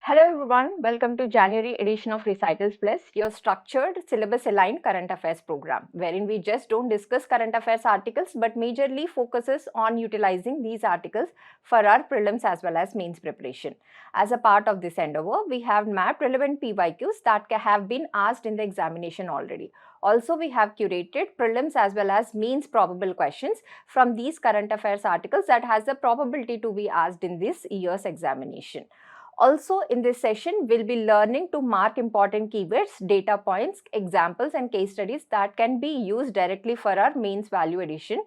Hello everyone, welcome to January edition of Recitals Plus, your structured syllabus-aligned current affairs program, wherein we just don't discuss current affairs articles but majorly focuses on utilizing these articles for our prelims as well as mains preparation. As a part of this endeavor, we have mapped relevant PYQs that have been asked in the examination already. Also, we have curated prelims as well as mains probable questions from these current affairs articles that has the probability to be asked in this year's examination. Also, in this session, we'll be learning to mark important keywords, data points, examples, and case studies that can be used directly for our mains value addition.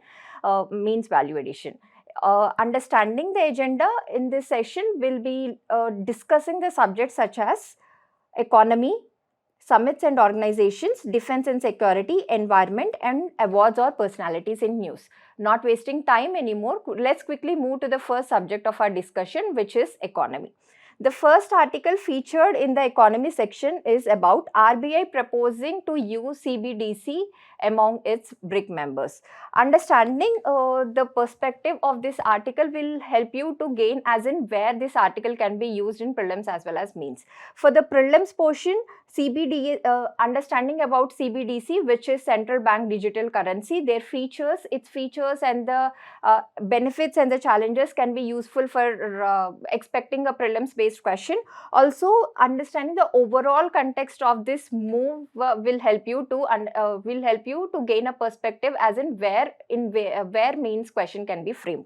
Understanding the agenda in this session, we'll be discussing the subjects such as economy, summits and organizations, defense and security, environment, and awards or personalities in news. Not wasting time anymore, let's quickly move to the first subject of our discussion, which is economy. The first article featured in the economy section is about RBI proposing to use CBDC among its BRIC members. Understanding the perspective of this article will help you to gain as in where this article can be used in prelims as well as mains. For the prelims portion, understanding about CBDC, which is central bank digital currency, its features and the benefits and the challenges can be useful for expecting a prelims based question. Also, understanding the overall context of this move will help you to gain a perspective as in where mains question can be framed.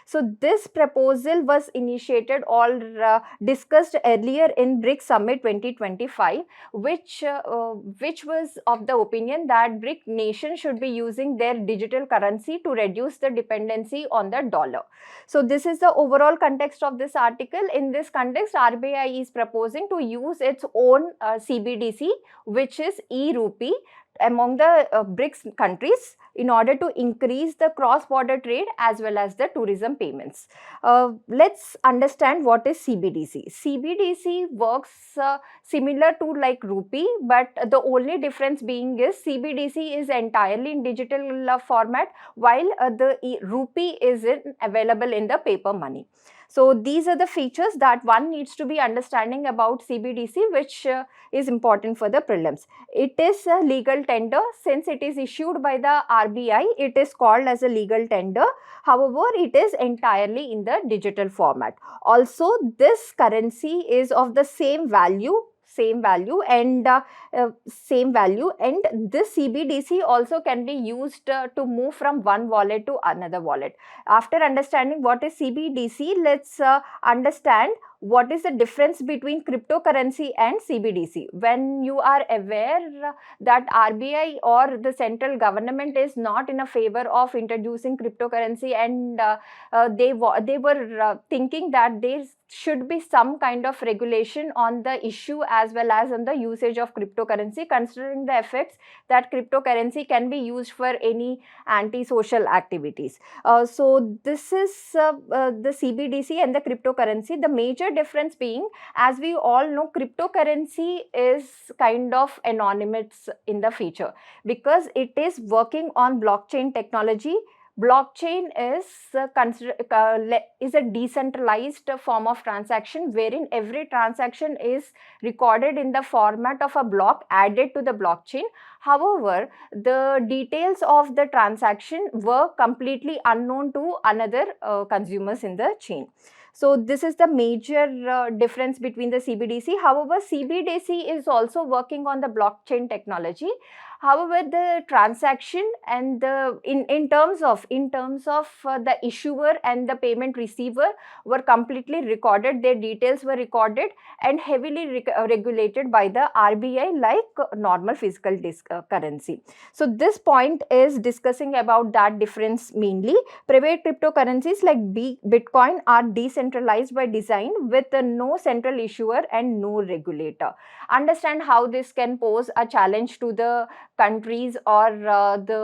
So this proposal was initiated or discussed earlier in BRIC Summit 2025, which was of the opinion that BRIC nations should be using their digital currency to reduce the dependency on the dollar. So this is the overall context of this article. In this context, RBI is proposing to use its own CBDC, which is e-rupee, among the BRICS countries in order to increase the cross-border trade as well as the tourism payments. Let's understand what is CBDC. CBDC works similar to like rupee, but the only difference being is CBDC is entirely in digital format, while the rupee is available in the paper money. So these are the features that one needs to be understanding about CBDC, which is important for the prelims. It is a legal tender. Since it is issued by the RBI, it is called as a legal tender. However, it is entirely in the digital format. Also, this currency is of the same value and this CBDC also can be used to move from one wallet to another wallet. After understanding what is CBDC, let's understand what is the difference between cryptocurrency and CBDC. When you are aware that RBI or the central government is not in a favor of introducing cryptocurrency, and they were thinking that there should be some kind of regulation on the issue as well as on the usage of cryptocurrency, considering the effects that cryptocurrency can be used for any anti-social activities. So this is the CBDC and the cryptocurrency. The major difference being, as we all know, cryptocurrency is kind of anonymous in the future because it is working on blockchain technology. Blockchain is a decentralized form of transaction wherein every transaction is recorded in the format of a block added to the blockchain. However, the details of the transaction were completely unknown to another consumers in the chain. So this is the major difference between the CBDC. However, CBDC is also working on the blockchain technology. However, the transaction and the in terms of the issuer and the payment receiver were completely recorded. Their details were recorded and heavily regulated by the RBI like normal physical currency. So this point is discussing about that difference mainly. Private cryptocurrencies like Bitcoin are decentralized by design with no central issuer and no regulator. Understand how this can pose a challenge to the countries or the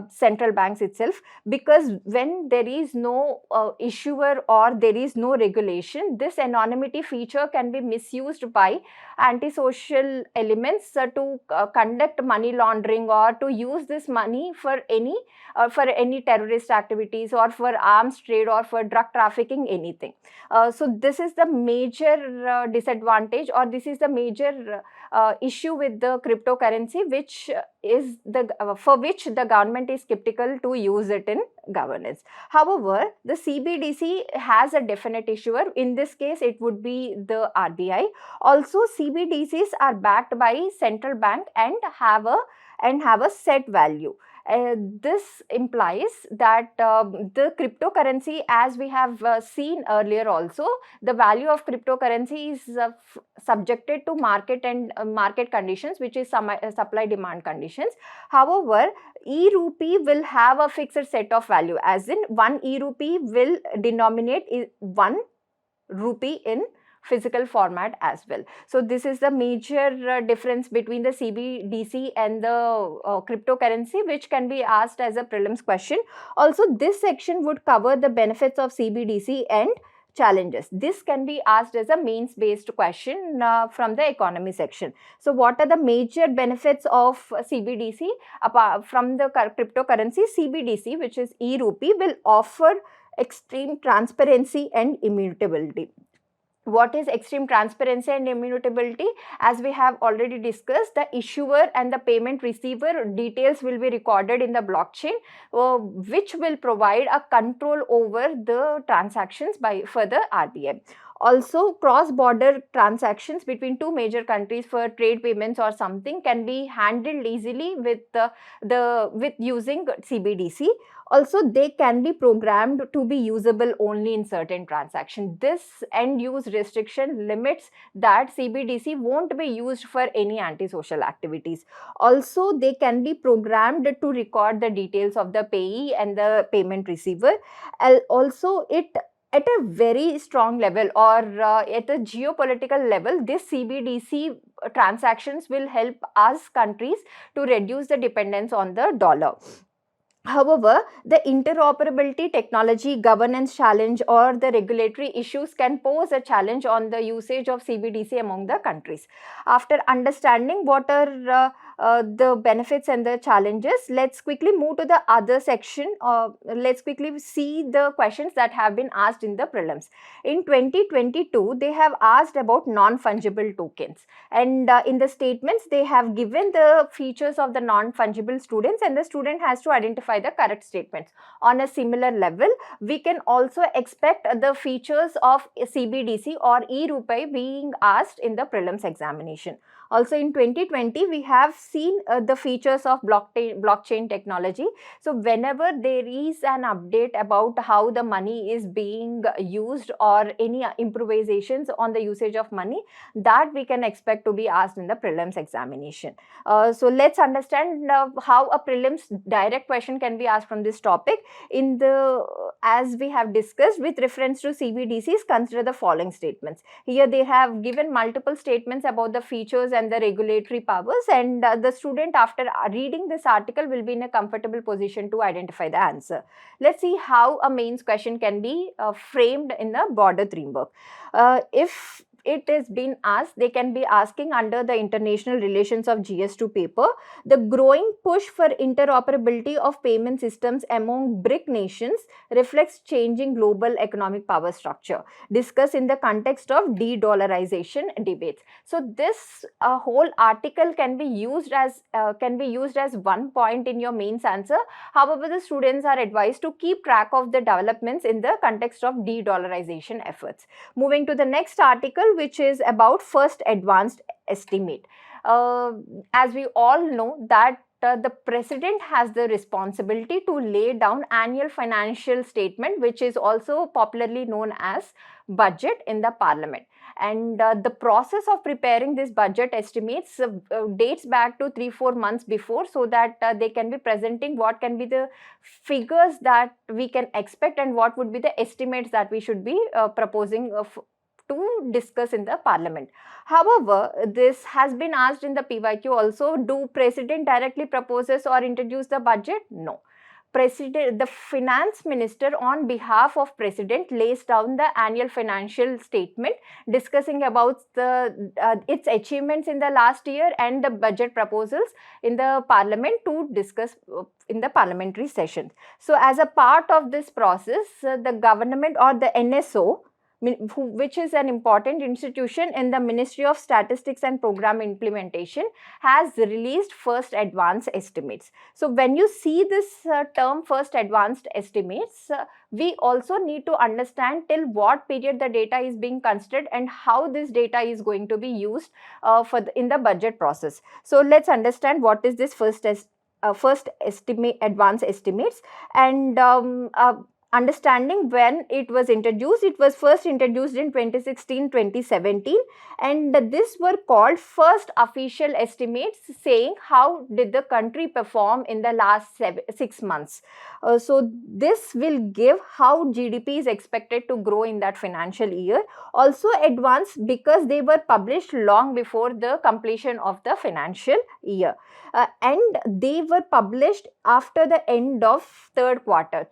central banks itself, because when there is no issuer or there is no regulation, this anonymity feature can be misused by antisocial elements to conduct money laundering or to use this money for any terrorist activities or for arms trade or for drug trafficking, anything. So this is the major disadvantage, or this is the major issue with the cryptocurrency, which is the for which the government is skeptical to use it in governance. However, the CBDC has a definite issuer. In this case, it would be the RBI. Also, CBDCs are backed by central bank and have a set value. This implies that the cryptocurrency, as we have seen earlier also, the value of cryptocurrency is subjected to market and market conditions, which is supply demand conditions. However, e-rupee will have a fixed set of value, as in 1 e-rupee will denominate 1 rupee in physical format as well. So this is the major difference between the CBDC and the cryptocurrency, which can be asked as a prelims question. Also, this section would cover the benefits of CBDC and challenges. This can be asked as a mains based question from the economy section. So what are the major benefits of CBDC? Apart from the cryptocurrency, CBDC, which is e-rupee, will offer extreme transparency and immutability. What is extreme transparency and immutability? As we have already discussed, the issuer and the payment receiver details will be recorded in the blockchain, which will provide a control over the transactions for the RBI. Also, cross-border transactions between two major countries for trade payments or something can be handled easily with using CBDC. Also, they can be programmed to be usable only in certain transactions. This end-use restriction limits that CBDC won't be used for any antisocial activities. Also, they can be programmed to record the details of the payee and the payment receiver. Also, at a very strong level, or at a geopolitical level, this CBDC transactions will help us countries to reduce the dependence on the dollar. However, the interoperability, technology, governance challenge, or the regulatory issues can pose a challenge on the usage of CBDC among the countries. After understanding what are the benefits and the challenges, let's quickly move to the other section. Let's quickly see the questions that have been asked in the prelims. In 2022, they have asked about non-fungible tokens, and in the statements they have given the features of the non-fungible students, and the student has to identify the correct statements. On a similar level, we can also expect the features of CBDC or e-rupee being asked in the prelims examination. Also, in 2020, we have seen the features of blockchain technology. So whenever there is an update about how the money is being used or any improvisations on the usage of money, that we can expect to be asked in the prelims examination. So let's understand how a prelims direct question can be asked from this topic. As we have discussed, with reference to CBDCs, consider the following statements. Here they have given multiple statements about the features and the regulatory powers, and the student, after reading this article, will be in a comfortable position to identify the answer. Let's see how a mains question can be framed in the broader framework. If it is being asked, they can be asking under the international relations of GS2 paper, the growing push for interoperability of payment systems among BRIC nations reflects changing global economic power structure, discussed in the context of de-dollarization debates. So this whole article can be used as one point in your mains answer. However, the students are advised to keep track of the developments in the context of de-dollarization efforts. Moving to the next article, which is about first advanced estimate. As we all know that the president has the responsibility to lay down annual financial statement, which is also popularly known as budget in the parliament. And the process of preparing this budget estimates dates back to 3-4 months before, so that they can be presenting what can be the figures that we can expect and what would be the estimates that we should be proposing to discuss in the parliament. However, this has been asked in the PYQ also, do president directly proposes or introduce the budget? No. The finance minister on behalf of president lays down the annual financial statement discussing about its achievements in the last year and the budget proposals in the parliament to discuss in the parliamentary session. So as a part of this process, the government or the NSO, which is an important institution in the Ministry of Statistics and Program Implementation, has released first advanced estimates. So when you see this term first advanced estimates, we also need to understand till what period the data is being considered and how this data is going to be used in the budget process. So let's understand what is this first estimate, advanced estimates, and understanding when it was introduced. It was first introduced in 2016-2017, and this were called first official estimates saying how did the country perform in the last 6 months. So this will give how GDP is expected to grow in that financial year. Also advanced because they were published long before the completion of the financial year. And they were published after the end of third quarter.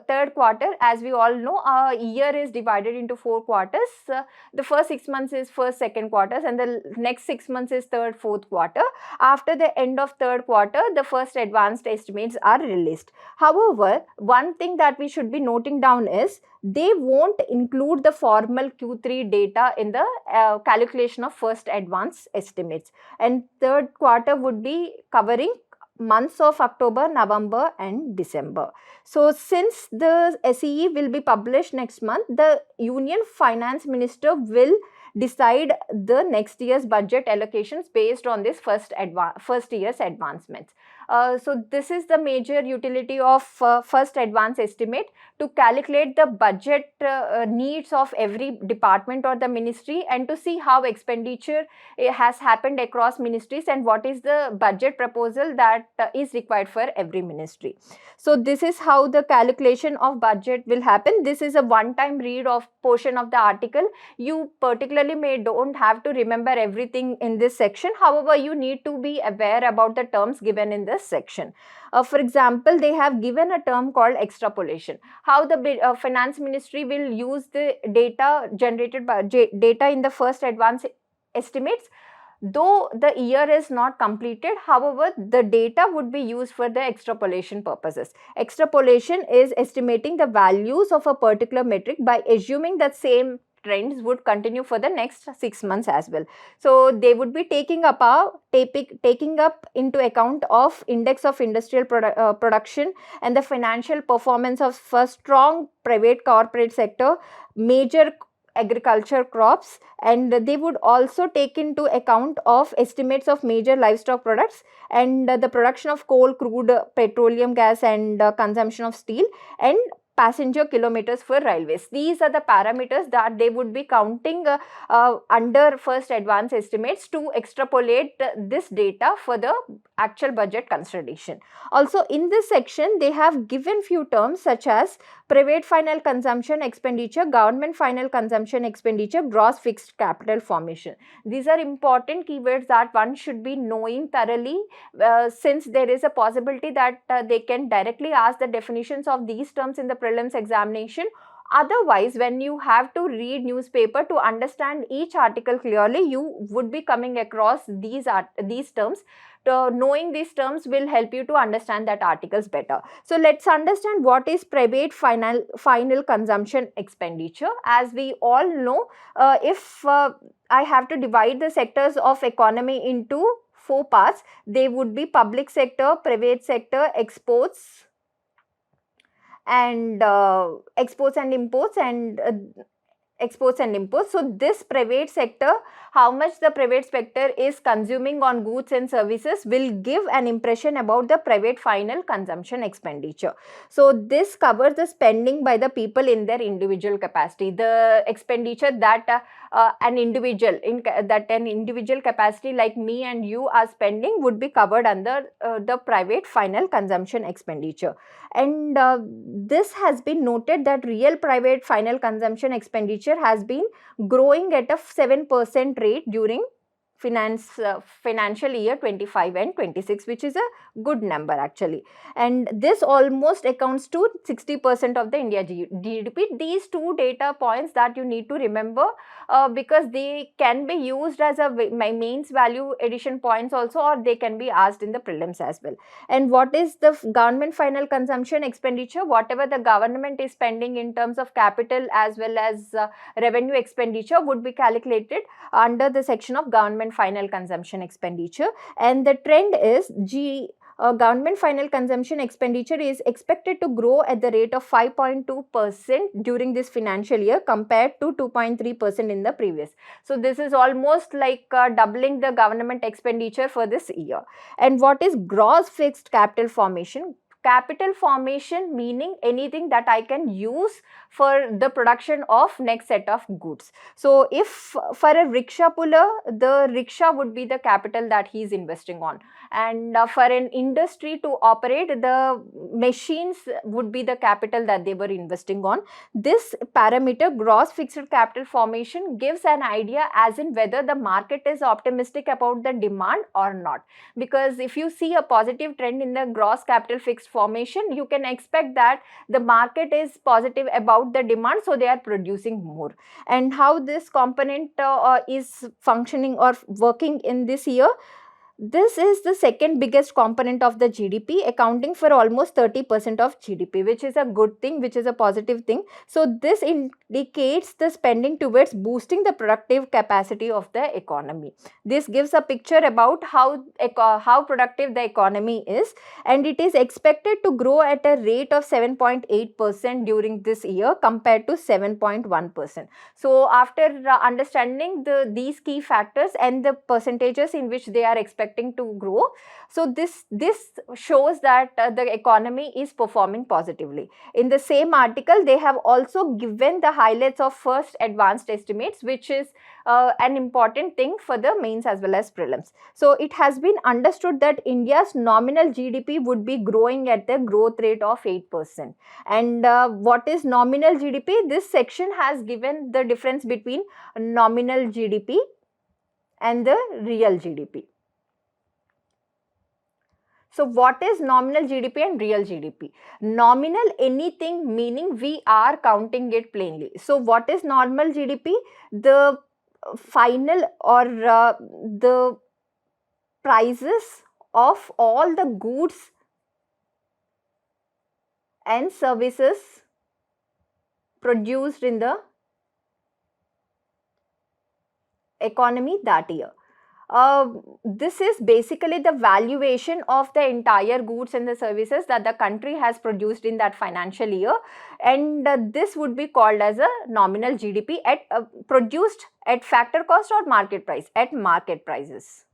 Third quarter, as we all know, a year is divided into 4 quarters. The first 6 months is first, second quarters, and the next 6 months is third, fourth quarter. After the end of third quarter, the first advanced estimates are released. However, one thing that we should be noting down is they won't include the formal Q3 data in the calculation of first advanced estimates. And third quarter would be covering months of October, November and December. So since the SEE will be published next month, the Union Finance Minister will decide the next year's budget allocations based on this first year's advancements. So this is the major utility of first advance estimate, to calculate the budget needs of every department or the ministry, and to see how expenditure has happened across ministries and what is the budget proposal that is required for every ministry. So this is how the calculation of budget will happen. This is a one-time read of portion of the article. You particularly don't have to remember everything in this section. However, you need to be aware about the terms given in this section. For example, they have given a term called extrapolation. How the finance ministry will use the data generated by data in the first advance estimates. Though the year is not completed, however, the data would be used for the extrapolation purposes. Extrapolation is estimating the values of a particular metric by assuming that same trends would continue for the next 6 months as well. So they would be taking up into account of index of industrial production and the financial performance of a strong private corporate sector, major agriculture crops, and they would also take into account of estimates of major livestock products and the production of coal, crude, petroleum gas and consumption of steel, and passenger kilometers for railways. These are the parameters that they would be counting under first advance estimates to extrapolate this data for the actual budget consideration. Also in this section, they have given few terms such as private final consumption expenditure, government final consumption expenditure, gross fixed capital formation. These are important keywords that one should be knowing thoroughly, since there is a possibility that they can directly ask the definitions of these terms in the prelims examination. Otherwise, when you have to read newspaper to understand each article clearly, you would be coming across these terms. Knowing these terms will help you to understand that articles better. So let's understand what is private final consumption expenditure. As we all know, if I have to divide the sectors of economy into 4 parts, they would be public sector, private sector, exports and imports. So this private sector, how much the private sector is consuming on goods and services, will give an impression about the private final consumption expenditure. So this covers the spending by the people in their individual capacity. The expenditure that an individual capacity like me and you are spending would be covered under the private final consumption expenditure. And this has been noted that real private final consumption expenditure expenditure has been growing at a 7% rate during financial year 25 and 26, which is a good number actually, and this almost accounts to 60% of the India GDP. These two data points that you need to remember, because they can be used as a mains value addition points also, or they can be asked in the prelims as well. And what is the government final consumption expenditure? Whatever the government is spending in terms of capital as well as revenue expenditure would be calculated under the section of government final consumption expenditure, and the trend is government final consumption expenditure is expected to grow at the rate of 5.2% during this financial year compared to 2.3% in the previous. So this is almost like doubling the government expenditure for this year. And what is gross fixed capital formation? Capital formation meaning anything that I can use for the production of next set of goods. So if for a rickshaw puller, the rickshaw would be the capital that he is investing on, and for an industry to operate, the machines would be the capital that they were investing on. This parameter, gross fixed capital formation, gives an idea as in whether the market is optimistic about the demand or not, because if you see a positive trend in the gross capital fixed formation, you can expect that the market is positive about the demand, so they are producing more. And how this component is functioning or working in this year? This is the second biggest component of the GDP, accounting for almost 30% of GDP, which is a good thing, which is a positive thing. So this indicates the spending towards boosting the productive capacity of the economy. This gives a picture about how productive the economy is, and it is expected to grow at a rate of 7.8% during this year compared to 7.1%. So after understanding these key factors and the percentages in which they are expecting to grow, so this shows that the economy is performing positively. In the same article, they have also given the highlights of first advanced estimates, which is an important thing for the mains as well as prelims. So it has been understood that India's nominal GDP would be growing at the growth rate of 8%. And what is nominal GDP? This section has given the difference between nominal GDP and the real GDP. So what is nominal GDP and real GDP? Nominal, anything meaning we are counting it plainly. So what is normal GDP? The final or the prices of all the goods and services produced in the economy that year. This is basically the valuation of the entire goods and the services that the country has produced in that financial year, and this would be called as a nominal GDP at produced at factor cost or market price. At market prices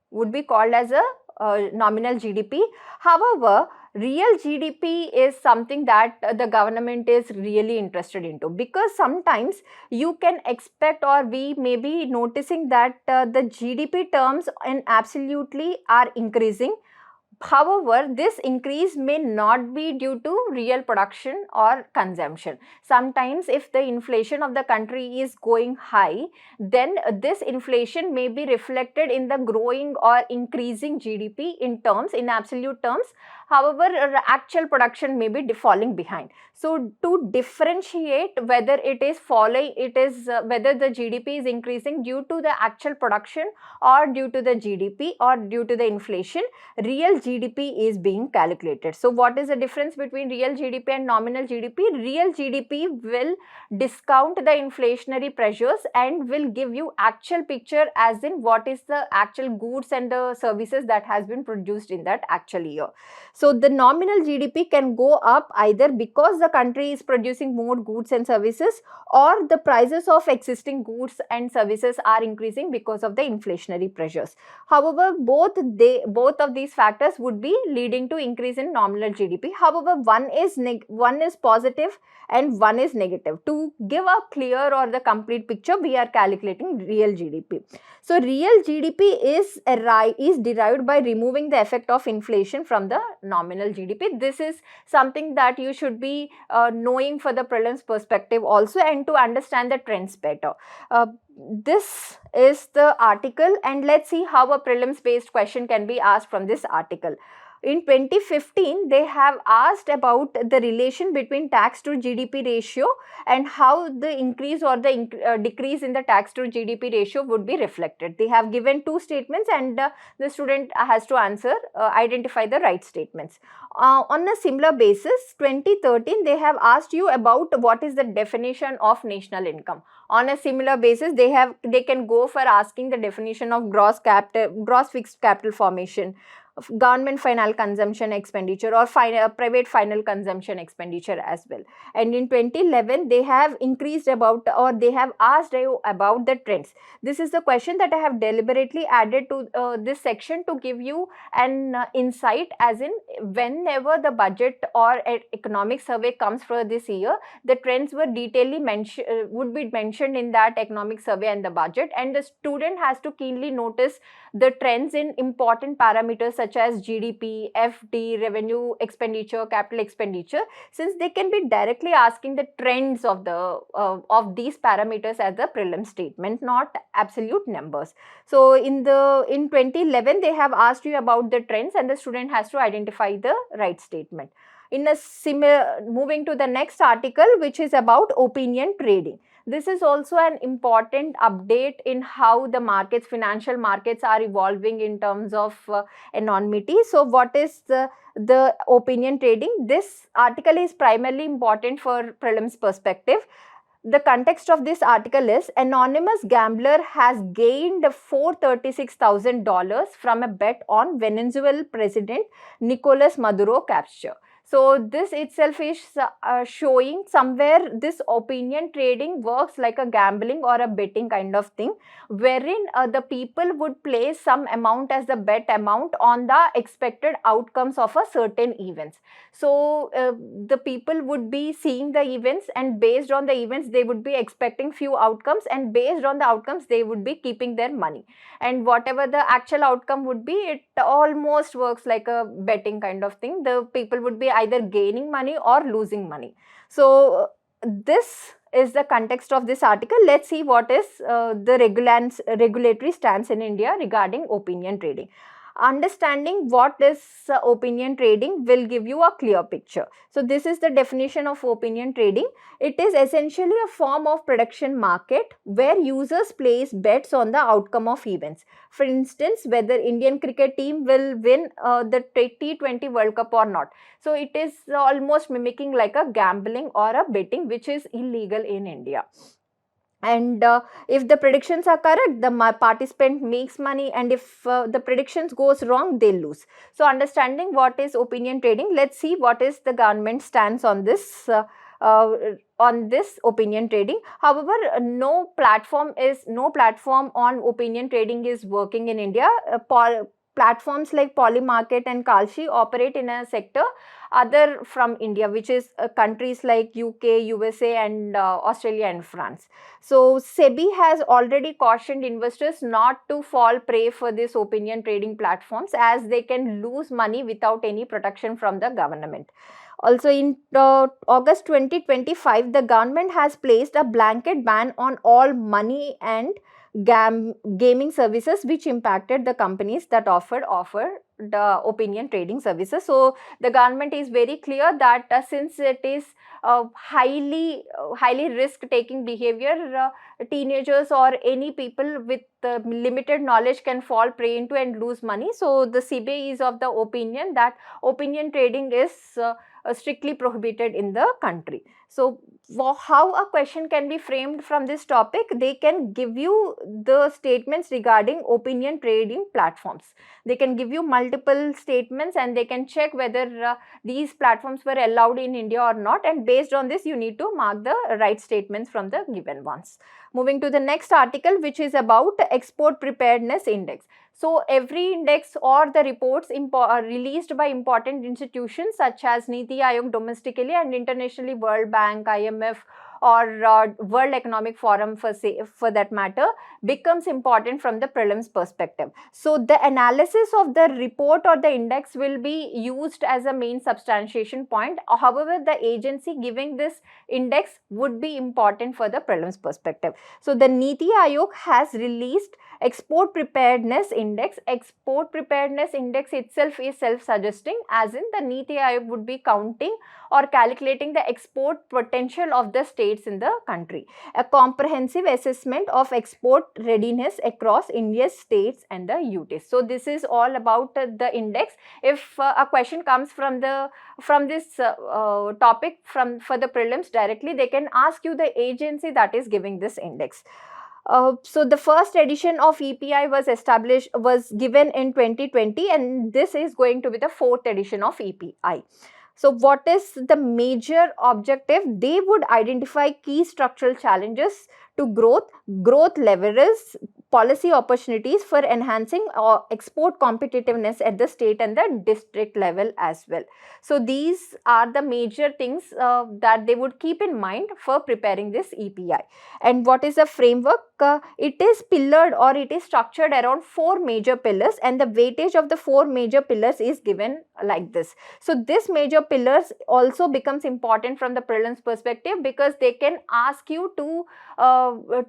would be called as a nominal GDP. However, real GDP is something that the government is really interested into, because sometimes you can expect, or we may be noticing that the GDP terms in absolutely are increasing. However, this increase may not be due to real production or consumption. Sometimes if the inflation of the country is going high, then this inflation may be reflected in the growing or increasing GDP in absolute terms. However, actual production may be falling behind. So to differentiate whether it is whether the GDP is increasing due to the actual production or due to the GDP or due to the inflation, real GDP is being calculated. So what is the difference between real GDP and nominal GDP? Real GDP will discount the inflationary pressures and will give you actual picture as in what is the actual goods and the services that has been produced in that actual year. So the nominal GDP can go up either because the country is producing more goods and services, or the prices of existing goods and services are increasing because of the inflationary pressures. However, both of these factors parameters would be leading to increase in nominal GDP. However, one is positive and one is negative. To give a clear or the complete picture, we are calculating real GDP. So real GDP is derived by removing the effect of inflation from the nominal GDP. This is something that you should be knowing for the prelims perspective also, and to understand the trends better. This is the article, and let's see how a prelims based question can be asked from this article. In 2015, they have asked about the relation between tax to GDP ratio and how the increase or the decrease in the tax to GDP ratio would be reflected. They have given two statements, and the student has to answer, identify the right statements. On a similar basis, 2013, they have asked you about what is the definition of national income. On a similar basis, they can go for asking the definition of gross fixed capital formation, government final consumption expenditure, or private final consumption expenditure as well. And in 2011, they have increased about, or they have asked you about the trends. This is the question that I have deliberately added to this section to give you an insight, as in whenever the budget or economic survey comes for this year, the trends were would be mentioned in that economic survey and the budget, and the student has to keenly notice the trends in important parameters such as GDP, FD, revenue expenditure, capital expenditure, since they can be directly asking the trends of these parameters as the prelim statement, not absolute numbers. So in 2011, they have asked you about the trends, and the student has to identify the right statement. Moving to the next article, which is about opinion trading. This is also an important update in how the financial markets are evolving in terms of anonymity. So what is the opinion trading? This article is primarily important for prelims perspective. The context of this article is anonymous gambler has gained $436,000 from a bet on Venezuelan President Nicolas Maduro capture. So this itself is showing somewhere this opinion trading works like a gambling or a betting kind of thing, wherein the people would place some amount as the bet amount on the expected outcomes of a certain events. So the people would be seeing the events, and based on the events they would be expecting few outcomes, and based on the outcomes they would be keeping their money, and whatever the actual outcome would be, it almost works like a betting kind of thing. The people would be either gaining money or losing money. So this is the context of this article. Let's see what is the regulatory stance in India regarding opinion trading. Understanding what is opinion trading will give you a clear picture. So this is the definition of opinion trading. It is essentially a form of prediction market where users place bets on the outcome of events. For instance, whether Indian cricket team will win the T20 World Cup or not. So it is almost mimicking like a gambling or a betting, which is illegal in India. And if the predictions are correct, the participant makes money, and if the predictions goes wrong, they lose. So understanding what is opinion trading, let's see what is the government stance on this opinion trading. However, no platform on opinion trading is working in India. Platforms like Polymarket and Kalshi operate in a sector other from India, which is countries like UK, USA, and Australia and France. So SEBI has already cautioned investors not to fall prey for these opinion trading platforms, as they can lose money without any protection from the government. Also, in August 2025, the government has placed a blanket ban on all money and gaming services, which impacted the companies that offered the opinion trading services. So the government is very clear that since it is highly risk taking behavior, teenagers or any people with limited knowledge can fall prey into and lose money. So the CBI is of the opinion that opinion trading is strictly prohibited in the country. So how a question can be framed from this topic? They can give you the statements regarding opinion trading platforms. They can give you multiple statements and they can check whether these platforms were allowed in India or not, and based on this you need to mark the right statements from the given ones. Moving to the next article, which is about export preparedness index. So every index or the reports released by important institutions such as Niti Aayog domestically and internationally, World Bank, IMF, or World Economic Forum for that matter, becomes important from the prelims perspective. So the analysis of the report or the index will be used as a main substantiation point. However, the agency giving this index would be important for the prelims perspective. So the Niti Aayog has released export preparedness index. Export preparedness index itself is self-suggesting, as in the Niti Aayog would be counting or calculating the export potential of the states in the country. A comprehensive assessment of export readiness across India's states and the UTs. So this is all about the index. If a question comes from this topic for the prelims directly, they can ask you the agency that is giving this index. So the first edition of EPI was given in 2020, and this is going to be the fourth edition of EPI. So what is the major objective? They would identify key structural challenges to growth levers, policy opportunities for enhancing export competitiveness at the state and the district level as well. So these are the major things that they would keep in mind for preparing this EPI. And what is the framework? It is pillared, or it is structured around 4 major pillars, and the weightage of the 4 major pillars is given like this. So this major pillars also becomes important from the prelims perspective, because they can ask you to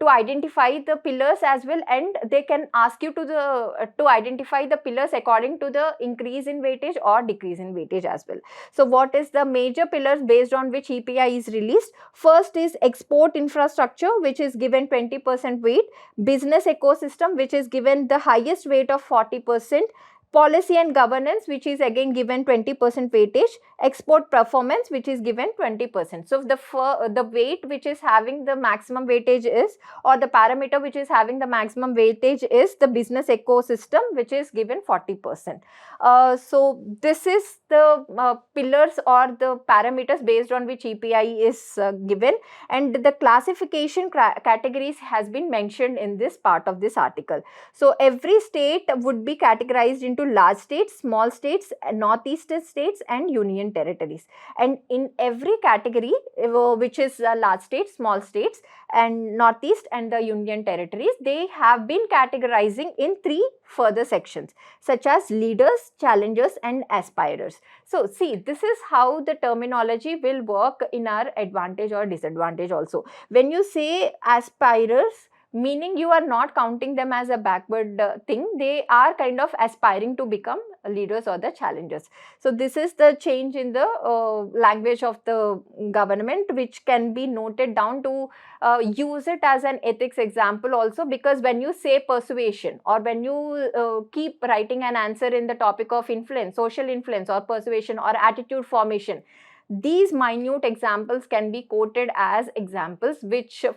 identify the pillars as well, and they can ask you to identify the pillars according to the increase in weightage or decrease in weightage as well. So what is the major pillars based on which EPI is released? First is export infrastructure, which is given 20% weight. Business ecosystem, which is given the highest weight of 40%. Policy and governance, which is again given 20% weightage. Export performance, which is given 20%. So the weight which is having the maximum weightage is, or the parameter which is having the maximum weightage is the business ecosystem, which is given 40%. So this is the pillars or the parameters based on which EPI is given, and the classification categories has been mentioned in this part of this article. So every state would be categorized into large states, small states, northeastern states, and union territories. And in every category, which is large states, small states, and northeast and the union territories, they have been categorizing in 3 further sections, such as leaders, challengers, and aspirers. So see, this is how the terminology will work in our advantage or disadvantage also. When you say aspirers, meaning you are not counting them as a backward thing, they are kind of aspiring to become leaders or the challengers. So this is the change in the language of the government, which can be noted down to use it as an ethics example also, because when you say persuasion, or when you keep writing an answer in the topic of influence, social influence, or persuasion, or attitude formation, these minute examples can be quoted as examples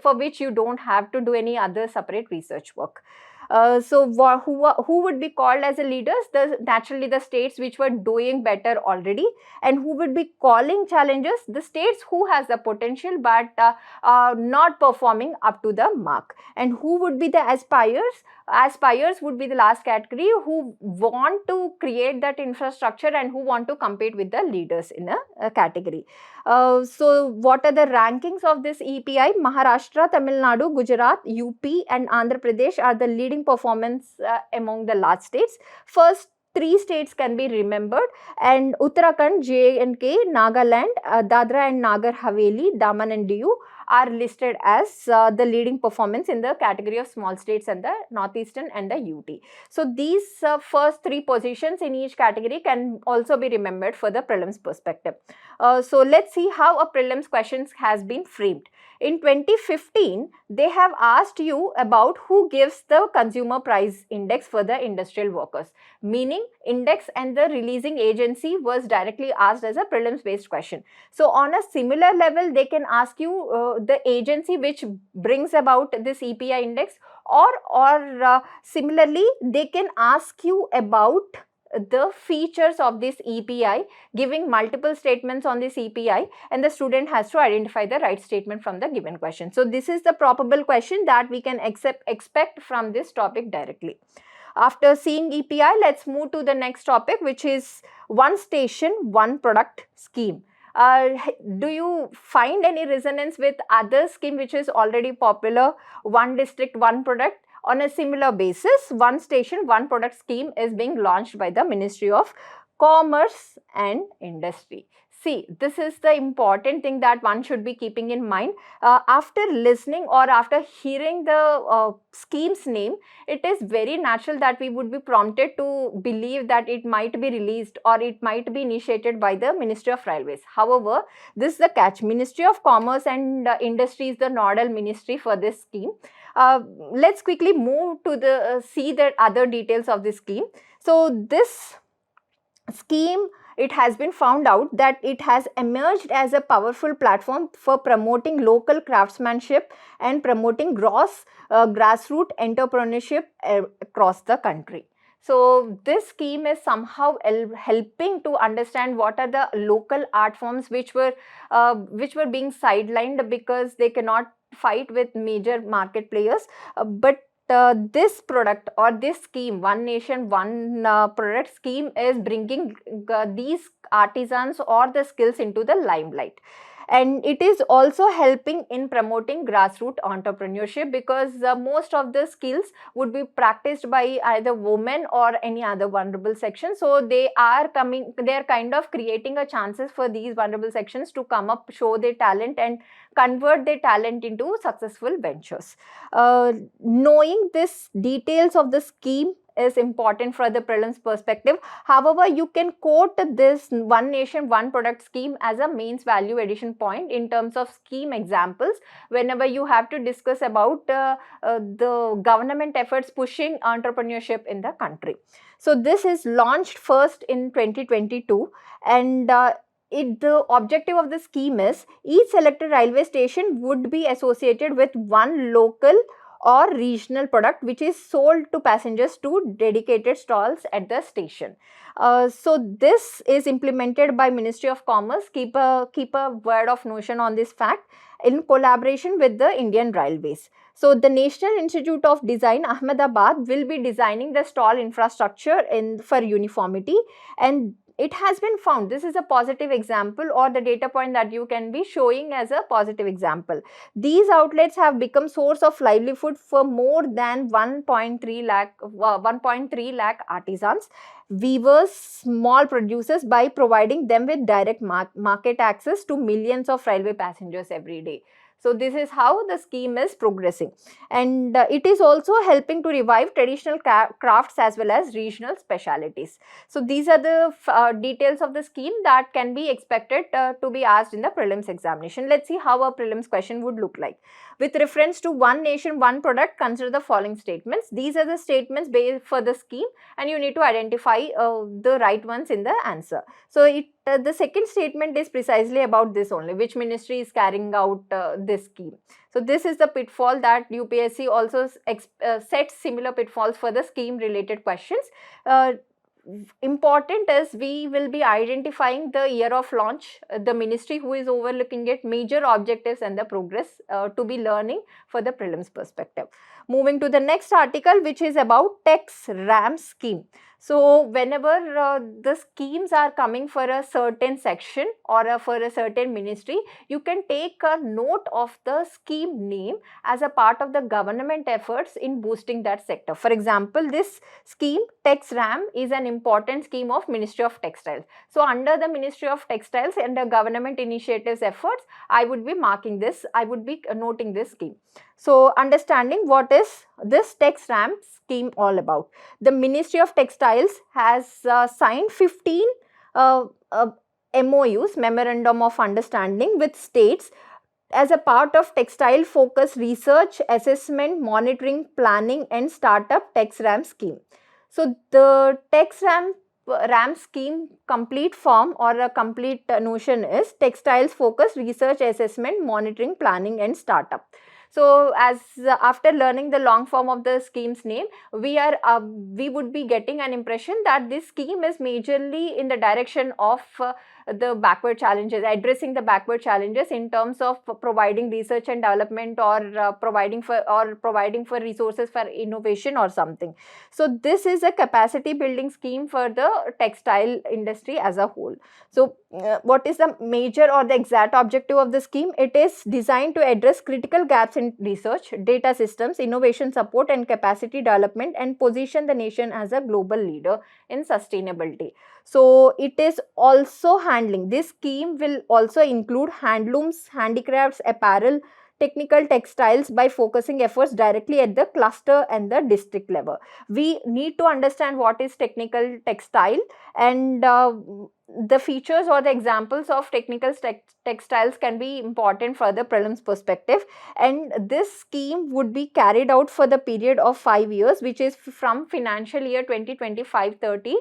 for which you don't have to do any other separate research work. So who would be called as a leaders? Naturally the states which were doing better already. And who would be calling challengers? The states who has the potential but not performing up to the mark. And who would be the aspirers? Aspirers would be the last category, who want to create that infrastructure and who want to compete with the leaders in a category. So what are the rankings of this EPI? Maharashtra, Tamil Nadu, Gujarat, UP, and Andhra Pradesh are the leading performance among the large states. First 3 states can be remembered, and Uttarakhand, J&K, Nagaland, Dadra and Nagar Haveli, Daman and Diu are listed as the leading performance in the category of small states and the northeastern and the UT. So these first 3 positions in each category can also be remembered for the prelims perspective. So let's see how a prelims questions has been framed. In 2015, they have asked you about who gives the consumer price index for the industrial workers, meaning index and the releasing agency was directly asked as a prelims based question. So on a similar level, they can ask you the agency which brings about this EPI index, or similarly they can ask you about the features of this EPI, giving multiple statements on this EPI, and the student has to identify the right statement from the given question. So this is the probable question that we can expect from this topic directly. After seeing EPI, let's move to the next topic, which is one station, one product scheme. Do you find any resonance with other scheme which is already popular, one district, one product? On a similar basis, one station, one product scheme is being launched by the Ministry of Commerce and Industry. See, this is the important thing that one should be keeping in mind. After listening or after hearing the scheme's name, it is very natural that we would be prompted to believe that it might be released or it might be initiated by the Ministry of Railways. However, this is the catch. Ministry of Commerce and Industry is the nodal ministry for this scheme. Let's quickly move to the see the other details of this scheme. So this scheme, it has been found out that it has emerged as a powerful platform for promoting local craftsmanship and promoting grassroots entrepreneurship across the country. So this scheme is somehow helping to understand what are the local art forms which were being sidelined because they cannot fight with major market players, but this product or this scheme, one nation one product scheme, is bringing these artisans or the skills into the limelight. And it is also helping in promoting grassroots entrepreneurship, because most of the skills would be practiced by either women or any other vulnerable section. So they are kind of creating a chances for these vulnerable sections to come up, show their talent and convert their talent into successful ventures. Knowing this details of the scheme is important for the prelims perspective. However, you can quote this one nation one product scheme as a mains value addition point in terms of scheme examples whenever you have to discuss about the government efforts pushing entrepreneurship in the country. So this is launched first in 2022, and the objective of the scheme is each selected railway station would be associated with one local or regional product which is sold to passengers to dedicated stalls at the station. So this is implemented by Ministry of Commerce. Keep a word of notion on this fact, in collaboration with the Indian Railways. So the National Institute of Design, Ahmedabad, will be designing the stall infrastructure for uniformity, and it has been found, this is a positive example or the data point that you can be showing as a positive example. These outlets have become source of livelihood for more than 1.3 lakh artisans, weavers, small producers, by providing them with direct market access to millions of railway passengers every day. So this is how the scheme is progressing, and it is also helping to revive traditional crafts as well as regional specialities. So these are the details of the scheme that can be expected to be asked in the prelims examination. Let's see how a prelims question would look like. With reference to one nation, one product, consider the following statements. These are the statements based for the scheme, and you need to identify the right ones in the answer. So the second statement is precisely about this only, which ministry is carrying out this scheme. So this is the pitfall that UPSC also sets similar pitfalls for the scheme related questions. Important is we will be identifying the year of launch, the ministry who is overlooking it, major objectives and the progress to be learning for the prelims perspective. Moving to the next article, which is about tax RAM scheme. So whenever the schemes are coming for a certain section or for a certain ministry, you can take a note of the scheme name as a part of the government efforts in boosting that sector. For example, this scheme Tax RAM is an important scheme of Ministry of Textiles. So under the Ministry of Textiles and the government initiatives efforts, I would be marking this, I would be noting this scheme. So understanding what is this Tax RAM scheme all about. The Ministry of Textiles has signed 15 MOUs, Memorandum of Understanding, with states as a part of textile focused research, assessment, monitoring, planning and startup TextRAM scheme. So the TextRAM scheme complete form or a complete notion is textiles focused research, assessment, monitoring, planning and startup. So as after learning the long form of the scheme's name, we would be getting an impression that this scheme is majorly in the direction of the backward challenges, addressing the backward challenges in terms of providing research and development, or providing for resources for innovation or something. So this is a capacity building scheme for the textile industry as a whole. So what is the major or the exact objective of the scheme? It is designed to address critical gaps in research, data systems, innovation support and capacity development, and position the nation as a global leader in sustainability. So it is also handling, this scheme will also include handlooms, handicrafts, apparel, technical textiles by focusing efforts directly at the cluster and the district level. We need to understand what is technical textile, and the features or the examples of technical textiles can be important for the prelims perspective, and this scheme would be carried out for the period of 5 years, which is from financial year 2025-30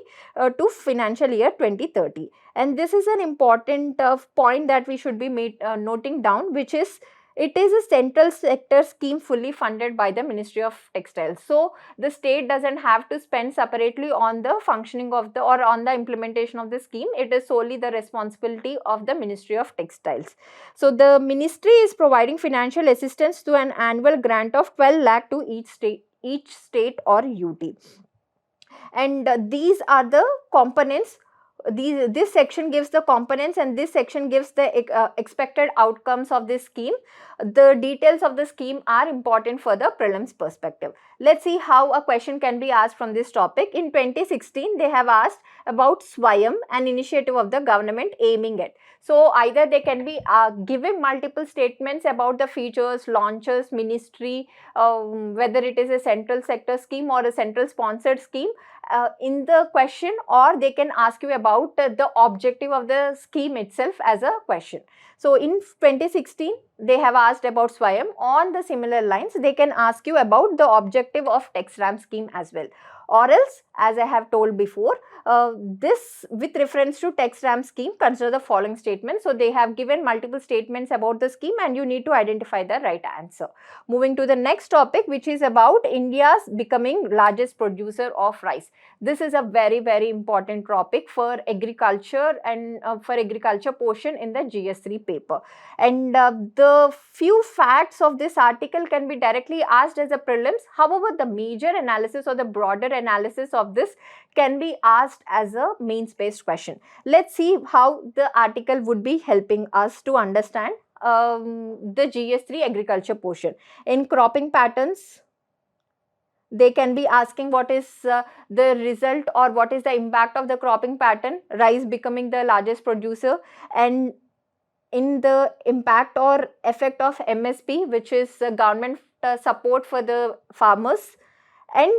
to financial year 2030. And this is an important point that we should be noting down, which is it is a central sector scheme fully funded by the Ministry of Textiles. So the state doesn't have to spend separately on the functioning of the or on the implementation of the scheme. It is solely the responsibility of the Ministry of Textiles. So the ministry is providing financial assistance to an annual grant of 12 lakh to each state or UT. And these are the components. This section gives the components and this section gives the expected outcomes of this scheme. The details of the scheme are important for the prelims perspective. Let's see how a question can be asked from this topic. In 2016, they have asked about Swayam, an initiative of the government aiming at. So either they can be given multiple statements about the features, launches, ministry, whether it is a central sector scheme or a central sponsored scheme in the question, or they can ask you about the objective of the scheme itself as a question. So in 2016, they have asked about Swayam. On the similar lines, they can ask you about the objective of TextRAM scheme as well. Or else, as I have told before, this with reference to TextRAM scheme, consider the following statements. So they have given multiple statements about the scheme and you need to identify the right answer. Moving to the next topic, which is about India's becoming largest producer of rice. This is a very, very important topic for agriculture and for agriculture portion in the GS3 paper. And the few facts of this article can be directly asked as a prelims. However, the major analysis or the broader analysis of this can be asked as a mains based question. Let's see how the article would be helping us to understand the GS3 agriculture portion. In cropping patterns, they can be asking what is the result or what is the impact of the cropping pattern, rice becoming the largest producer, and in the impact or effect of MSP, which is government support for the farmers. And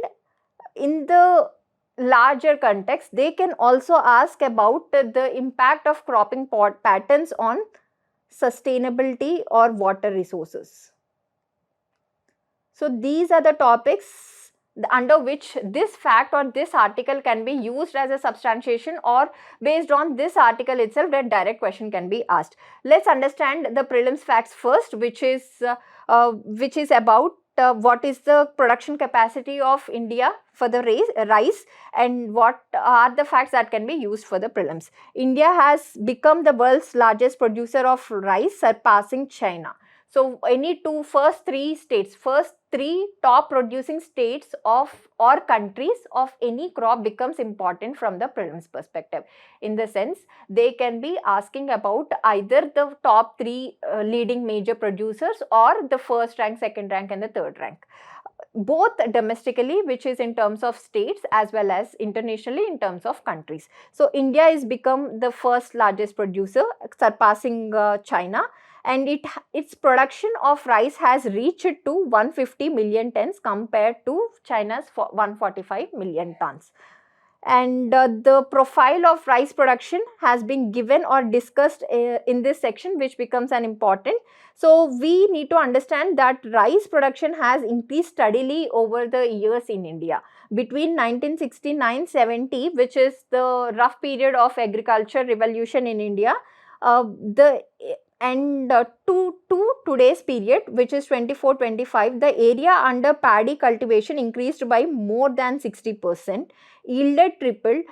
in the larger context, they can also ask about the impact of cropping patterns on sustainability or water resources. So these are the topics under which this fact or this article can be used as a substantiation, or based on this article itself that direct question can be asked. Let's understand the prelims facts first, which is about what is the production capacity of India for the rice and what are the facts that can be used for the prelims. India has become the world's largest producer of rice, surpassing China. So any first three top producing states of or countries of any crop becomes important from the prelims perspective. In the sense, they can be asking about either the top three leading major producers or the first rank, second rank and the third rank, both domestically, which is in terms of states, as well as internationally in terms of countries. So India has become the first largest producer, surpassing China, and its production of rice has reached to 150 million tons compared to China's 145 million tons. And the profile of rice production has been given or discussed in this section, which becomes an important. So we need to understand that rice production has increased steadily over the years in India. Between 1969-70, which is the rough period of agriculture revolution in India, the and to today's period, which is 24-25, the area under paddy cultivation increased by more than 60%, yield tripled,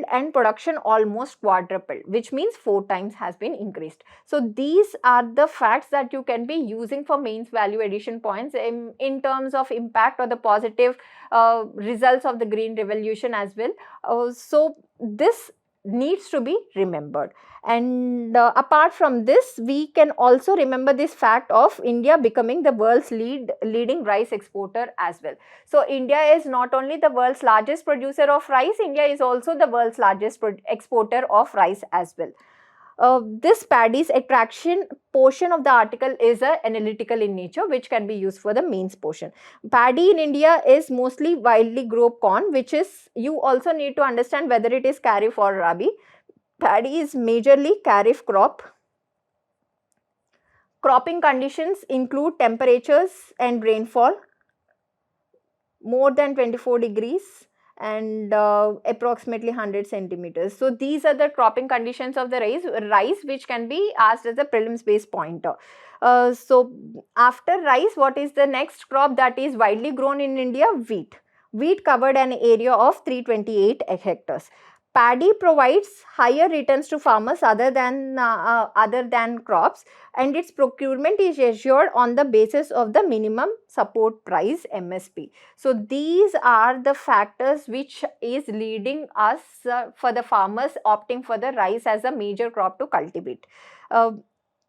and production almost quadrupled, which means 4 times has been increased. So these are the facts that you can be using for mains value addition points in terms of impact or the positive results of the green revolution as well. So this needs to be remembered. And apart from this, we can also remember this fact of India becoming the world's leading rice exporter as well. So India is not only the world's largest producer of rice, India is also the world's largest exporter of rice as well. This paddy's attraction portion of the article is analytical in nature, which can be used for the mains portion. Paddy in India is mostly widely grown corn, which is, you also need to understand whether it is Kharif or Rabi. Paddy is majorly Kharif crop. Cropping conditions include temperatures and rainfall more than 24 degrees and approximately 100 centimeters. So these are the cropping conditions of the rice which can be asked as a prelims based pointer. So after rice, what is the next crop that is widely grown in India? Wheat. Wheat covered an area of 328 hectares. Paddy provides higher returns to farmers other than crops, and its procurement is assured on the basis of the minimum support price MSP. So these are the factors which is leading us for the farmers opting for the rice as a major crop to cultivate.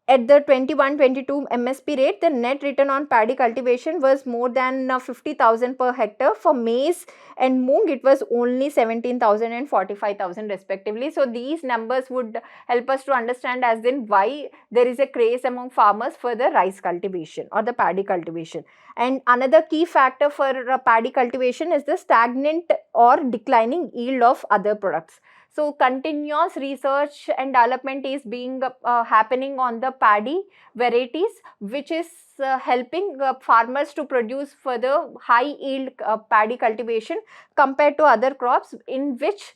At the 21-22 MSP rate, the net return on paddy cultivation was more than 50,000 per hectare. For maize and moong, it was only 17,000 and 45,000 respectively. So these numbers would help us to understand as in why there is a craze among farmers for the rice cultivation or the paddy cultivation. And another key factor for paddy cultivation is the stagnant or declining yield of other products. So continuous research and development is being happening on the paddy varieties, which is helping farmers to produce further high yield paddy cultivation compared to other crops in which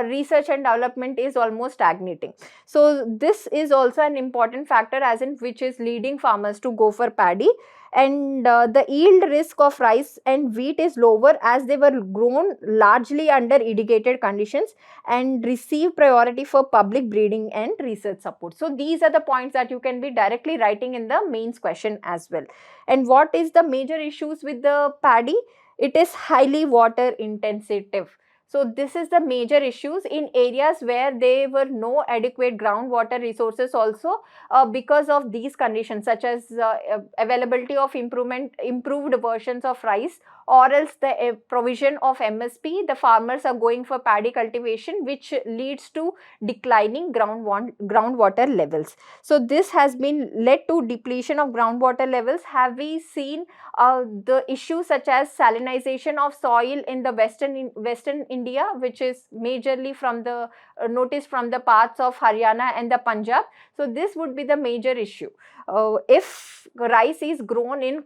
research and development is almost stagnating. So this is also an important factor as in which is leading farmers to go for paddy. And the yield risk of rice and wheat is lower as they were grown largely under irrigated conditions and receive priority for public breeding and research support. So these are the points that you can be directly writing in the mains question as well. And what is the major issues with the paddy? It is highly water intensive. So this is the major issues in areas where there were no adequate groundwater resources also because of these conditions, such as availability of improved versions of rice, or else the provision of MSP. The farmers are going for paddy cultivation, which leads to declining groundwater levels. So this has been led to depletion of groundwater levels. Have we seen the issues such as salinization of soil in the western India, which is majorly from the noticed from the parts of Haryana and the Punjab? So this would be the major issue if rice is grown in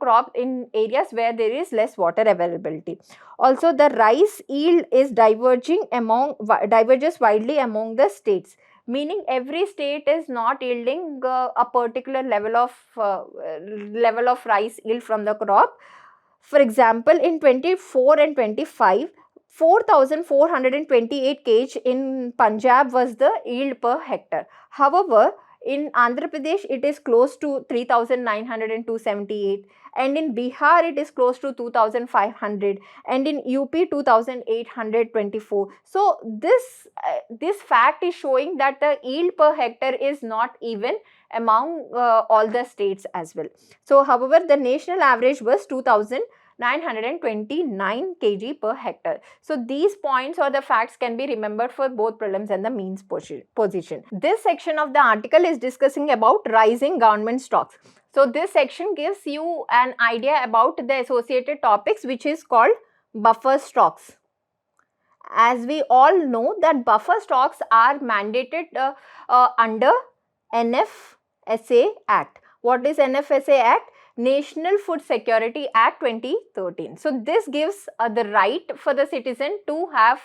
areas where there is less water availability. Also, the rice yield is diverges widely among the states, meaning every state is not yielding a particular level of rice yield from the crop. For example, in 24 and 25, 4,428 kg in Punjab was the yield per hectare. However, in Andhra Pradesh, it is close to 3,978, and in Bihar, it is close to 2,500, and in UP, 2,824. So this fact is showing that the yield per hectare is not even among all the states as well. So, however, the national average was 2,929 kg per hectare. So these points or the facts can be remembered for both prelims and the mains position. This section of the article is discussing about rising government stocks. So this section gives you an idea about the associated topics, which is called buffer stocks. as we all know that buffer stocks are mandated under NFSA Act. What is NFSA Act? National Food Security Act 2013. So this gives the right for the citizen to have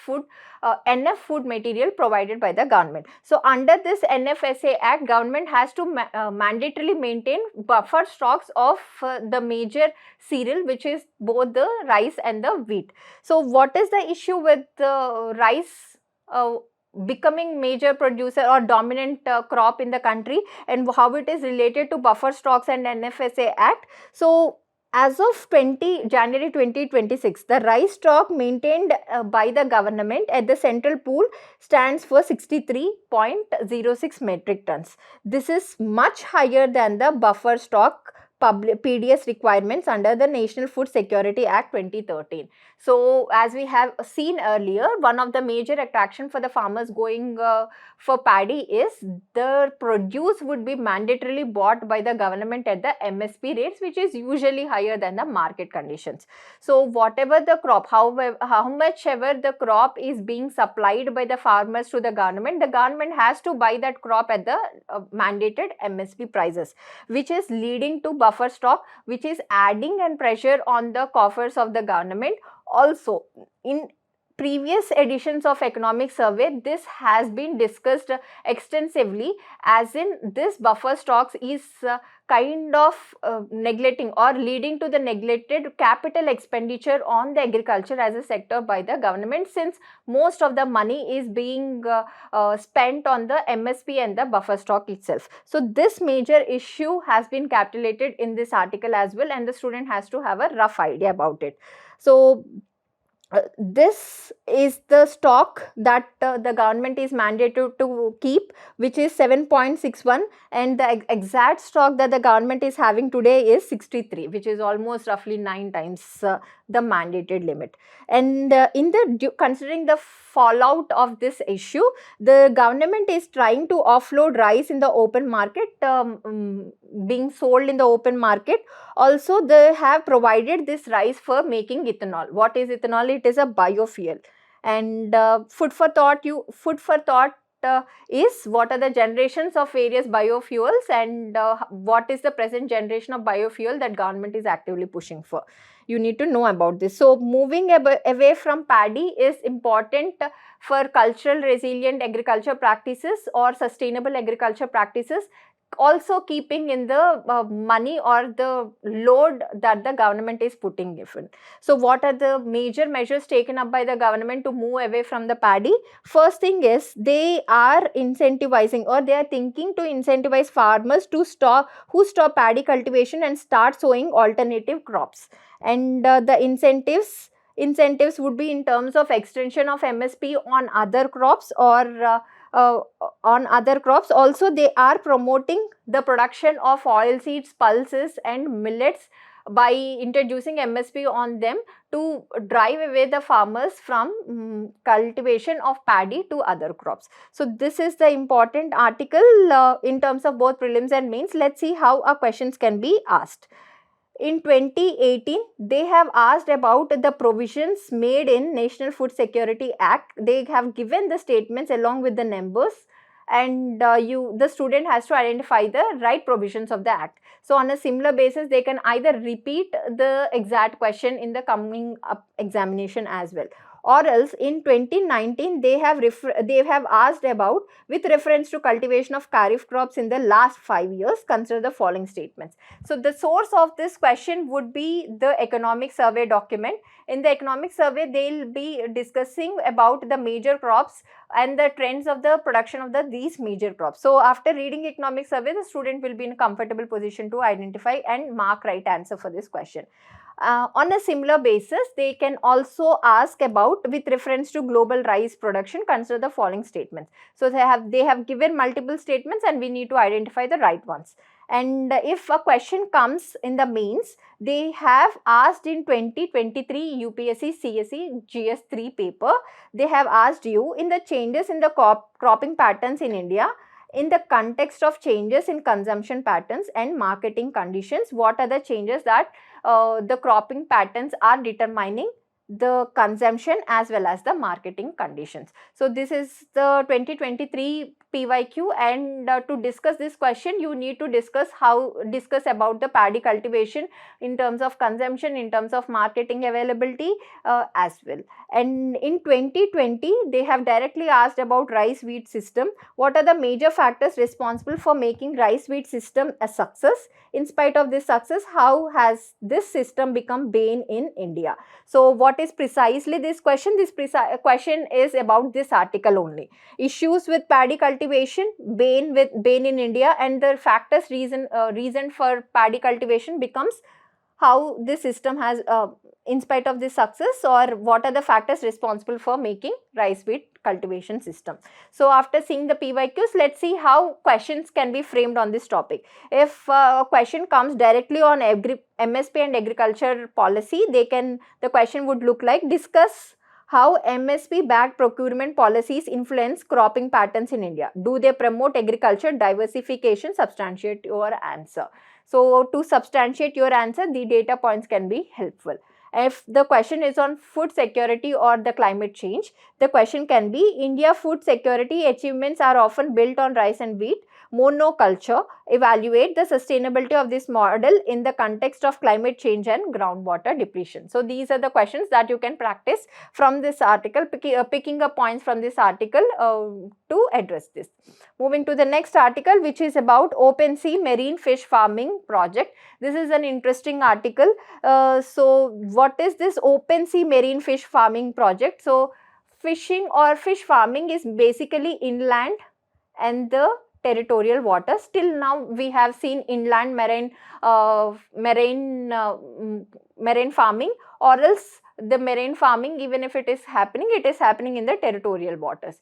enough food material provided by the government. So under this NFSA Act, government has to mandatorily maintain buffer stocks of the major cereal, which is both the rice and the wheat. So what is the issue with rice becoming major producer or dominant crop in the country, and how it is related to buffer stocks and NFSA Act? So as of January 2026, the rice stock maintained by the government at the central pool stands for 63.06 metric tons. This is much higher than the buffer stock PDS requirements under the National Food Security Act 2013. So as we have seen earlier, one of the major attraction for the farmers going for paddy is the produce would be mandatorily bought by the government at the MSP rates, which is usually higher than the market conditions. So whatever the crop, how much ever the crop is being supplied by the farmers to the government has to buy that crop at the mandated MSP prices, which is leading to buffer stock, which is adding and pressure on the coffers of the government. Also, in previous editions of economic survey, this has been discussed extensively, as in this buffer stocks is kind of neglecting or leading to the neglected capital expenditure on the agriculture as a sector by the government, since most of the money is being spent on the MSP and the buffer stock itself. So this major issue has been capitulated in this article as well, and the student has to have a rough idea about it. So this is the stock that the government is mandated to keep, which is 7.61, and the exact stock that the government is having today is 63, which is almost roughly 9 times the mandated limit. And considering the fallout of this issue, the government is trying to offload rice in the open market, being sold in the open market. Also, they have provided this rice for making ethanol. What is ethanol? It is a biofuel. And food for thought is what are the generations of various biofuels, and what is the present generation of biofuel that government is actively pushing for. You need to know about this. So moving away from paddy is important for cultural resilient agriculture practices or sustainable agriculture practices, also keeping in the money or the load that the government is putting in. So what are the major measures taken up by the government to move away from the paddy? First thing is, they are incentivizing, or they are thinking to incentivize farmers to stop paddy cultivation and start sowing alternative crops. And the incentives would be in terms of extension of MSP on other crops, or on other crops. Also, they are promoting the production of oilseeds, pulses and millets by introducing MSP on them to drive away the farmers from cultivation of paddy to other crops. So this is the important article in terms of both prelims and mains. Let's see how our questions can be asked. In 2018, they have asked about the provisions made in National Food Security Act. They have given the statements along with the numbers, and the student has to identify the right provisions of the act. So on a similar basis, they can either repeat the exact question in the coming up examination as well, or else in 2019 they have asked about, with reference to cultivation of kharif crops in the last 5 years, consider the following statements. So the source of this question would be the economic survey document. In the economic survey, they will be discussing about the major crops and the trends of the production of these major crops. So after reading economic survey, the student will be in a comfortable position to identify and mark right answer for this question. On a similar basis, they can also ask about, with reference to global rice production, consider the following statements. So they have given multiple statements, and we need to identify the right ones. And if a question comes in the mains, they have asked in 2023 UPSC CSE GS3 paper, they have asked you, in the changes in the cropping patterns in India, in the context of changes in consumption patterns and marketing conditions, what are the changes that the cropping patterns are determining the consumption as well as the marketing conditions. So this is the 2023 PYQ, and to discuss this question you need to discuss about the paddy cultivation in terms of consumption, in terms of marketing availability as well. And in 2020 they have directly asked about rice wheat system. What are the major factors responsible for making rice wheat system a success? In spite of this success, how has this system become bane in India? So what is precisely this question? This question is about this article only. Issues with paddy cultivation, bane in India, and the factors reason for paddy cultivation becomes how this system has, in spite of this success, or what are the factors responsible for making rice wheat cultivation system. So after seeing the PYQs, let's see how questions can be framed on this topic. If a question comes directly on MSP and agriculture policy, the question would look like, discuss how MSP backed procurement policies influence cropping patterns in India. Do they promote agriculture diversification? Substantiate your answer. So to substantiate your answer, the data points can be helpful. If the question is on food security or the climate change, the question can be, India food security achievements are often built on rice and wheat monoculture. Evaluate the sustainability of this model in the context of climate change and groundwater depletion. So these are the questions that you can practice from this article, picking up points from this article to address this. Moving to the next article, which is about open sea marine fish farming project. This is an interesting article. So what is this open sea marine fish farming project? So fishing or fish farming is basically inland and the territorial waters. Till now we have seen inland marine farming, or else the marine farming, even if it is happening in the territorial waters.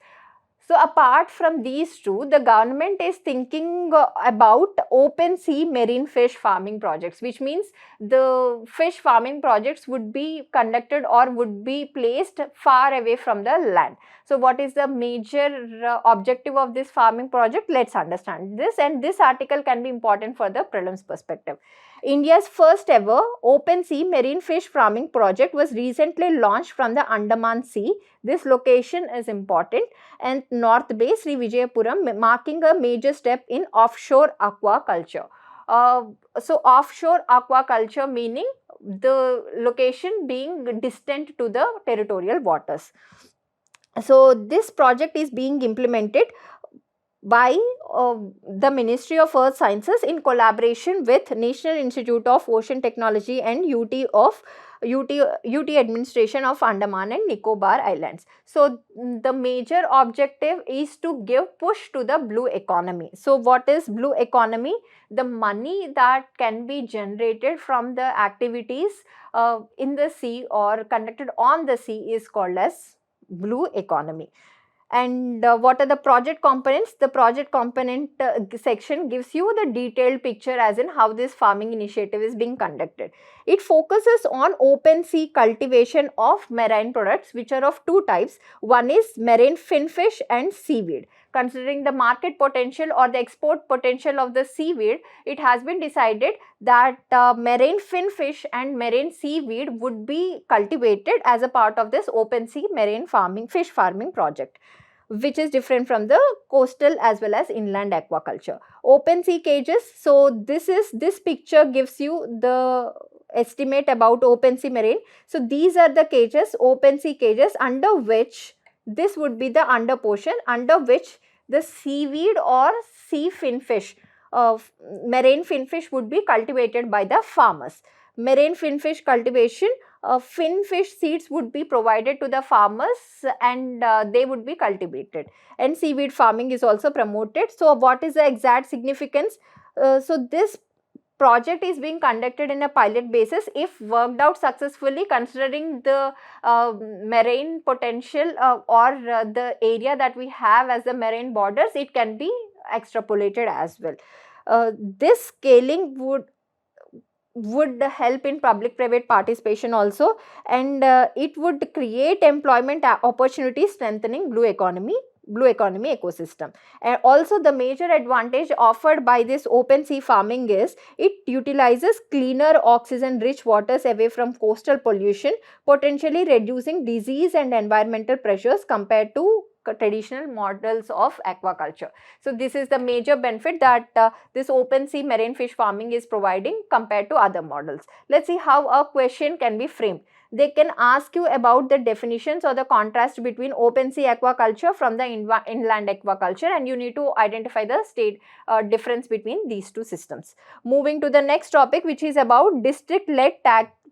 So apart from these two, the government is thinking about open sea marine fish farming projects, which means the fish farming projects would be conducted or would be placed far away from the land. So what is the major objective of this farming project? Let's understand this, and this article can be important for the prelims perspective. India's first ever open sea marine fish farming project was recently launched from the Andaman Sea. This location is important, and North Bay, Sri Vijayapuram, marking a major step in offshore aquaculture. So offshore aquaculture meaning the location being distant to the territorial waters. So this project is being implemented by the Ministry of Earth Sciences in collaboration with National Institute of Ocean Technology and UT Administration of Andaman and Nicobar Islands. So the major objective is to give push to the blue economy. So what is blue economy? The money that can be generated from the activities in the sea or conducted on the sea is called as blue economy. And what are the project components? The project component section gives you the detailed picture as in how this farming initiative is being conducted. It focuses on open sea cultivation of marine products, which are of two types. One is marine finfish and seaweed. Considering the market potential or the export potential of the seaweed, it has been decided that marine finfish and marine seaweed would be cultivated as a part of this open sea marine farming, fish farming project, which is different from the coastal as well as inland aquaculture. Open sea cages. So this picture gives you the estimate about open sea marine. So these are the cages, open sea cages, under which this would be the under portion, under which the seaweed or sea finfish, marine finfish would be cultivated by the farmers. Marine finfish cultivation, finfish seeds would be provided to the farmers and they would be cultivated, and seaweed farming is also promoted. So what is the exact significance? So this project is being conducted in a pilot basis. If worked out successfully, considering the marine potential or the area that we have as the marine borders, it can be extrapolated as well. This scaling would help in public-private participation also, and it would create employment opportunities, strengthening blue economy. blue economy ecosystem. And also the major advantage offered by this open sea farming is it utilizes cleaner oxygen rich waters away from coastal pollution, potentially reducing disease and environmental pressures compared to traditional models of aquaculture. So this is the major benefit that this open sea marine fish farming is providing compared to other models. Let's see how a question can be framed. They can ask you about the definitions or the contrast between open sea aquaculture from the inland aquaculture, and you need to identify the difference between these two systems. Moving to the next topic, which is about district-led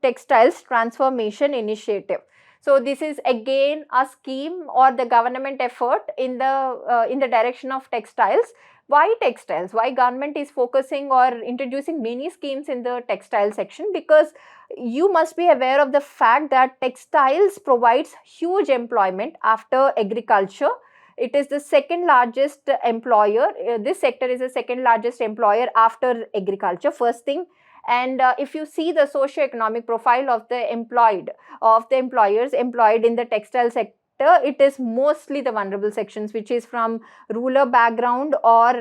textiles transformation initiative. So this is again a scheme or the government effort in the direction of textiles. Why textiles? Why government is focusing or introducing many schemes in the textile section? Because you must be aware of the fact that textiles provides huge employment after agriculture. It is the second largest employer. This sector is the second largest employer after agriculture. First thing. And if you see the socio-economic profile of the employers employed in the textile sector, it is mostly the vulnerable sections, which is from rural background or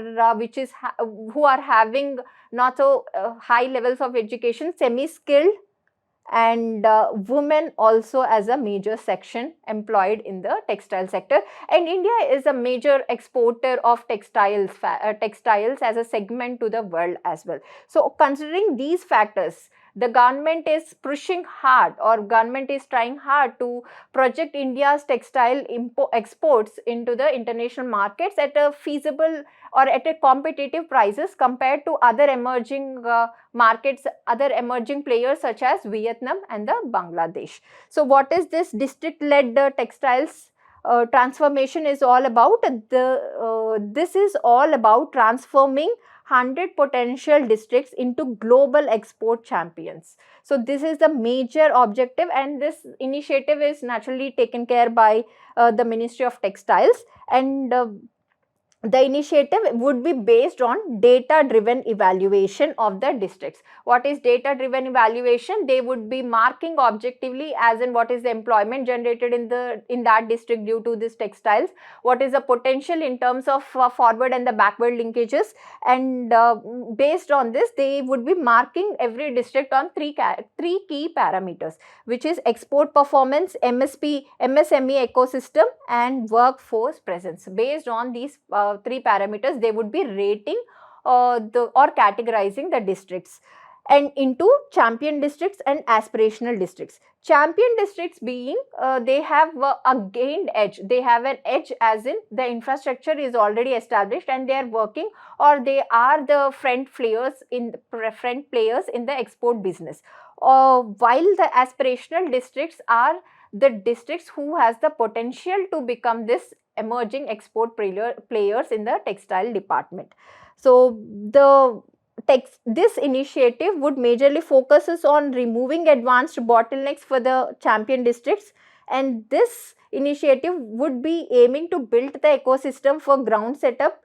who are having not so high levels of education, semi-skilled, and women also as a major section employed in the textile sector. And India is a major exporter of textiles as a segment to the world as well. So considering these factors, the government is pushing hard, or government is trying hard to project India's textile exports into the international markets at a feasible or at a competitive prices compared to other emerging markets, other emerging players such as Vietnam and the Bangladesh. So what is this district-led textiles transformation is all about? This is all about transforming 100 potential districts into global export champions. So this is the major objective, and this initiative is naturally taken care by the Ministry of Textiles, and the initiative would be based on data-driven evaluation of the districts. What is data-driven evaluation? They would be marking objectively as in what is the employment generated in that district due to this textiles, what is the potential in terms of forward and the backward linkages, and based on this they would be marking every district on three key parameters, which is export performance, MSME ecosystem, and workforce presence. Based on these three parameters, they would be rating or categorizing the districts and into champion districts and aspirational districts. Champion districts being they have a gained edge. They have an edge as in the infrastructure is already established and they are working, or they are the front players in the export business. While the aspirational districts are the districts who has the potential to become this emerging export players in the textile department. So this initiative would majorly focuses on removing advanced bottlenecks for the champion districts, and this initiative would be aiming to build the ecosystem for ground setup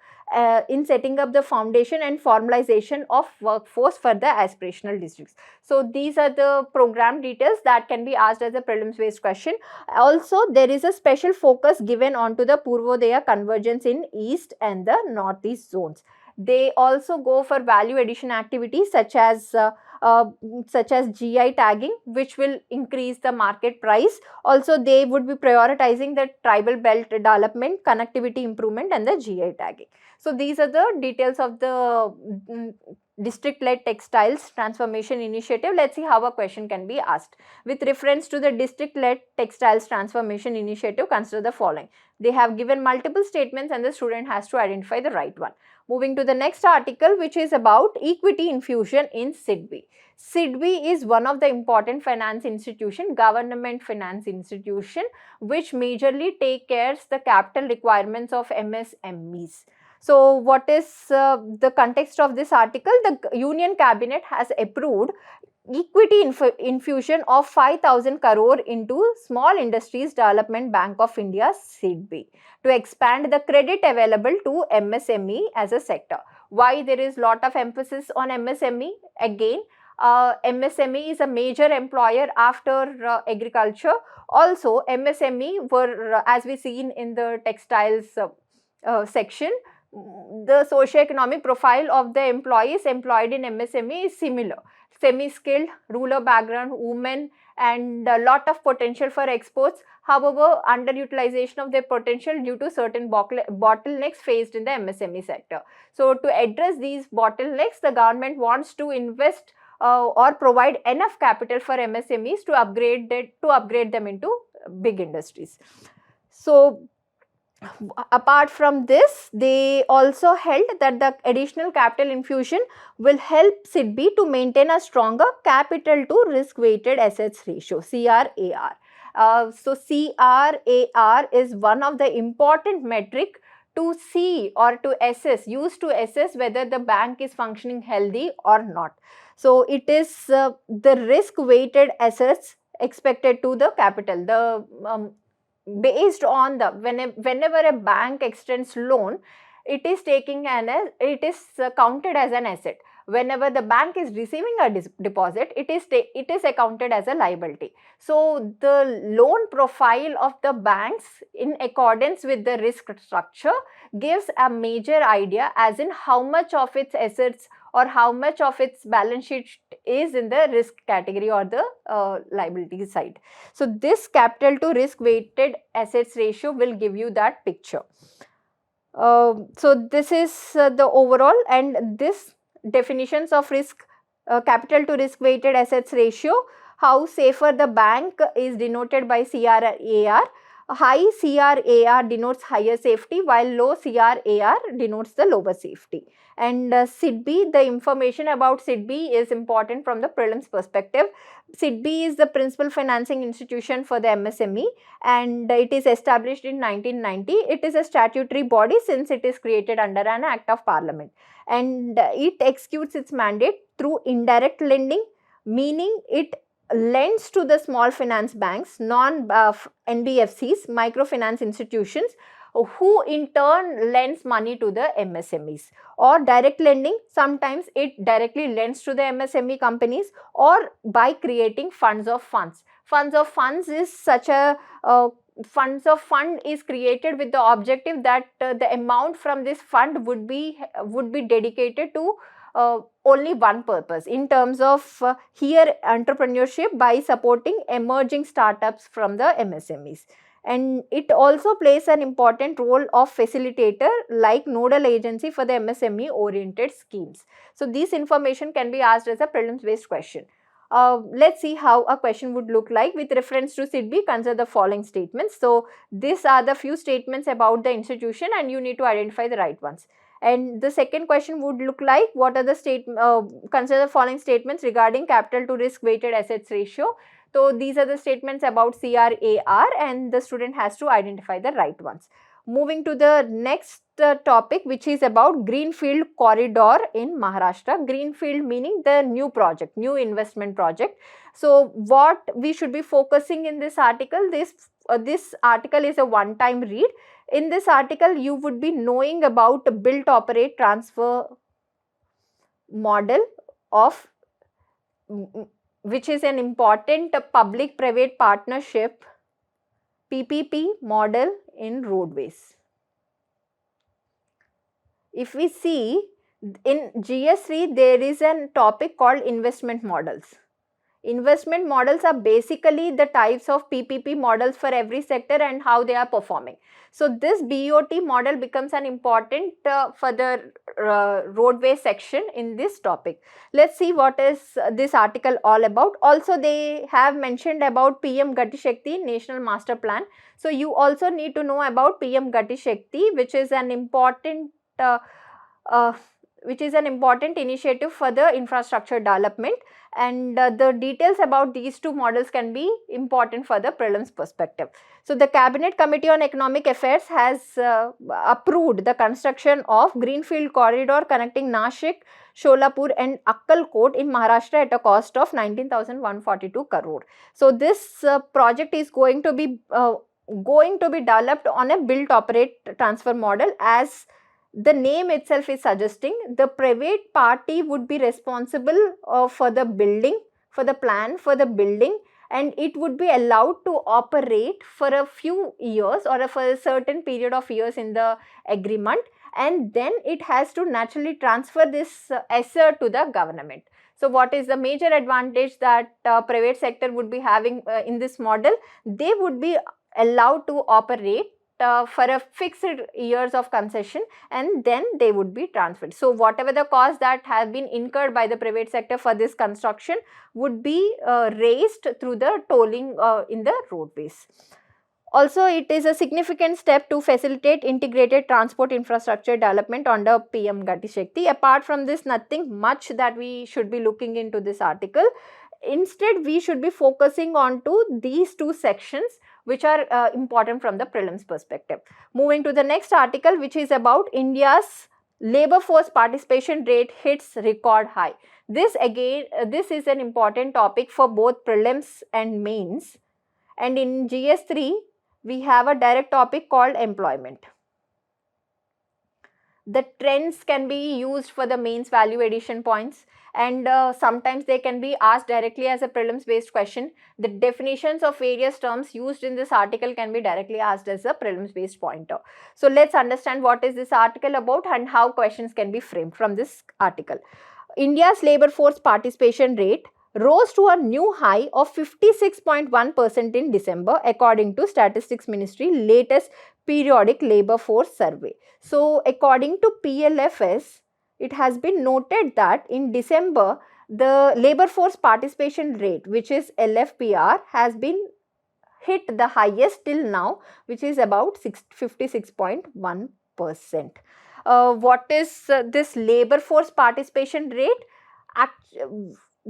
in setting up the foundation and formalization of workforce for the aspirational districts. So these are the program details that can be asked as a prelims based question. Also, there is a special focus given onto the Purvodaya convergence in east and the northeast zones. They also go for value addition activities such as GI tagging, which will increase the market price. Also, they would be prioritizing the tribal belt development, connectivity improvement, and the GI tagging. So these are the details of the district-led textiles transformation initiative. Let's see how a question can be asked. With reference to the district-led textiles transformation initiative, consider the following. They have given multiple statements and the student has to identify the right one. Moving to the next article, which is about equity infusion in SIDBI. SIDBI is one of the important finance institution, government finance institution, which majorly take care of the capital requirements of MSMEs. So what is the context of this article? The Union Cabinet has approved equity infusion of 5,000 crore into Small Industries Development Bank of India SIDBI to expand the credit available to MSME as a sector. Why there is lot of emphasis on MSME? Again, MSME is a major employer after agriculture. Also, MSME were, as we seen in the textiles section, the socio-economic profile of the employees employed in MSME is similar. Semi-skilled, rural background, women, and a lot of potential for exports. However, underutilization of their potential due to certain bottlenecks faced in the MSME sector. So, to address these bottlenecks, the government wants to invest or provide enough capital for MSMEs to upgrade them into big industries. So, apart from this, they also held that the additional capital infusion will help SIDBI to maintain a stronger capital to risk weighted assets ratio, CRAR. So, CRAR is one of the important metric to see or to assess, used to assess whether the bank is functioning healthy or not. So, it is the risk weighted assets expected to the capital. The based on the whenever a bank extends loan, it is counted as an asset. Whenever the bank is receiving a deposit, it is accounted as a liability. So the loan profile of the banks in accordance with the risk structure gives a major idea as in how much of its assets or how much of its balance sheet is in the risk category or the liability side. So this capital to risk weighted assets ratio will give you that picture. So this is the overall, and this definitions of risk capital to risk weighted assets ratio. How safer the bank is denoted by CRAR. High CRAR denotes higher safety, while low CRAR denotes the lower safety. And SIDBI, the information about SIDBI is important from the prelims perspective. SIDBI is the principal financing institution for the MSME, and it is established in 1990. It is a statutory body since it is created under an act of parliament, and it executes its mandate through indirect lending, meaning it lends to the small finance banks, non-NBFCs, microfinance institutions, who in turn lends money to the MSMEs. Or direct lending, sometimes it directly lends to the MSME companies, or by creating funds of funds. Funds of funds is such a funds of fund is created with the objective that the amount from this fund would be dedicated to only one purpose in terms of here entrepreneurship by supporting emerging startups from the MSMEs. And it also plays an important role of facilitator like nodal agency for the MSME oriented schemes. So this information can be asked as a prelims based question. Let's see how a question would look like. With reference to SIDBI, consider the following statements. So these are the few statements about the institution, and you need to identify the right ones. And the second question would look like, what are the consider the following statements regarding capital to risk weighted assets ratio. So these are the statements about CRAR, and the student has to identify the right ones. Moving to the next topic, which is about Greenfield Corridor in Maharashtra. Greenfield meaning the new project, new investment project. So what we should be focusing in this article, this article is a one-time read. In this article, you would be knowing about build, operate, transfer model of which is an important public-private partnership PPP model in roadways. If we see in GS3, there is a topic called investment models. Investment models are basically the types of PPP models for every sector and how they are performing. So this BOT model becomes an important for the roadway section in this topic. Let's see what is this article all about. Also, they have mentioned about PM Gati Shakti National Master Plan. So you also need to know about PM Gati Shakti, which is an important initiative for the infrastructure development, and the details about these two models can be important for the prelims perspective. So the Cabinet Committee on Economic Affairs has approved the construction of Greenfield Corridor connecting Nashik, Sholapur and Akkalkot in Maharashtra at a cost of 19,142 crore. So this project is going to be developed on a build, operate, transfer model, as the name itself is suggesting the private party would be responsible for the building, for the plan, for the building, and it would be allowed to operate for a few years or for a certain period of years in the agreement, and then it has to naturally transfer this asset to the government. So what is the major advantage that private sector would be having in this model? They would be allowed to operate for a fixed years of concession, and then they would be transferred. So whatever the cost that has been incurred by the private sector for this construction would be raised through the tolling in the roadways. Also, it is a significant step to facilitate integrated transport infrastructure development under PM Gati Shakti. Apart from this, nothing much that we should be looking into this article. Instead, we should be focusing on to these two sections which are important from the prelims perspective. Moving to the next article, which is about India's labor force participation rate hits record high. This again, this is an important topic for both prelims and mains. And in GS3, we have a direct topic called employment. The trends can be used for the mains value addition points, and sometimes they can be asked directly as a prelims based question. The definitions of various terms used in this article can be directly asked as a prelims based pointer. So let's understand what is this article about and how questions can be framed from this article. India's labor force participation rate rose to a new high of 56.1% in December, according to Statistics Ministry latest periodic labor force survey. So according to PLFS, it has been noted that in December, the labor force participation rate, which is LFPR, has been hit the highest till now, which is about 56.1%. What is this labor force participation rate?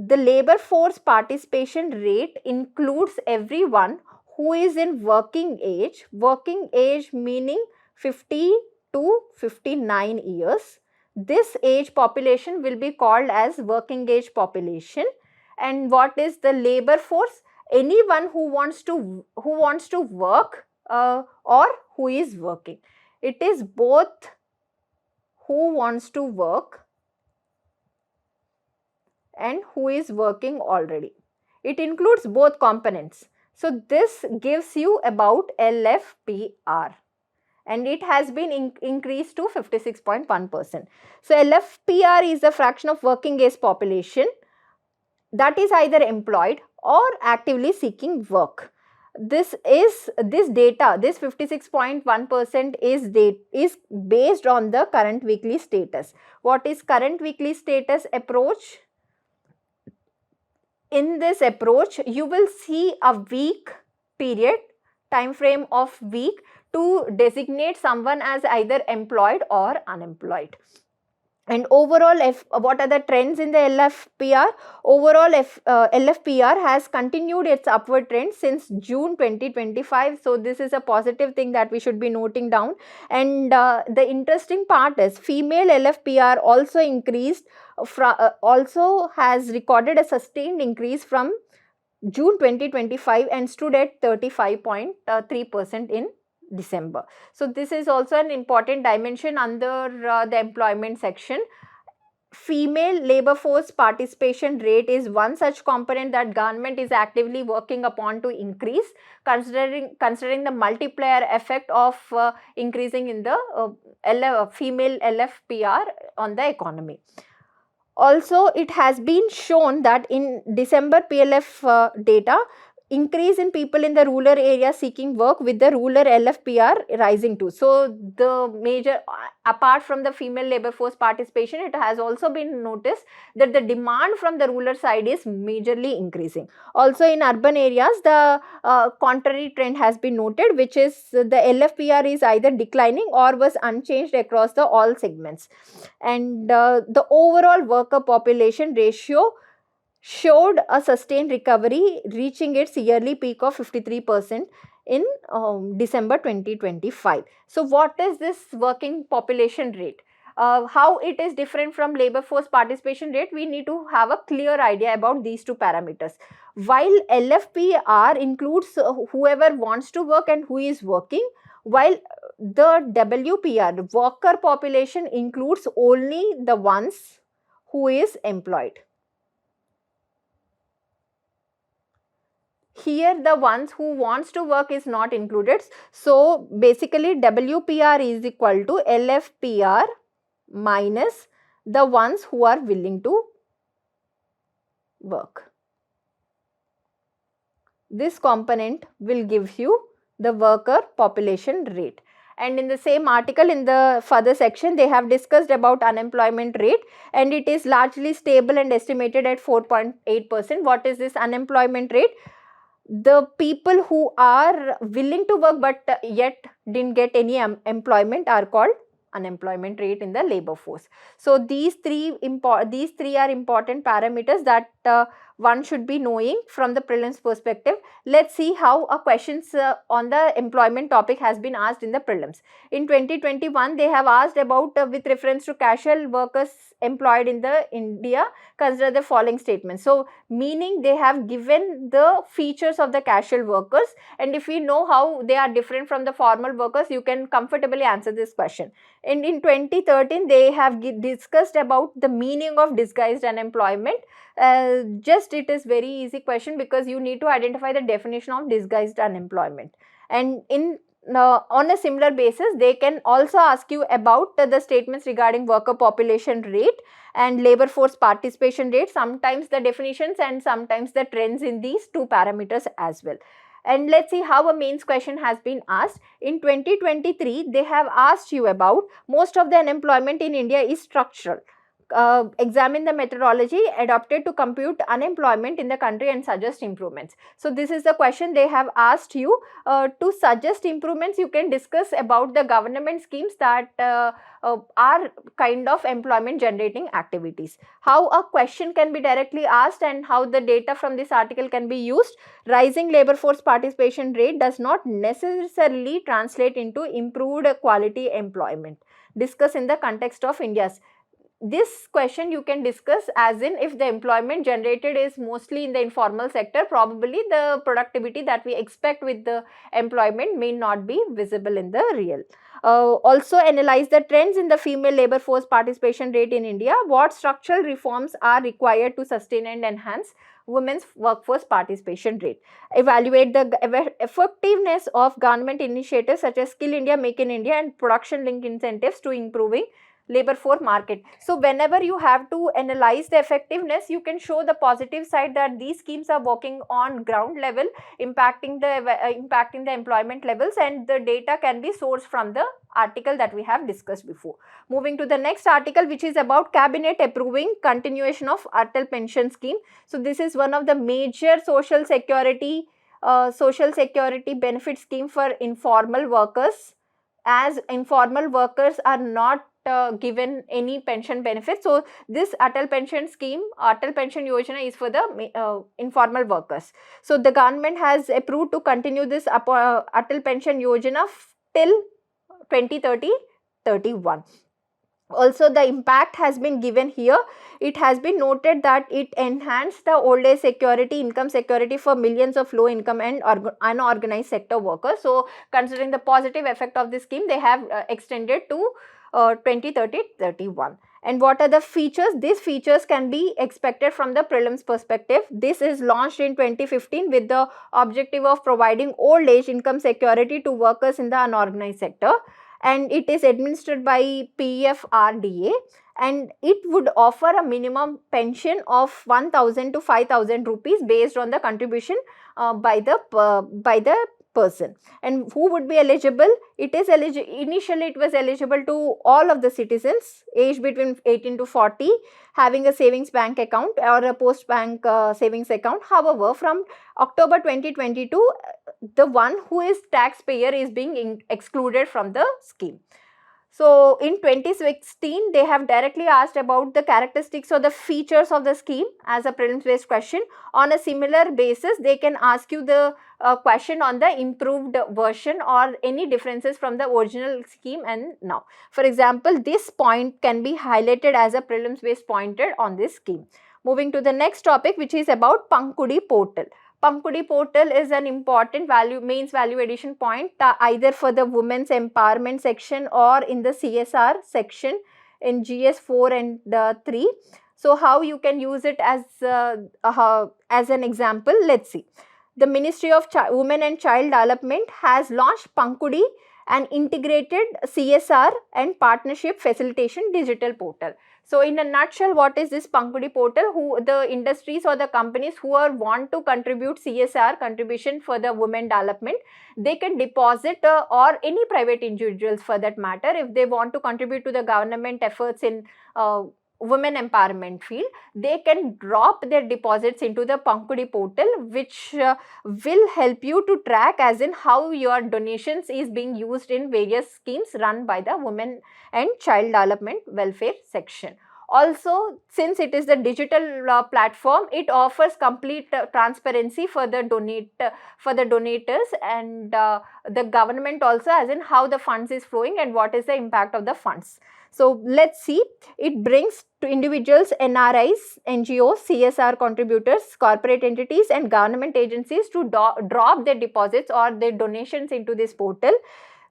The labor force participation rate includes everyone who is in working age meaning 50 to 59 years. This age population will be called as working age population. And what is the labor force? Anyone who wants to work or who is working. It is both who wants to work and who is working already. It includes both components. So this gives you about LFPR, and it has been increased to 56.1%. So LFPR is a fraction of working age population that is either employed or actively seeking work. This data, this 56.1% is based on the current weekly status. What is current weekly status approach? In this approach, you will see a week period, time frame of week, to designate someone as either employed or unemployed. And overall, what are the trends in the LFPR? Overall, LFPR has continued its upward trend since June 2025. So this is a positive thing that we should be noting down. And the interesting part is female LFPR also increased, also has recorded a sustained increase from June 2025 and stood at 35.3% in December. So this is also an important dimension under the employment section. Female labor force participation rate is one such component that government is actively working upon to increase, considering the multiplier effect of increasing in the female LFPR on the economy. Also, it has been shown that in December PLF data, increase in people in the rural area seeking work with the rural LFPR rising too. So the major, apart from the female labor force participation, it has also been noticed that the demand from the rural side is majorly increasing. Also in urban areas, the contrary trend has been noted, which is the LFPR is either declining or was unchanged across the all segments. And the overall worker population ratio showed a sustained recovery, reaching its yearly peak of 53% in December 2025. So what is this working population rate? How it is different from labor force participation rate? We need to have a clear idea about these two parameters. While LFPR includes whoever wants to work and who is working, while the WPR, worker population, includes only the ones who is employed. Here the ones who wants to work is not included. So basically WPR is equal to LFPR minus the ones who are willing to work. This component will give you the worker population rate. And in the same article, in the further section, they have discussed about unemployment rate, and it is largely stable and estimated at 4.8%. What is this unemployment rate? The people who are willing to work but yet didn't get any employment are called unemployment rate in the labor force. So these three are important parameters that one should be knowing from the prelims perspective. Let's see how a questions on the employment topic has been asked in the prelims. In 2021, they have asked about with reference to casual workers employed in the India, consider the following statements. So meaning they have given the features of the casual workers, and if we know how they are different from the formal workers, you can comfortably answer this question. And in 2013, they have discussed about the meaning of disguised unemployment. Just it is very easy question because you need to identify the definition of disguised unemployment. And in on a similar basis, they can also ask you about the statements regarding worker population rate and labor force participation rate, sometimes the definitions and sometimes the trends in these two parameters as well. And let's see how a mains question has been asked. In 2023, they have asked you about most of the unemployment in India is structural. Examine the methodology adopted to compute unemployment in the country and suggest improvements. So this is the question they have asked you. To suggest improvements, you can discuss about the government schemes that are kind of employment generating activities. How a question can be directly asked and how the data from this article can be used. Rising labor force participation rate does not necessarily translate into improved quality employment. Discuss in the context of India's. This question you can discuss as in, if the employment generated is mostly in the informal sector, probably the productivity that we expect with the employment may not be visible in the real. Also analyze the trends in the female labor force participation rate in India. What structural reforms are required to sustain and enhance women's workforce participation rate. Evaluate the effectiveness of government initiatives such as Skill India, Make in India and production linked incentives to improving labor force market. So whenever you have to analyze the effectiveness, you can show the positive side that these schemes are working on ground level, impacting the employment levels, and the data can be sourced from the article that we have discussed before. Moving to the next article, which is about cabinet approving continuation of Atal pension scheme. So this is one of the major social security benefit scheme for informal workers, as informal workers are not given any pension benefits. So this Atal pension scheme, Atal pension Yojana, is for the informal workers. So the government has approved to continue this Atal pension Yojana till 2030-31. Also the impact has been given here. It has been noted that it enhanced the old age security, income security for millions of low income and unorganized sector workers. So considering the positive effect of this scheme, they have extended to 2030-31. And what are the features? These features can be expected from the prelims perspective. This is launched in 2015 with the objective of providing old age income security to workers in the unorganized sector, and it is administered by PFRDA, and it would offer a minimum pension of 1,000 to 5,000 rupees based on the contribution by the person. And who would be eligible? It is initially it was eligible to all of the citizens aged between 18 to 40 having a savings bank account or a post bank savings account. However, from October 2022, the one who is taxpayer is being excluded from the scheme. So in 2016, they have directly asked about the characteristics or the features of the scheme as a prelims based question. On a similar basis, they can ask you the question on the improved version or any differences from the original scheme and now. For example, this point can be highlighted as a prelims based pointed on this scheme. Moving to the next topic, which is about Pankudi portal. Pankudi portal is an important mains value addition point either for the women's empowerment section or in the CSR section in GS 4 and 3. So how you can use it as an example, let's see. The Ministry of Women and Child Development has launched Pankudi, an integrated CSR and partnership facilitation digital portal. So in a nutshell, what is this Pankudi portal? Who the industries or the companies who want to contribute CSR contribution for the women development, they can deposit or any private individuals for that matter, if they want to contribute to the government efforts in women empowerment field, they can drop their deposits into the Pankudi portal, which will help you to track as in how your donations is being used in various schemes run by the women and child development welfare section. Also, since it is the digital platform, it offers complete transparency for the donators and the government also, as in how the funds is flowing and what is the impact of the funds. So let's see, it brings to individuals, NRIs, NGOs, CSR contributors, corporate entities and government agencies to drop their deposits or their donations into this portal.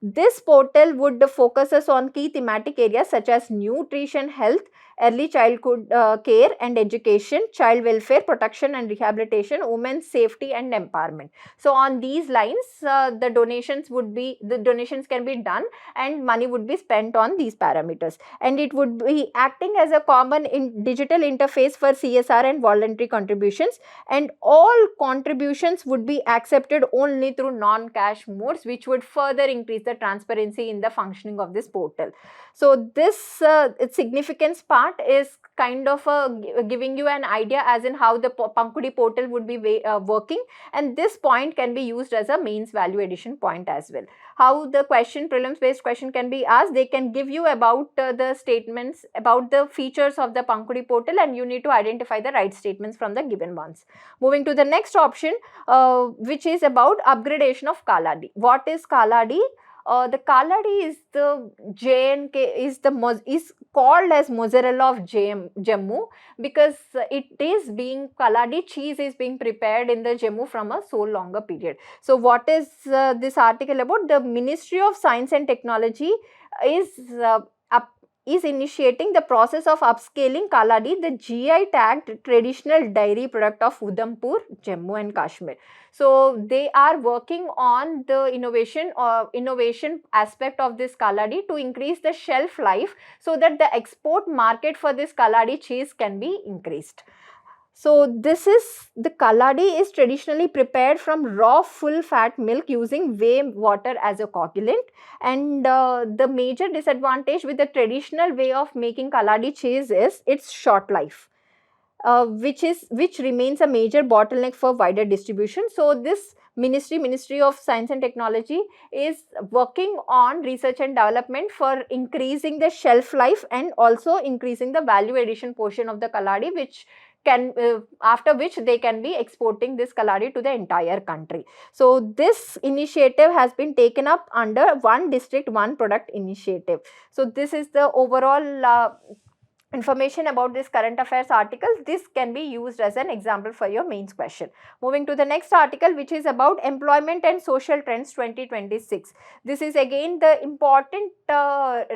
This portal would focus us on key thematic areas such as nutrition, health, early childhood care and education, child welfare, protection and rehabilitation, women's safety and empowerment. So on these lines, the donations can be done and money would be spent on these parameters, and it would be acting as a common digital interface for CSR and voluntary contributions, and all contributions would be accepted only through non-cash modes, which would further increase the transparency in the functioning of this portal. So this its significance part is kind of giving you an idea as in how the Pankudi portal would be working, and this point can be used as a mains value addition point as well. How the prelims based question can be asked, they can give you about the statements about the features of the Pankudi portal, and you need to identify the right statements from the given ones. Moving to the next option, which is about upgradation of Kaladi. What is Kaladi? The Kaladi is the JNK is called as mozzarella of Jammu because Kaladi cheese is being prepared in the Jammu from a so longer period. So what is this article about? The Ministry of Science and Technology is initiating the process of upscaling Kaladi, the GI tagged traditional dairy product of Udhampur, Jammu and Kashmir. So they are working on the innovation aspect of this Kaladi to increase the shelf life so that the export market for this Kaladi cheese can be increased. So the Kaladi is traditionally prepared from raw full fat milk using whey water as a coagulant, and the major disadvantage with the traditional way of making Kaladi cheese is its short life, which remains a major bottleneck for wider distribution. So this Ministry of Science and Technology is working on research and development for increasing the shelf life and also increasing the value addition portion of the Kaladi, which can after which they can be exporting this Kaladi to the entire country. So this initiative has been taken up under One District One Product initiative. So this is the overall information about this current affairs article. This can be used as an example for your mains question. Moving to the next article, which is about employment and social trends 2026. This is again the important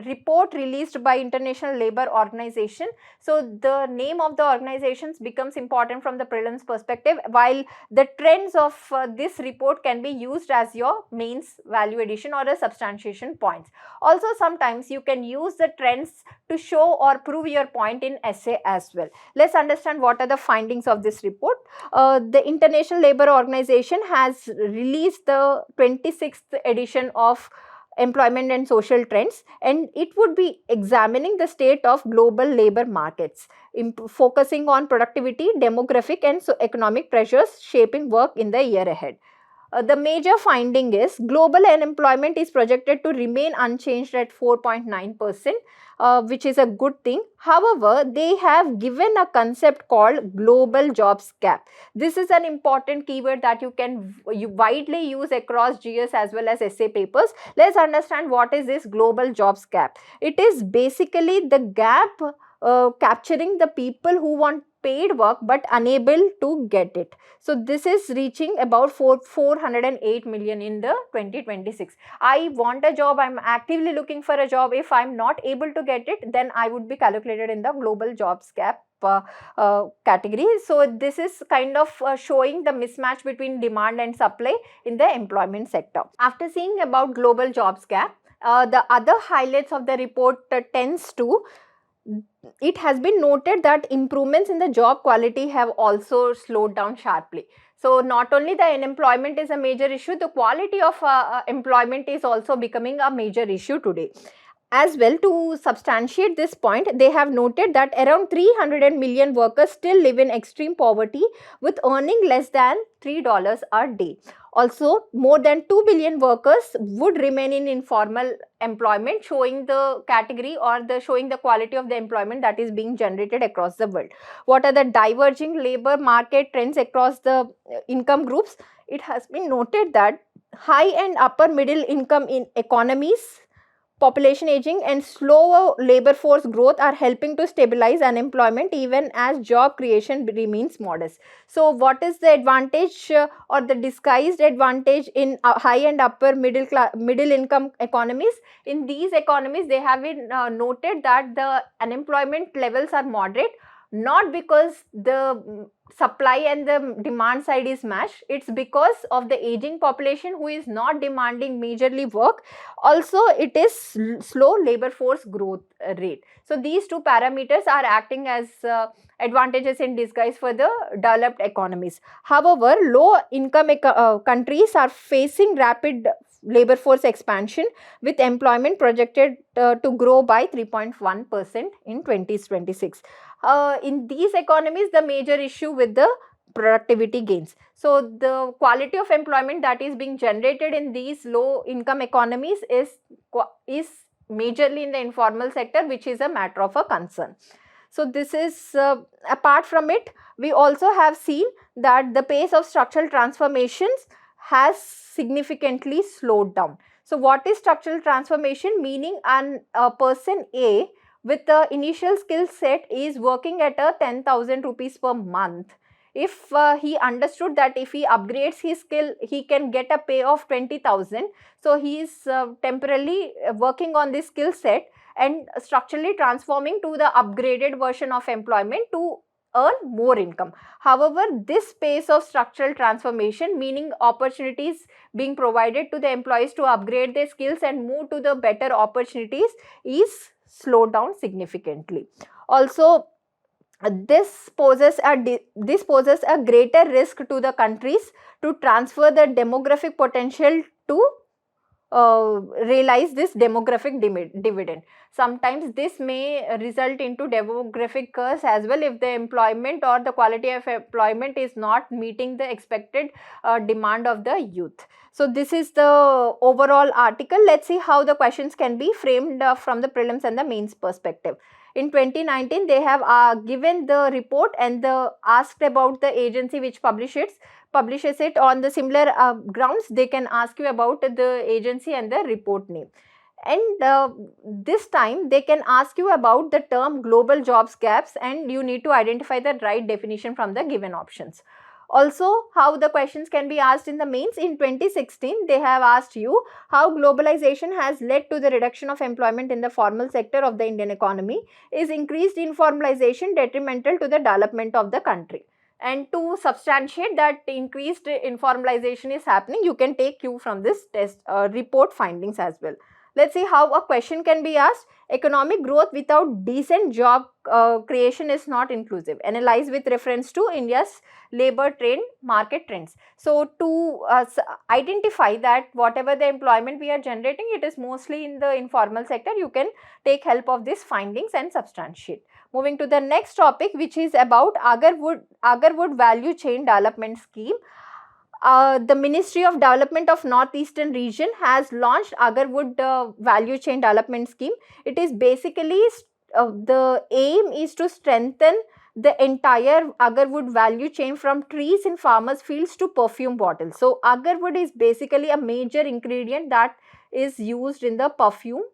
report released by International Labour Organization. So the name of the organizations becomes important from the prelims perspective, while the trends of this report can be used as your mains value addition or a substantiation points. Also sometimes you can use the trends to show or prove your point in essay as well. Let's understand what are the findings of this report. The International Labour Organization has released the 26th edition of Employment and Social Trends, and it would be examining the state of global labour markets, focusing on productivity, demographic and economic pressures shaping work in the year ahead. The major finding is global unemployment is projected to remain unchanged at 4.9%, which is a good thing. However, they have given a concept called global jobs gap. This is an important keyword that you widely use across GS as well as essay papers. Let's understand what is this global jobs gap. It is basically the gap capturing the people who want paid work but unable to get it. So this is reaching about 408 million in the 2026. I want a job, I'm actively looking for a job. If I'm not able to get it, then I would be calculated in the global jobs gap category. So this is kind of showing the mismatch between demand and supply in the employment sector. After seeing about global jobs gap, the other highlights of the report tends to, it has been noted that improvements in the job quality have also slowed down sharply. So not only the unemployment is a major issue, the quality of employment is also becoming a major issue today. As well, to substantiate this point, they have noted that around 300 million workers still live in extreme poverty with earning less than $3 a day. Also, more than 2 billion workers would remain in informal employment, showing the category or showing the quality of the employment that is being generated across the world. What are the diverging labor market trends across the income groups? It has been noted that high and upper middle income in economies, population aging and slower labor force growth are helping to stabilize unemployment even as job creation remains modest. So what is the advantage or the disguised advantage in high and upper middle income economies? In these economies, they have been noted that the unemployment levels are moderate, not because the supply and the demand side is matched. It's because of the aging population who is not demanding majorly work. Also, it is slow labor force growth rate. So these two parameters are acting as advantages in disguise for the developed economies. However, low income countries are facing rapid labor force expansion, with employment projected to grow by 3.1% in 2026. In these economies, the major issue with the productivity gains. So the quality of employment that is being generated in these low income economies is majorly in the informal sector, which is a matter of a concern. So this is apart from it, we also have seen that the pace of structural transformations has significantly slowed down. So what is structural transformation? Meaning a person A with the initial skill set is working at a 10,000 rupees per month. If he understood that if he upgrades his skill, he can get a pay of 20,000. So he is temporarily working on this skill set and structurally transforming to the upgraded version of employment to earn more income. However, this pace of structural transformation, meaning opportunities being provided to the employees to upgrade their skills and move to the better opportunities, is slowed down significantly. Also, this poses a greater risk to the countries to transfer the demographic potential to realize this demographic dividend. Sometimes this may result into demographic curse as well if the employment or the quality of employment is not meeting the expected demand of the youth. So this is the overall article. Let's see how the questions can be framed from the prelims and the mains perspective. In 2019, they have given the report and asked about the agency which publishes it. On the similar grounds, they can ask you about the agency and the report name. And this time they can ask you about the term global jobs gaps, and you need to identify the right definition from the given options. Also, how the questions can be asked in the mains. In 2016, they have asked you how globalization has led to the reduction of employment in the formal sector of the Indian economy. Is increased informalization detrimental to the development of the country? And to substantiate that increased informalization is happening, you can take cue from this test report findings as well. Let's see how a question can be asked. Economic growth without decent job creation is not inclusive. Analyze with reference to India's labor trend market trends. So to identify that whatever the employment we are generating, it is mostly in the informal sector, you can take help of these findings and substantiate. Moving to the next topic, which is about Agarwood Value Chain Development Scheme. The Ministry of Development of Northeastern Region has launched Agarwood Value Chain Development Scheme. It is basically the aim is to strengthen the entire agarwood value chain from trees in farmers' fields to perfume bottles. So agarwood is basically a major ingredient that is used in the perfume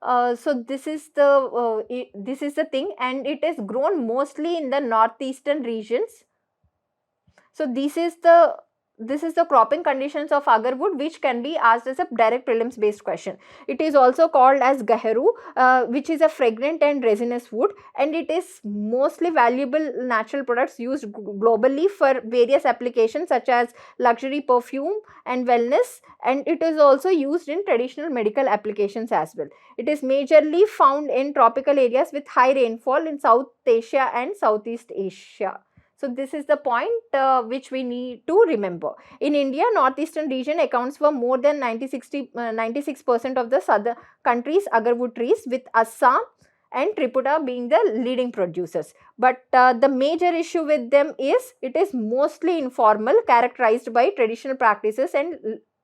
So this is the thing, and it is grown mostly in the northeastern regions. So this is the cropping conditions of agarwood, which can be asked as a direct prelims based question. It is also called as gaheru, which is a fragrant and resinous wood, and it is mostly valuable natural products used globally for various applications such as luxury perfume and wellness, and it is also used in traditional medical applications as well. It is majorly found in tropical areas with high rainfall in South Asia and Southeast Asia. So this is the point which we need to remember. In India, northeastern region accounts for more than 96% of the southern country's agarwood trees, with Assam and Tripura being the leading producers. But the major issue with them is it is mostly informal, characterized by traditional practices and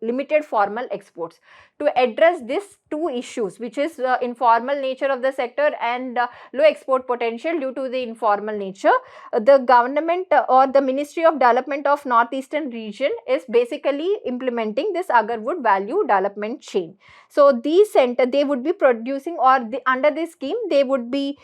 limited formal exports. To address these two issues, which is informal nature of the sector and low export potential due to the informal nature, the government or the Ministry of Development of Northeastern region is basically implementing this agarwood value development chain. So these center, they would be producing, or under this scheme they would be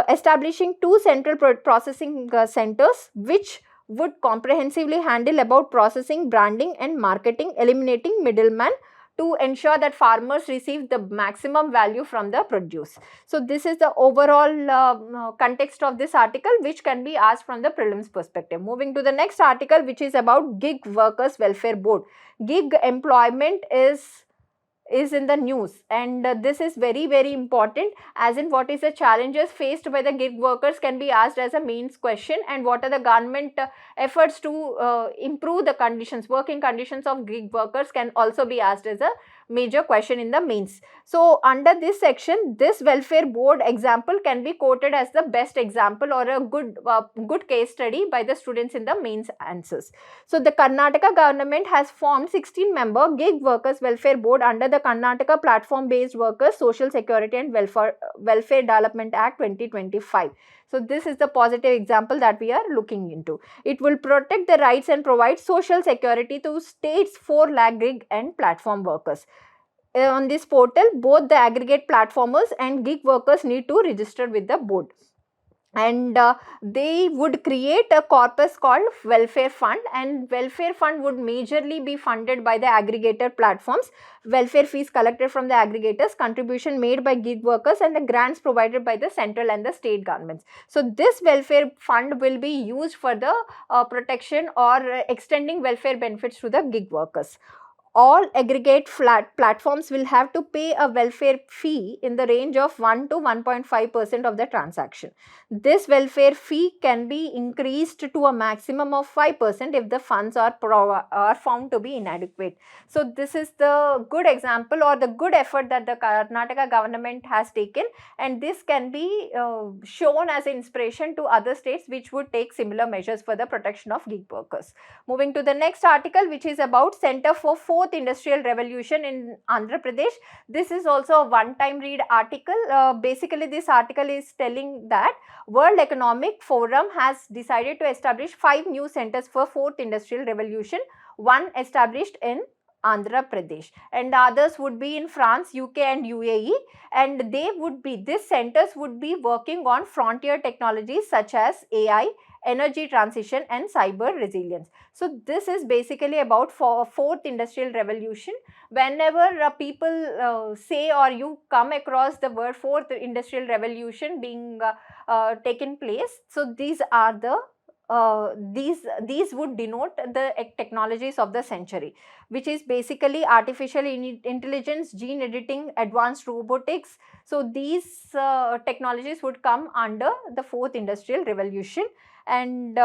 establishing two central processing centers, which would comprehensively handle about processing, branding and marketing, eliminating middlemen to ensure that farmers receive the maximum value from the produce. So this is the overall context of this article, which can be asked from the prelims perspective. Moving to the next article, which is about Gig Workers Welfare Board. Gig employment is in the news, and this is very important, as in what is the challenges faced by the gig workers can be asked as a mains question, and what are the government efforts to improve the conditions, working conditions of gig workers can also be asked as a major question in the mains. So under this section, this welfare board example can be quoted as the best example or a good case study by the students in the mains answers. So the Karnataka government has formed 16-member gig workers welfare board under the Karnataka Platform Based Workers Social Security and Welfare Development Act 2025. So this is the positive example that we are looking into. It will protect the rights and provide social security to states 4 lakh gig and platform workers. On this portal, both the aggregate platformers and gig workers need to register with the board, and they would create a corpus called welfare fund, and welfare fund would majorly be funded by the aggregator platforms, welfare fees collected from the aggregators, contribution made by gig workers, and the grants provided by the central and the state governments. So this welfare fund will be used for the protection or extending welfare benefits to the gig workers. All aggregate platforms will have to pay a welfare fee in the range of 1 to 1.5% of the transaction. This welfare fee can be increased to a maximum of 5% if the funds are found to be inadequate. So this is the good example or the good effort that the Karnataka government has taken, and this can be shown as inspiration to other states which would take similar measures for the protection of gig workers. Moving to the next article, which is about Center for Fourth Industrial Revolution in Andhra Pradesh. This is also a one-time read article. Basically, this article is telling that World Economic Forum has decided to establish 5 new centers for Fourth Industrial Revolution, one established in Andhra Pradesh, and the others would be in France, UK and UAE, and these centers would be working on frontier technologies such as AI, energy transition and cyber resilience. So this is basically about fourth industrial revolution. Whenever people say or you come across the word fourth industrial revolution being taken place, so these are the these would denote the technologies of the century, which is basically artificial intelligence, gene editing, advanced robotics. So these technologies would come under the fourth industrial revolution, and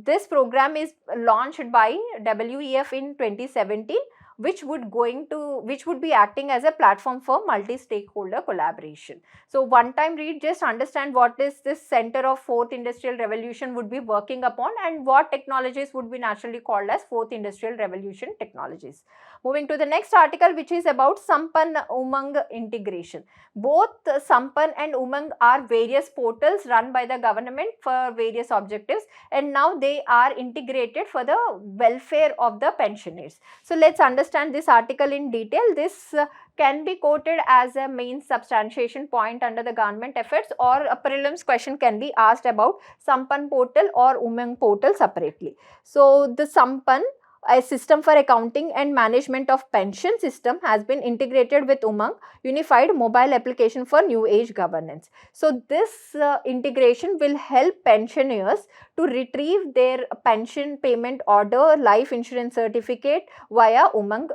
this program is launched by WEF in 2017, which would be acting as a platform for multi-stakeholder collaboration. So one time read, just understand what is this center of fourth industrial revolution would be working upon and what technologies would be naturally called as fourth industrial revolution technologies. Moving to the next article, which is about Sampan Umang integration. Both Sampan and Umang are various portals run by the government for various objectives, and now they are integrated for the welfare of the pensioners. So let's understand understand this article in detail, this can be quoted as a main substantiation point under the government efforts, or a prelims question can be asked about Sampan portal or Umang portal separately. So the Sampan, a system for accounting and management of pension system, has been integrated with Umang, unified mobile application for new age governance. So this integration will help pensioners to retrieve their pension payment order, life insurance certificate via Umang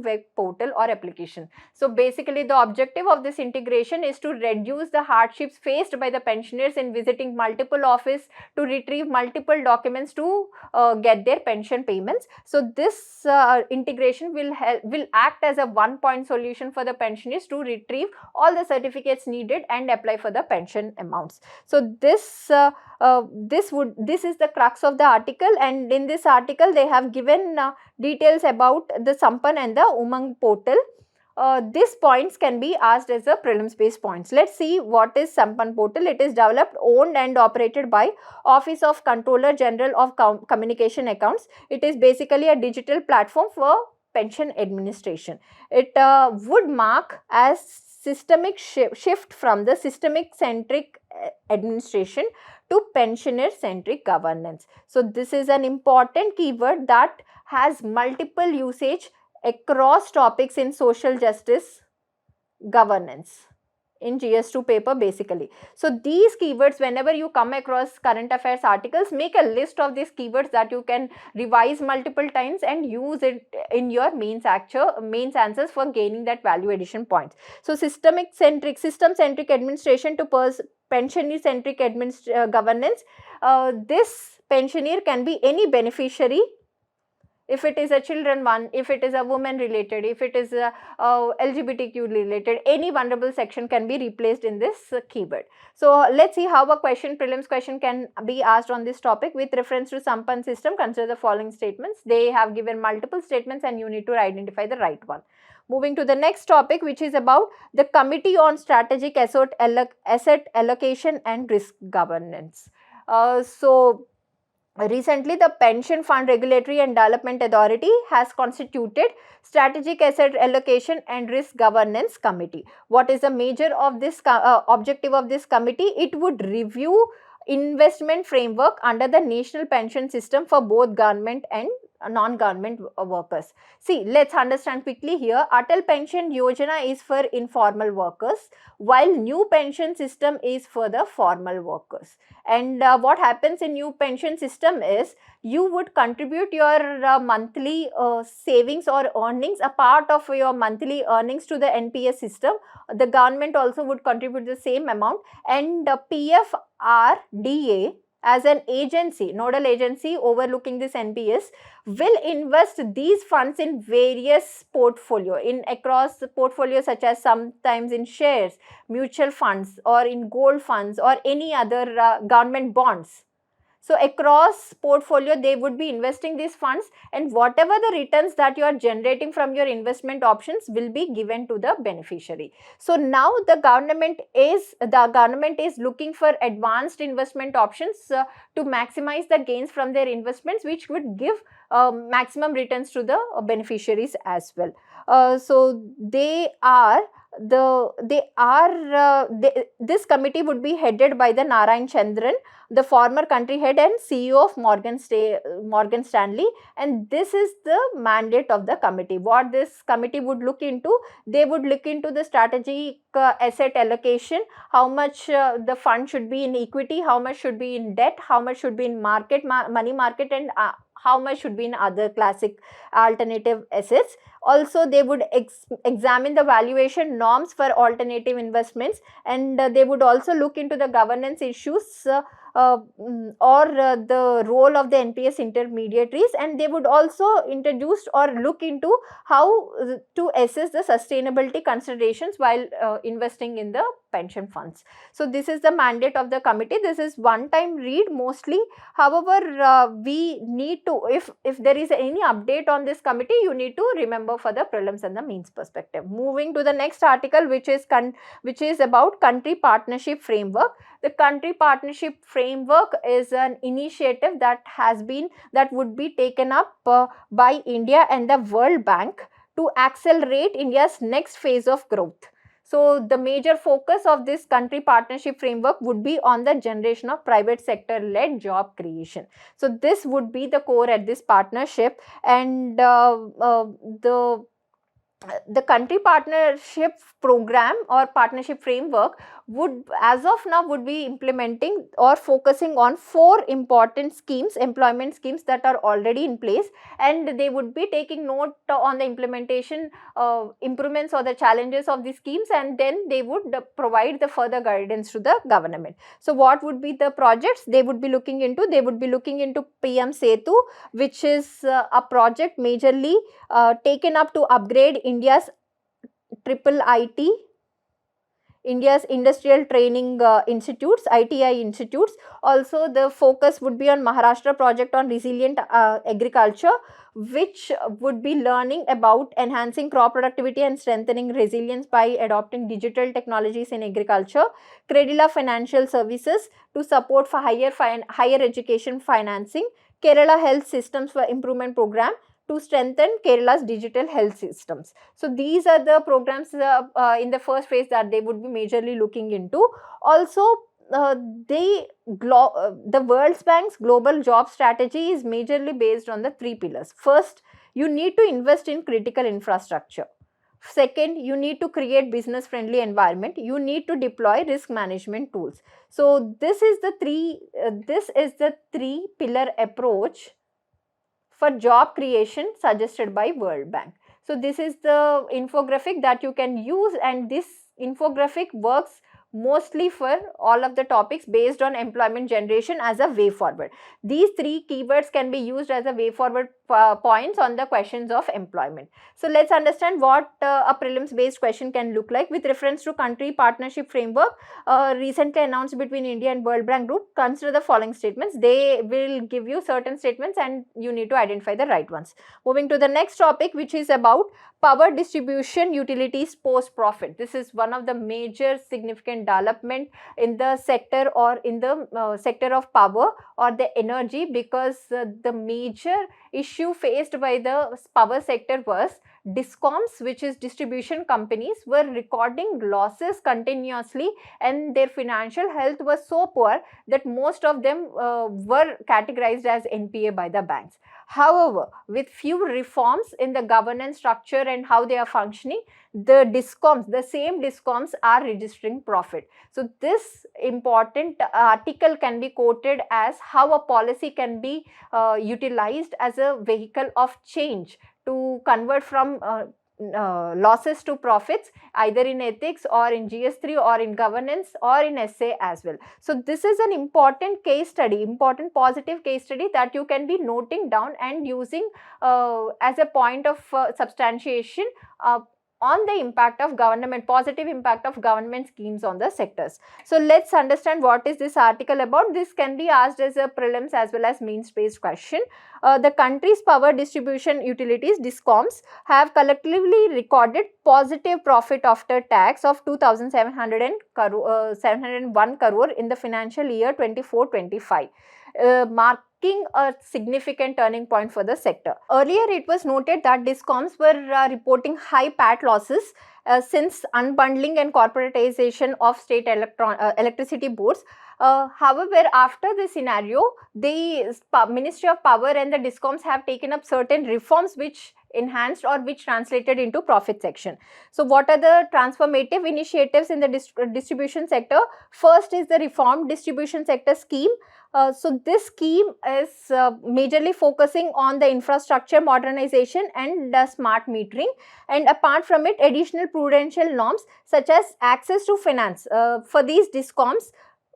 web portal or application. So basically the objective of this integration is to reduce the hardships faced by the pensioners in visiting multiple offices to retrieve multiple documents to get their pension payments. So this integration will act as a one-point solution for the pensioners to retrieve all the certificates needed and apply for the pension amounts. So this is the crux of the article, and in this article they have given details about the Sampan and the Umang portal. These points can be asked as a prelims based points. Let's see what is Sampan portal. It is developed, owned and operated by Office of Controller General of Communication Accounts. It is basically a digital platform for pension administration. It would mark as systemic shift from the systemic centric administration to pensioner centric governance. So this is an important keyword that has multiple usage across topics in social justice governance in GS2 paper basically. So these keywords, whenever you come across current affairs articles, make a list of these keywords that you can revise multiple times and use it in your mains answers for gaining that value addition points. So system centric administration to pensioner centric governance. This pensioner can be any beneficiary. If it is a children one, if it is a woman related, if it is a LGBTQ related, any vulnerable section can be replaced in this keyword. So let's see how a prelims question can be asked on this topic with reference to Sampan system. Consider the following statements. They have given multiple statements and you need to identify the right one. Moving to the next topic, which is about the Committee on Strategic Asset Allocation and Risk Governance. Recently, the Pension Fund Regulatory and Development Authority has constituted Strategic Asset Allocation and Risk Governance Committee. What is the major of this objective of this committee? It would review investment framework under the national pension system for both government and non-government workers. See, let's understand quickly here. Atal Pension Yojana is for informal workers, while new pension system is for the formal workers. And what happens in new pension system is you would contribute your monthly savings or earnings, a part of your monthly earnings to the NPS system. The government also would contribute the same amount, and PFRDA as an agency, nodal agency overlooking this NPS, will invest these funds in various across the portfolio, such as sometimes in shares, mutual funds, or in gold funds, or any other government bonds. So across portfolio, they would be investing these funds, and whatever the returns that you are generating from your investment options will be given to the beneficiary. So now the government is looking for advanced investment options to maximize the gains from their investments, which would give maximum returns to the beneficiaries as well. So this committee would be headed by the Narayan Chandran, the former country head and CEO of Morgan Stanley, and this is the mandate of the committee. What this committee would look into, they would look into the strategic asset allocation, how much the fund should be in equity, how much should be in debt, how much should be in money market, and how much should be in other classic alternative assets. Also, they would examine the valuation norms for alternative investments, and they would also look into the governance issues or the role of the NPS intermediaries, and they would also introduce or look into how to assess the sustainability considerations while investing in the pension funds. So this is the mandate of the committee. This is one time read mostly. However, we need to, if there is any update on this committee, you need to remember for the prelims and the mains perspective. Moving to the next article, which is about country partnership framework. The country partnership framework framework is an initiative that would be taken up by India and the World Bank to accelerate India's next phase of growth. So the major focus of this country partnership framework would be on the generation of private sector led job creation. So this would be the core at this partnership, and the country partnership program or partnership framework would, as of now, would be implementing or focusing on 4 important schemes, employment schemes that are already in place, and they would be taking note on the implementation improvements or the challenges of these schemes, and then they would provide the further guidance to the government. So what would be the projects they would be looking into? They would be looking into PM Setu, which is a project majorly taken up to upgrade India's triple IT, India's industrial training institutes, ITI institutes. Also, the focus would be on Maharashtra project on resilient agriculture, which would be learning about enhancing crop productivity and strengthening resilience by adopting digital technologies in agriculture. Credila Financial Services to support for higher education financing. Kerala Health Systems for Improvement Program to strengthen Kerala's digital health systems. So these are the programs in the first phase that they would be majorly looking into. Also, the World Bank's global job strategy is majorly based on the 3 pillars. First, you need to invest in critical infrastructure. Second, you need to create business friendly environment. You need to deploy risk management tools. So this is the 3 pillar approach for job creation suggested by World Bank. So this is the infographic that you can use, and this infographic works mostly for all of the topics based on employment generation as a way forward. These 3 keywords can be used as a way forward points on the questions of employment. So let's understand what a prelims based question can look like with reference to country partnership framework recently announced between India and World Bank Group. Consider the following statements. They will give you certain statements and you need to identify the right ones. Moving to the next topic, which is about power distribution utilities post profit. This is one of the major significant development in the sector or in the sector of power or the energy, because the major issue faced by the power sector was DISCOMs, which is distribution companies, were recording losses continuously, and their financial health was so poor that most of them were categorized as NPA by the banks. However, with few reforms in the governance structure and how they are functioning, the DISCOMs, the same DISCOMs are registering profit. So this important article can be quoted as how a policy can be utilized as a vehicle of change to convert from losses to profits, either in ethics or in GS3 or in governance or in SA as well. So this is an important case study, important positive case study that you can be noting down and using as a point of substantiation on the impact of government, positive impact of government schemes on the sectors. So let's understand what is this article about. This can be asked as a prelims as well as mains based question. The country's power distribution utilities, DISCOMs, have collectively recorded positive profit after tax of 2,701 crore in the financial year 24-25. Marking a significant turning point for the sector. Earlier, it was noted that DISCOMs were reporting high PAT losses since unbundling and corporatization of state electricity boards. However, after this scenario, the Ministry of Power and the DISCOMs have taken up certain reforms which enhanced or which translated into profit section. So what are the transformative initiatives in the distribution sector? First is the reformed distribution sector scheme. So this scheme is majorly focusing on the infrastructure modernization and smart metering, and apart from it, additional prudential norms such as access to finance for these DISCOMs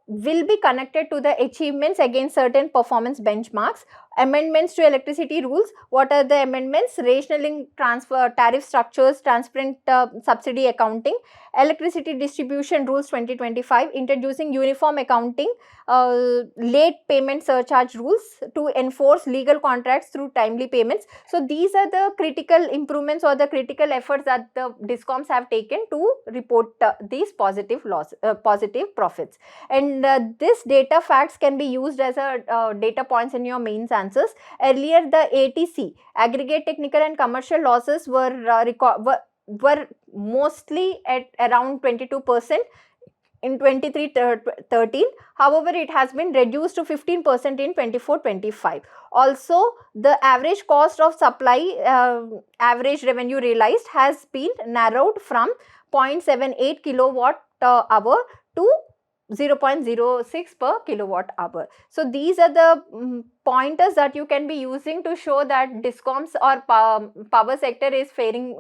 will be connected to the achievements against certain performance benchmarks. Amendments to electricity rules. What are the amendments? Rationing transfer tariff structures, transparent subsidy accounting, electricity distribution rules 2025, introducing uniform accounting, late payment surcharge rules to enforce legal contracts through timely payments. So these are the critical improvements or the critical efforts that the DISCOMs have taken to report these positive positive profits. And this data facts can be used as a data points in your mains answers. Earlier, the ATC, aggregate technical and commercial losses, were mostly at around 22% in 23-13. However, it has been reduced to 15% in 24-25. Also, the average cost of supply, average revenue realized, has been narrowed from 0.78 kilowatt hour to 0.06 per kilowatt hour. So these are the pointers that you can be using to show that DISCOMs or power sector is faring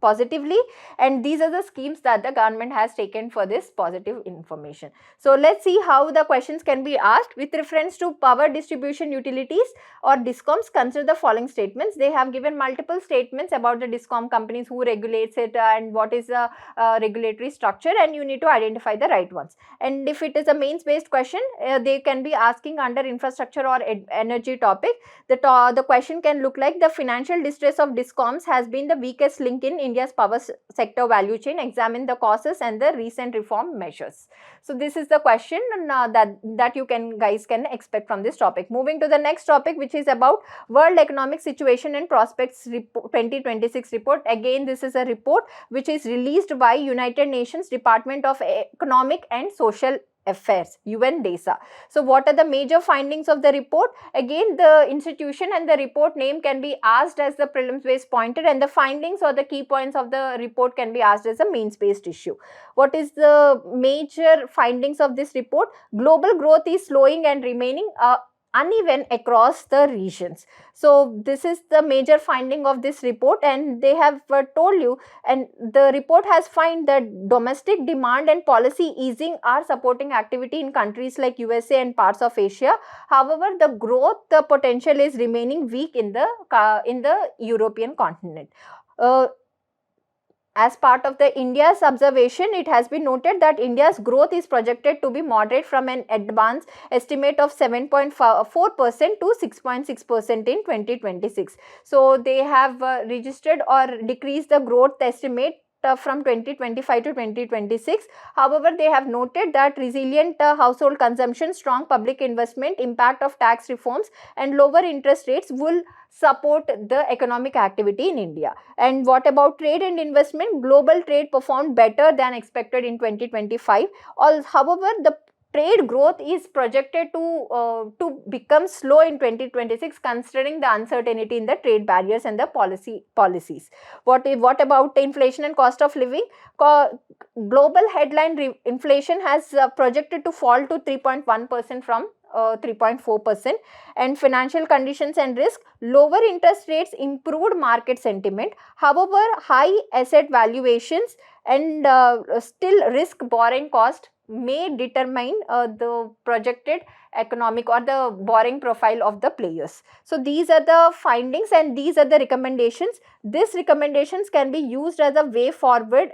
positively, and these are the schemes that the government has taken for this positive information. So let's see how the questions can be asked. With reference to power distribution utilities or DISCOMs, consider the following statements. They have given multiple statements about the DISCOM companies, who regulates it, and what is the regulatory structure, and you need to identify the right ones. And if it is a mains based question, they can be asking under infrastructure or energy topic. The question can look like: the financial distress of DISCOMs has been the weakest link in India's power sector value chain. Examine the causes and the recent reform measures. So this is the question that you guys can expect from this topic. Moving to the next topic, which is about World Economic Situation and Prospects 2026 report. Again, this is a report which is released by United Nations Department of Economic and Social Affairs, UNDESA. So what are the major findings of the report? Again, the institution and the report name can be asked as the prelims based pointed, and the findings or the key points of the report can be asked as a mains based issue. What is the major findings of this report? Global growth is slowing and remaining uneven across the regions. So this is the major finding of this report, and they have told you, and the report has found that domestic demand and policy easing are supporting activity in countries like USA and parts of Asia. However, the growth potential is remaining weak in the European continent. As part of the India's observation, it has been noted that India's growth is projected to be moderate from an advanced estimate of 7.4% to 6.6% in 2026. So they have registered or decreased the growth estimate from 2025 to 2026. However, they have noted that resilient household consumption, strong public investment, impact of tax reforms, and lower interest rates will support the economic activity in India. And what about trade and investment? Global trade performed better than expected in 2025. However, the trade growth is projected to become slow in 2026, considering the uncertainty in the trade barriers and the policies. What about the inflation and cost of living? Global headline inflation has projected to fall to 3.1% from 3.4%. And financial conditions and risk: lower interest rates improved market sentiment. However, high asset valuations and still risk borrowing cost may determine the projected economic or the borrowing profile of the players. So these are the findings and these are the recommendations. These recommendations can be used as a way forward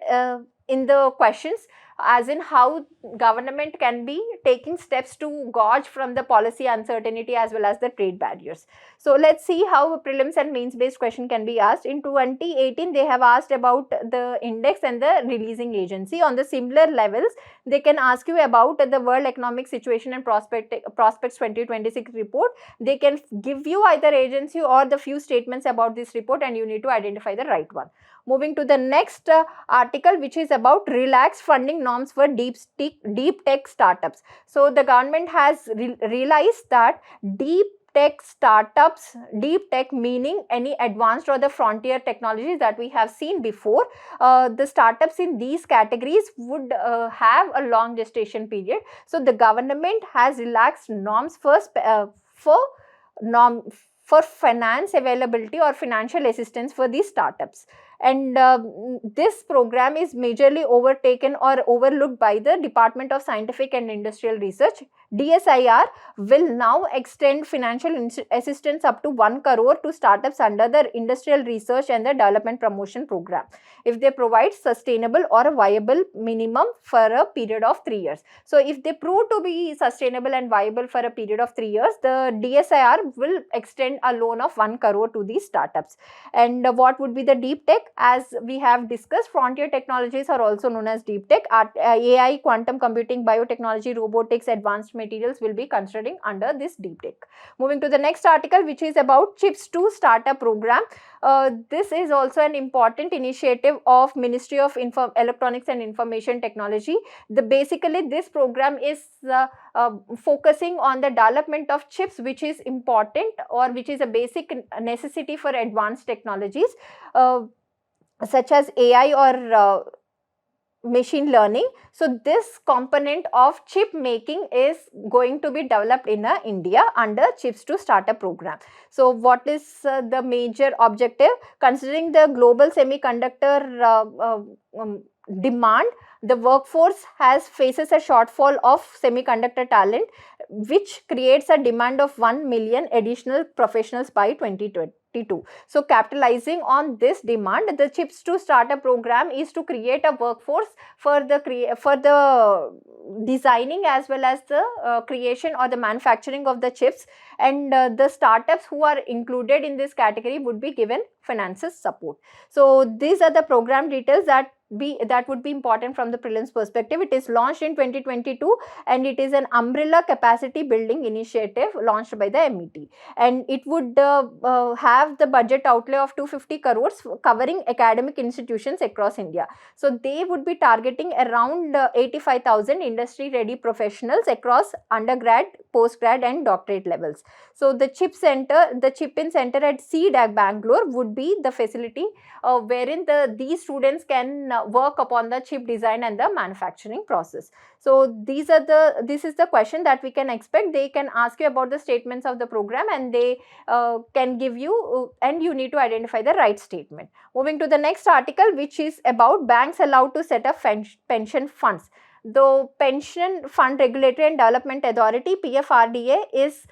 in the questions, as in how government can be taking steps to gauge from the policy uncertainty as well as the trade barriers. So let's see how prelims and mains based question can be asked. In 2018, they have asked about the index and the releasing agency. On the similar levels, they can ask you about the World Economic Situation and Prospects 2026 report. They can give you either agency or the few statements about this report, and you need to identify the right one. Moving to the next article, which is about relaxed funding norms for deep tech startups. So the government has realized that deep tech startups, deep tech meaning any advanced or the frontier technologies that we have seen before, the startups in these categories would have a long gestation period. So the government has relaxed norms for finance availability or financial assistance for these startups. and this program is majorly overtaken or overlooked by the Department of Scientific and Industrial Research. DSIR will now extend financial assistance up to 1 crore to startups under the Industrial Research and the Development Promotion Program if they provide sustainable or a viable minimum for a period of 3 years. So if they prove to be sustainable and viable for a period of 3 years, the DSIR will extend a loan of 1 crore to these startups. And what would be the deep tech? As we have discussed, frontier technologies are also known as deep tech. AI, quantum computing, biotechnology, robotics, advanced materials will be considering under this deep tech. Moving to the next article, which is about Chips to Startup program. This is also an important initiative of Ministry of Electronics and Information Technology. Basically this program is focusing on the development of chips, which is important or which is a basic necessity for advanced technologies such as AI or machine learning. So this component of chip making is going to be developed in India under Chips to Startup program. So what is the major objective? Considering the global semiconductor demand, the workforce faces a shortfall of semiconductor talent, which creates a demand of 1 million additional professionals by 2022. So capitalizing on this demand, the Chips to Startup program is to create a workforce for the designing as well as the creation or the manufacturing of the chips, and the startups who are included in this category would be given finances support. So these are the program details that would be important from the prelims perspective. It is launched in 2022 and it is an umbrella capacity building initiative launched by the MET, and it would have the budget outlay of 250 crores covering academic institutions across India. So they would be targeting around 85,000 industry ready professionals across undergrad, postgrad and doctorate levels. So the chip in center at CDAC Bangalore would be the facility wherein these students can work upon the chip design and the manufacturing process. So this is the question that we can expect. They can ask you about the statements of the program and they can give you and you need to identify the right statement. Moving to the next article, which is about banks allowed to set up pension funds. The Pension Fund Regulatory and Development Authority PFRDA is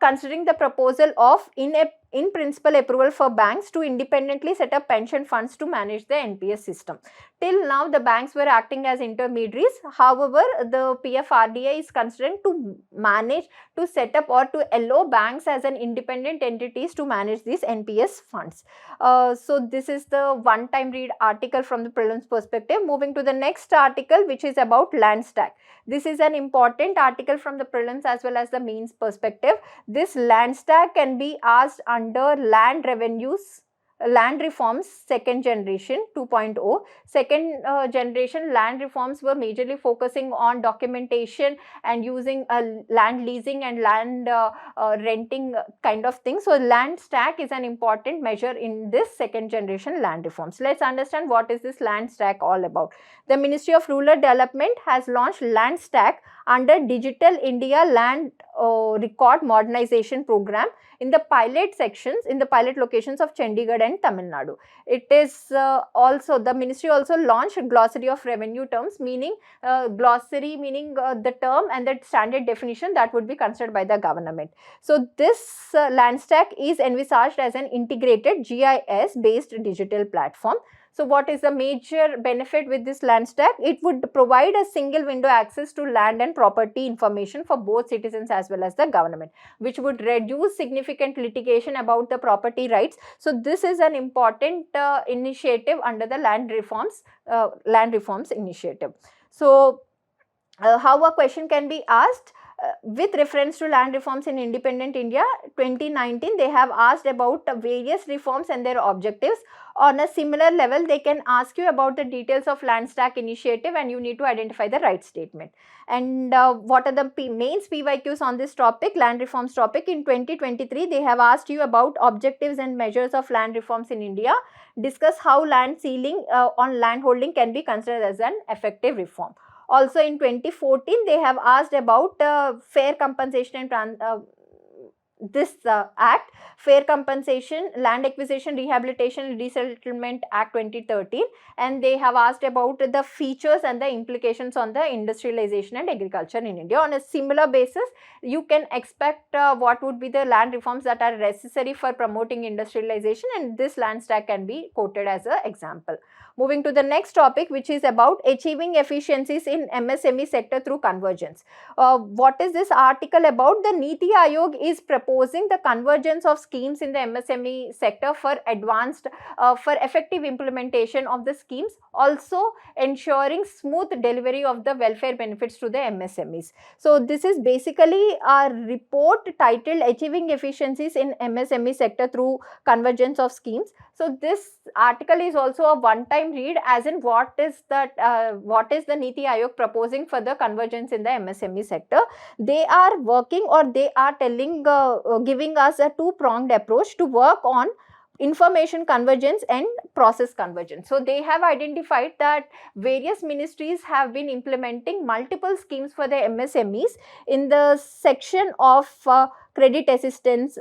considering the proposal of in principle approval for banks to independently set up pension funds to manage the NPS system. Till now, the banks were acting as intermediaries. However, the PFRDA is considering to set up or to allow banks as an independent entities to manage these NPS funds. So this is the one-time read article from the prelims perspective. Moving to the next article, which is about land stack. This is an important article from the prelims as well as the mains perspective. This land stack can be asked under land reforms second generation 2.0. Second generation land reforms were majorly focusing on documentation and using land leasing and land renting kind of thing. So land stack is an important measure in this second generation land reforms. Let's understand what is this land stack all about. The Ministry of Rural Development has launched land stack under Digital India Land Record Modernization Program in the pilot locations of Chandigarh and Tamil Nadu. It is the ministry also launched a glossary of revenue terms, meaning the term and the standard definition that would be considered by the government. So this land stack is envisaged as an integrated GIS based digital platform. So what is the major benefit with this land stack? It would provide a single window access to land and property information for both citizens as well as the government, which would reduce significant litigation about the property rights. So this is an important initiative under the land reforms initiative. So how a question can be asked? With reference to land reforms in independent India 2019, they have asked about various reforms and their objectives. On a similar level, they can ask you about the details of land stack initiative and you need to identify the right statement. And what are the mains PYQs on this topic, land reforms topic? In 2023, they have asked you about objectives and measures of land reforms in India. Discuss how land ceiling on land holding can be considered as an effective reform. Also in 2014, they have asked about fair compensation and this act, Fair Compensation, Land Acquisition, Rehabilitation and Resettlement Act 2013, and they have asked about the features and the implications on the industrialization and agriculture in India. On a similar basis, you can expect what would be the land reforms that are necessary for promoting industrialization, and this land stack can be quoted as an example. Moving to the next topic, which is about achieving efficiencies in MSME sector through convergence. What is this article about? The Niti Aayog is proposing the convergence of schemes in the MSME sector for for effective implementation of the schemes, also ensuring smooth delivery of the welfare benefits to the MSMEs. So this is basically a report titled Achieving Efficiencies in MSME Sector Through Convergence of Schemes. So this article is also a one-time read, as in what is the Niti Aayog proposing for the convergence in the MSME sector. They are working, or they are giving us a two-pronged approach to work on information convergence and process convergence. So they have identified that various ministries have been implementing multiple schemes for the MSMEs in the section of credit assistance,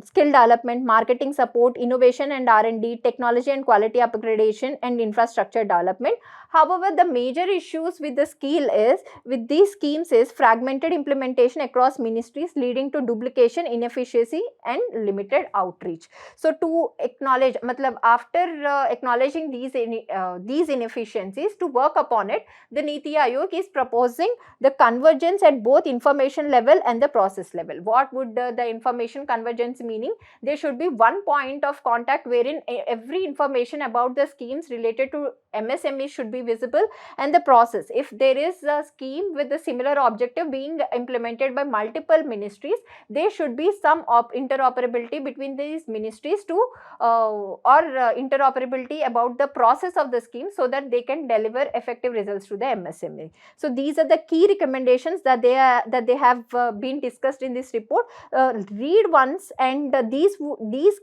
skill development, marketing support, innovation and R&D, technology and quality upgradation, and infrastructure development. However, the major issues with these schemes is fragmented implementation across ministries, leading to duplication, inefficiency and limited outreach. So to acknowledge, after acknowledging these inefficiencies, to work upon it, the Niti Aayog is proposing the convergence at both information level and the process level. What would the information convergence meaning? There should be one point of contact wherein every information about the schemes related to MSME should be visible, and the process. If there is a scheme with a similar objective being implemented by multiple ministries, there should be some interoperability between these ministries to interoperability about the process of the scheme, so that they can deliver effective results to the MSME. So these are the key recommendations that they have been discussed in this report. Read once, and these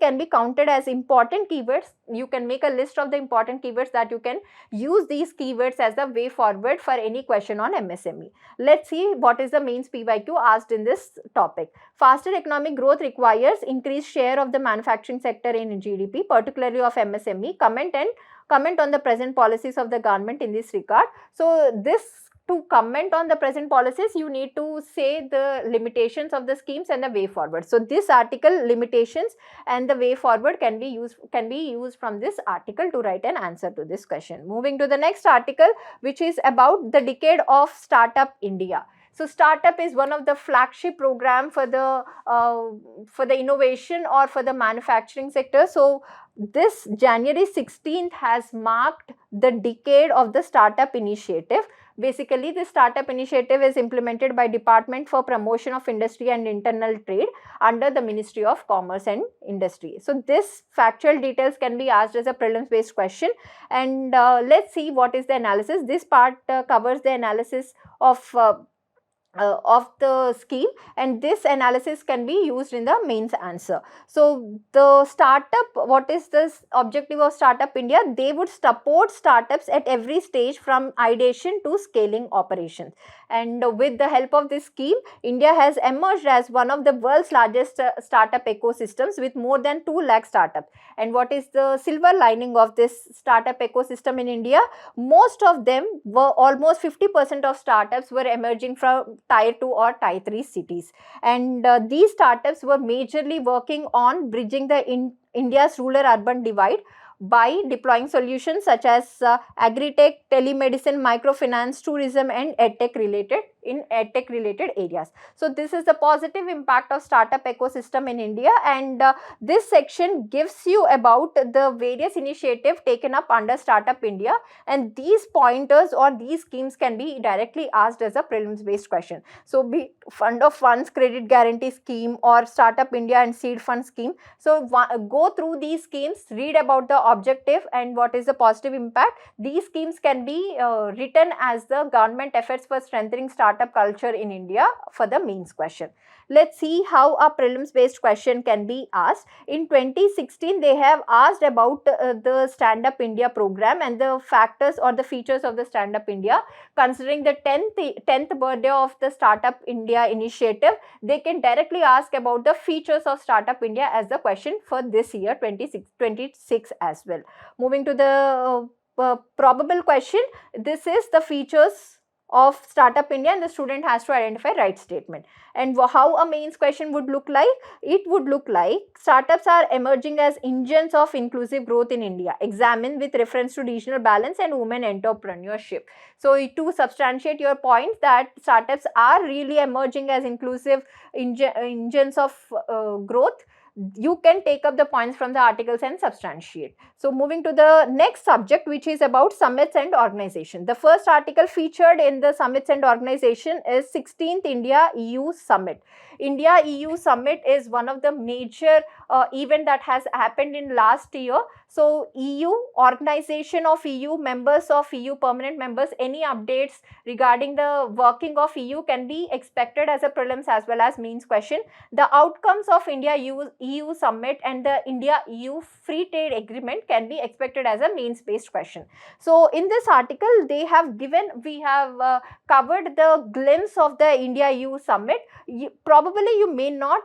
can be counted as important keywords. You can make a list of the important keywords that you can use these keywords as the way forward for any question on MSME. Let's see what is the mains PYQ asked in this topic. Faster economic growth requires increased share of the manufacturing sector in GDP, particularly of MSME. Comment on the present policies of the government in this regard. So to comment on the present policies, you need to say the limitations of the schemes and the way forward. So this article, limitations and the way forward, can be used from this article to write an answer to this question. Moving to the next article, which is about the decade of Startup India. So startup is one of the flagship program for the innovation or for the manufacturing sector. So this January 16th has marked the decade of the startup initiative. Basically, the startup initiative is implemented by Department for Promotion of Industry and Internal Trade under the Ministry of Commerce and Industry. So this factual details can be asked as a prelims based question, and let's see what is the analysis. This part covers the analysis of the scheme, and this analysis can be used in the mains answer. So the startup, what is this objective of Startup India? They would support startups at every stage from ideation to scaling operations. And with the help of this scheme, India has emerged as one of the world's largest startup ecosystems with more than 2 lakh startups. And what is the silver lining of this startup ecosystem in India? Most of them were, almost 50% of startups were emerging from Tier 2 or Tier 3 cities. And these startups were majorly working on bridging the India's rural-urban divide by deploying solutions such as agri-tech, telemedicine, microfinance, tourism and edtech related areas. So this is the positive impact of startup ecosystem in India, and this section gives you about the various initiatives taken up under Startup India, and these pointers or these schemes can be directly asked as a prelims based question. So be Fund of Funds, Credit Guarantee Scheme or Startup India and Seed Fund Scheme. So go through these schemes, read about the objective and what is the positive impact. These schemes can be written as the government efforts for strengthening startup startup culture in India for the mains question. Let's see how a prelims based question can be asked. In 2016, they have asked about the Stand Up India program and the factors or the features of the Stand Up India. Considering the 10th birthday of the Startup India initiative, they can directly ask about the features of Startup India as the question for this year 26 as well. Moving to the probable question, this is the features of Startup India and the student has to identify right statement. And how a mains question would look like? It would look like startups are emerging as engines of inclusive growth in India. Examine with reference to regional balance and women entrepreneurship. So to substantiate your point that startups are really emerging as inclusive engines of growth, you can take up the points from the articles and substantiate. So moving to the next subject, which is about summits and organization. The first article featured in the summits and organization is 16th India EU Summit. India EU Summit is one of the major event that has happened in last year. So EU, organization of EU, members of EU, permanent members, any updates regarding the working of EU can be expected as a prelims as well as mains question. The outcomes of India EU Summit and the India EU Free Trade Agreement can be expected as a mains based question. So in this article, we have covered the glimpse of the India EU Summit. Probably you may not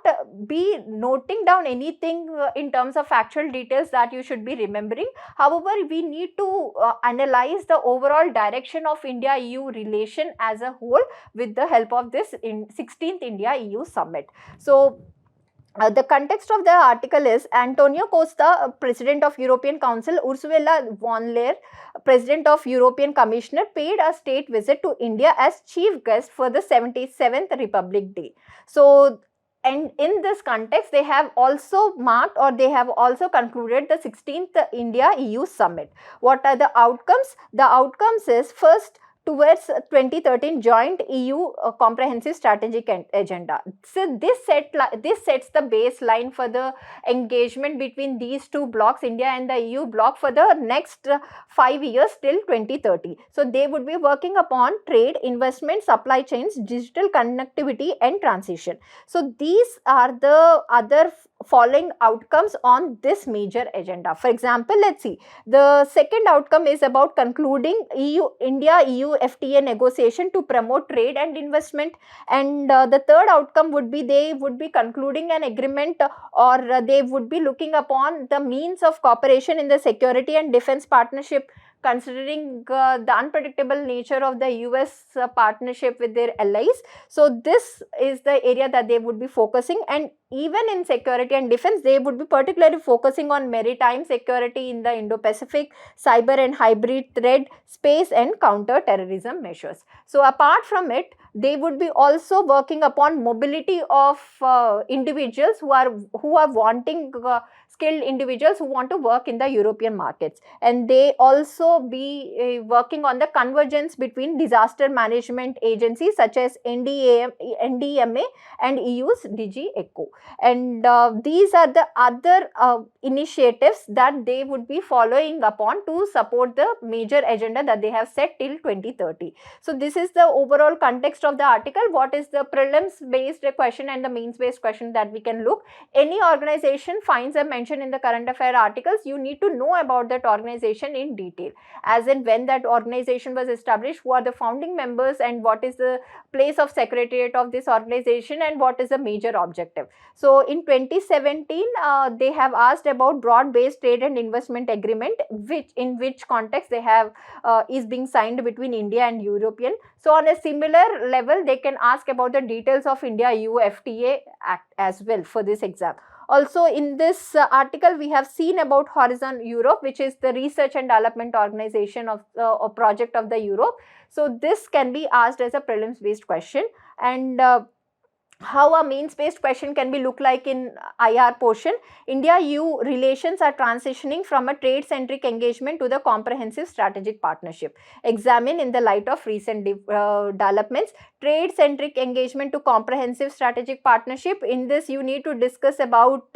be noting down anything in terms of factual details that you should be remembering. However, we need to analyze the overall direction of India EU relation as a whole with the help of this 16th India EU Summit. So the context of the article is Antonio Costa, President of European Council, Ursula von der Leyen, President of European Commissioner, paid a state visit to India as chief guest for the 77th Republic Day. So, and in this context, they have also marked or they have also concluded the 16th India EU Summit. What are the outcomes? The outcomes is first, towards 2013 joint EU comprehensive strategic agenda. So this sets the baseline for the engagement between these two blocks, India and the EU bloc, for the next 5 years till 2030. So they would be working upon trade, investment, supply chains, digital connectivity and transition. So these are the other following outcomes on this major agenda. For example, let's see. The second outcome is about concluding India-EU FTA negotiation to promote trade and investment. And the third outcome would be they would be concluding an agreement or they would be looking upon the means of cooperation in the security and defense partnership, considering the unpredictable nature of the US partnership with their allies. So this is the area that they would be focusing, and even in security and defense, they would be particularly focusing on maritime security in the Indo-Pacific, cyber and hybrid threat space and counter-terrorism measures. So apart from it, they would be also working upon mobility of individuals who are wanting skilled individuals who want to work in the European markets, and they also be working on the convergence between disaster management agencies such as NDMA and EU's DG ECHO. And these are the other initiatives that they would be following upon to support the major agenda that they have set till 2030. So this is the overall context of the article. What is the prelims based question and the mains based question that we can look? Any organization finds a mention in the current affair articles, you need to know about that organization in detail, as in when that organization was established, who are the founding members, and what is the place of secretariat of this organization, and what is the major objective. So in 2017, they have asked about broad-based trade and investment agreement, in which context they have is being signed between India and European. So on a similar level, they can ask about the details of India-EU FTA Act as well for this exam. Also in this article, we have seen about Horizon Europe, which is the research and development organization of a project of the Europe. So this can be asked as a prelims based question. And how a mains based question can be look like in IR portion. India-EU relations are transitioning from a trade centric engagement to the comprehensive strategic partnership. Examine in the light of recent developments, trade centric engagement to comprehensive strategic partnership. In this, you need to discuss about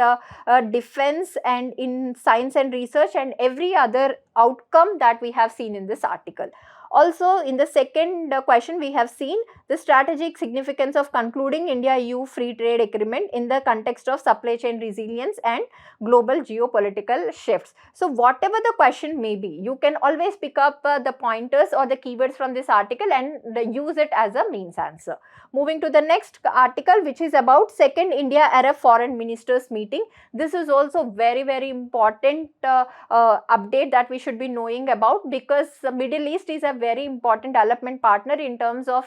defense and in science and research and every other outcome that we have seen in this article. Also, in the second question, we have seen the strategic significance of concluding India-EU free trade agreement in the context of supply chain resilience and global geopolitical shifts. So, whatever the question may be, you can always pick up the pointers or the keywords from this article and use it as a means answer. Moving to the next article, which is about second India-Arab Foreign Ministers meeting. This is also very important update that we should be knowing about, because the Middle East is a very important development partner in terms of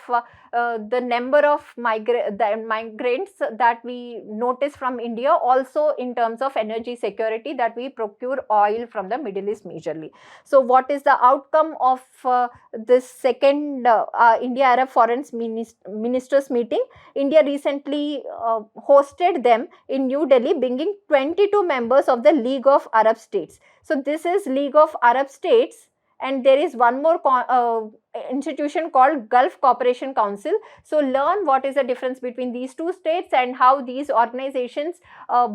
the number of migrants that we notice from India, also in terms of energy security, that we procure oil from the Middle East majorly. So, what is the outcome of this second India-Arab Foreign Ministers meeting? India recently hosted them in New Delhi, bringing 22 members of the League of Arab States. So, this is League of Arab States, and there is one more institution called Gulf Cooperation Council. So, learn what is the difference between these two states and how these organizations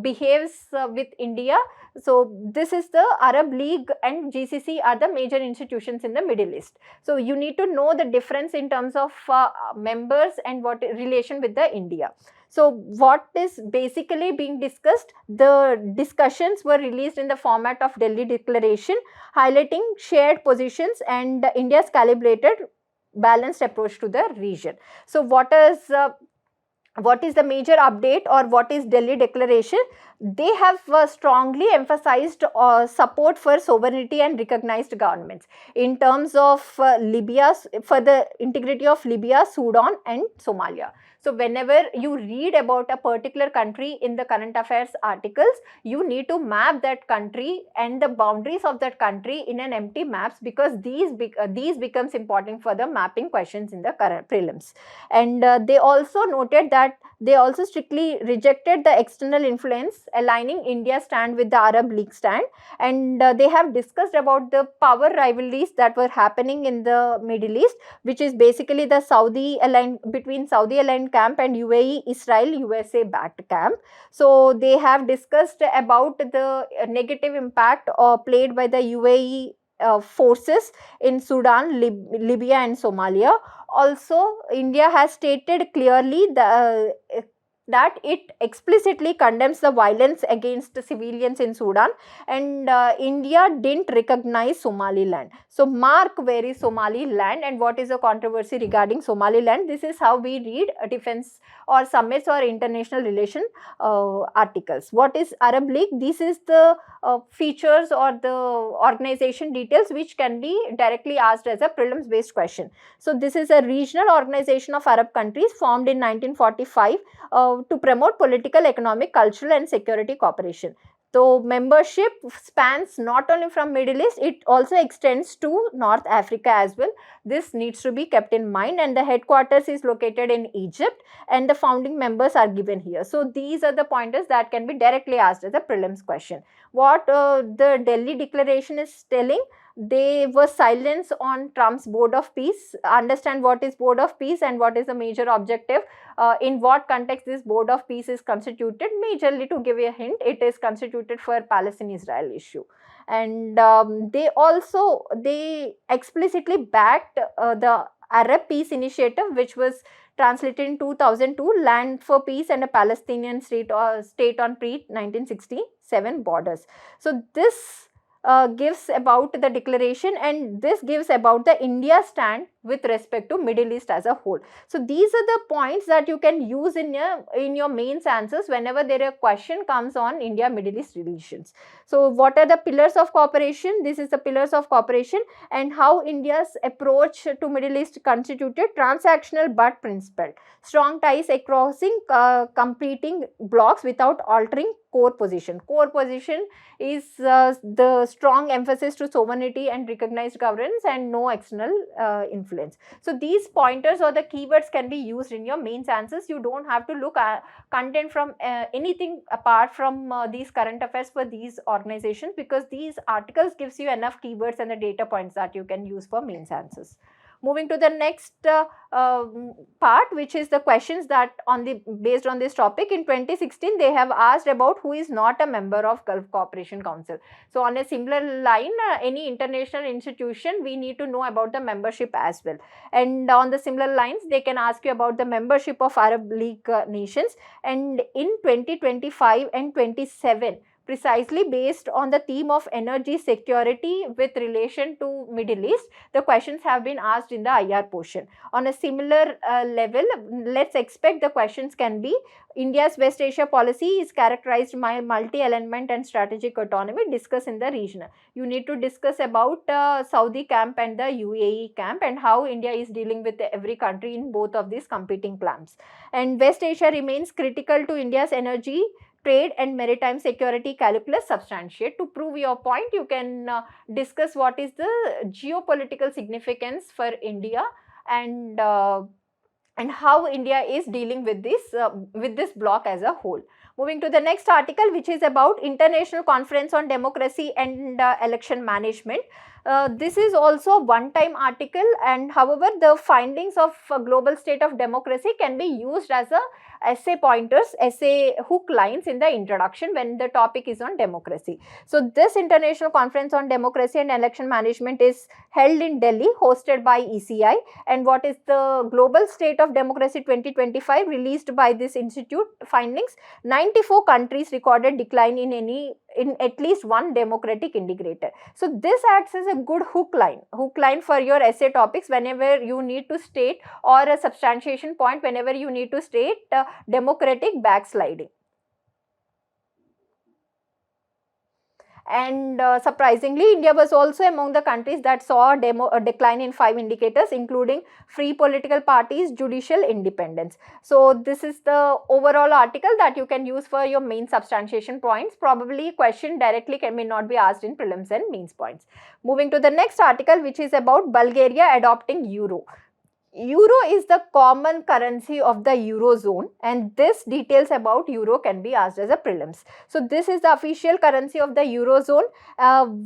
behaves with India. So, this is the Arab League and GCC are the major institutions in the Middle East. So, you need to know the difference in terms of members and what relation with the India. So, what is basically being discussed? The discussions were released in the format of Delhi Declaration, highlighting shared positions and India's calibrated, balanced approach to the region. So, what is the major update, or what is Delhi Declaration? They have strongly emphasized support for sovereignty and recognized governments in terms of Libya, for the integrity of Libya, Sudan and Somalia. So, whenever you read about a particular country in the current affairs articles, you need to map that country and the boundaries of that country in an empty maps, because these becomes important for the mapping questions in the current prelims. And they also noted that they also strictly rejected the external influence, aligning India's stand with the Arab League stand. And they have discussed about the power rivalries that were happening in the Middle East, which is basically the Saudi aligned camp and UAE, Israel, USA backed camp. So, they have discussed about the negative impact played by the UAE forces in Sudan, Libya and Somalia. Also, India has stated clearly that it explicitly condemns the violence against the civilians in Sudan, and India didn't recognize Somaliland. So, mark where is Somaliland and what is the controversy regarding Somaliland. This is how we read defense or summits or international relation articles. What is Arab League? This is the features or the organization details which can be directly asked as a prelims based question. So, this is a regional organization of Arab countries formed in 1945 to promote political, economic, cultural and security cooperation. So, membership spans not only from Middle East, it also extends to North Africa as well. This needs to be kept in mind, and the headquarters is located in Egypt and the founding members are given here. So, these are the pointers that can be directly asked as a prelims question. What the Delhi Declaration is telling? They were silence on Trump's Board of Peace. Understand what is Board of Peace and what is the major objective. In what context this Board of Peace is constituted? Majorly, to give you a hint, it is constituted for Palestine-Israel issue. And they explicitly backed the Arab Peace Initiative, which was translated in 2002, Land for Peace and a Palestinian state on pre-1967 borders. So, this gives about the declaration, and this gives about the India stand with respect to Middle East as a whole. So, these are the points that you can use in your mains answers whenever a question comes on India-Middle East relations. So, what are the pillars of cooperation? This is the pillars of cooperation, and how India's approach to Middle East constituted transactional but principled. Strong ties across competing blocks without altering core position. Core position is the strong emphasis to sovereignty and recognized governance and no external influence. So, these pointers or the keywords can be used in your mains answers. You don't have to look at content from anything apart from these current affairs for these organizations, because these articles gives you enough keywords and the data points that you can use for mains answers. Moving to the next part, which is the questions that based on this topic. In 2016, they have asked about who is not a member of Gulf Cooperation Council. So on a similar line, any international institution, we need to know about the membership as well. And on the similar lines, they can ask you about the membership of Arab League nations. And in 2025 and 27, precisely based on the theme of energy security with relation to Middle East, the questions have been asked in the IR portion. On a similar level, let's expect the questions can be: India's West Asia policy is characterized by multi-element and strategic autonomy. Discuss in the region. You need to discuss about Saudi camp and the UAE camp and how India is dealing with every country in both of these competing plans. And West Asia remains critical to India's energy, trade and maritime security calculus. Substantiate. To prove your point, you can discuss what is the geopolitical significance for India, and how India is dealing with this bloc as a whole. Moving to the next article, which is about International Conference on Democracy and Election Management. This is also a one-time article, and however, the findings of global state of democracy can be used as a essay pointers, essay hook lines in the introduction when the topic is on democracy. So this International Conference on Democracy and Election Management is held in Delhi, hosted by ECI. And what is the Global State of Democracy 2025 released by this institute findings? 94 countries recorded decline in at least one democratic indicator. So this acts as a good hook line for your essay topics whenever you need to state, or a substantiation point whenever you need to state democratic backsliding. And surprisingly, India was also among the countries that saw a decline in 5 indicators, including free political parties, judicial independence. So this is the overall article that you can use for your main substantiation points. Probably question directly may not be asked in prelims and mains points. Moving to the next article, which is about Bulgaria adopting euro. Euro is the common currency of the Eurozone, and this details about euro can be asked as a prelims. So this is the official currency of the Eurozone,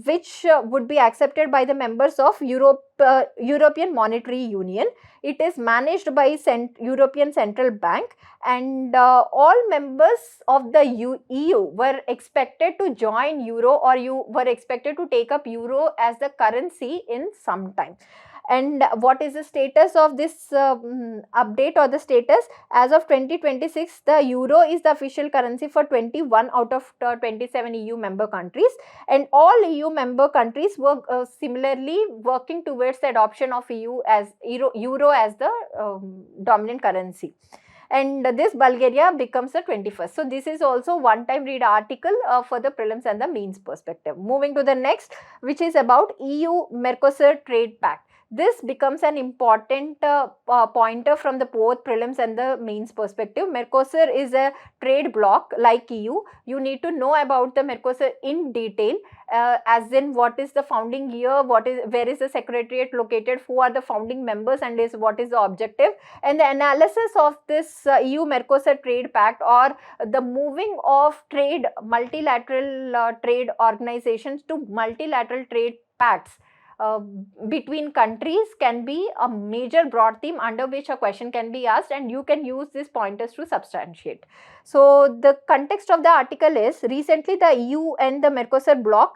which would be accepted by the members of European Monetary Union. It is managed by European Central Bank, and all members of the EU were expected to join euro, or you were expected to take up euro as the currency in some time. And what is the status of this update, or the status? As of 2026, the euro is the official currency for 21 out of 27 EU member countries, and all EU member countries were similarly working towards the adoption of euro as the dominant currency. And this Bulgaria becomes the 21st. So this is also one-time read article for the prelims and the mains perspective. Moving to the next, which is about EU-Mercosur Trade Pact. This becomes an important pointer from the both prelims and the mains perspective. Mercosur is a trade bloc like EU. You need to know about the Mercosur in detail, as in what is the founding year, where is the secretariat located, who are the founding members, and what is the objective, and the analysis of this EU-Mercosur Trade Pact, or the moving of trade, multilateral trade organizations to multilateral trade pacts between countries, can be a major broad theme under which a question can be asked, and you can use these pointers to substantiate. So the context of the article is, recently the EU and the Mercosur bloc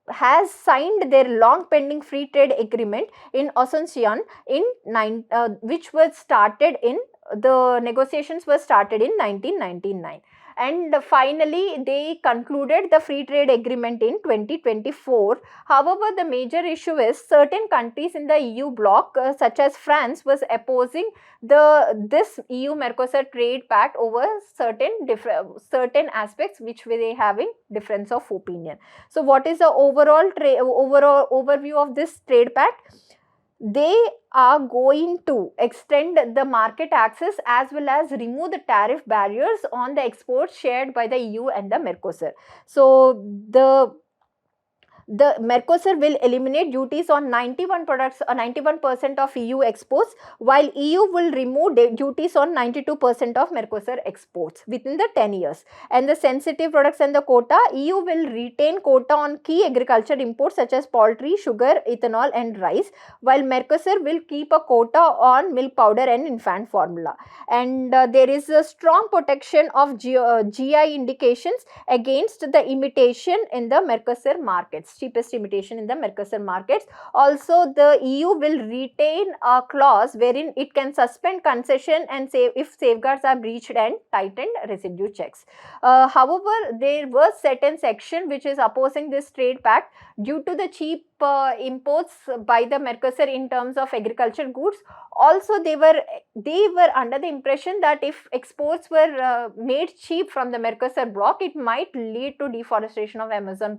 has signed their long pending free trade agreement in Asuncion which was started in, the negotiations were started in 1999. And finally, they concluded the free trade agreement in 2024. However, the major issue is certain countries in the EU bloc, such as France, was opposing this EU-Mercosur Trade Pact over certain aspects which they having difference of opinion. So, what is the overall overview of this trade pact? They are going to extend the market access as well as remove the tariff barriers on the exports shared by the EU and the Mercosur. So, the the Mercosur will eliminate duties on 91 products or 91% of EU exports, while EU will remove duties on 92% of Mercosur exports within the 10 years. And the sensitive products and the quota, EU will retain quota on key agriculture imports such as poultry, sugar, ethanol and rice, while Mercosur will keep a quota on milk powder and infant formula. And there is a strong protection of GI indications against the imitation in the Mercosur markets, cheapest imitation in the Mercosur markets. Also, the EU will retain a clause wherein it can suspend concession and say if safeguards are breached and tightened residue checks. However, there was certain section which is opposing this trade pact due to the cheap imports by the Mercosur in terms of agriculture goods. Also, they were under the impression that if exports were made cheap from the Mercosur bloc, it might lead to deforestation of Amazon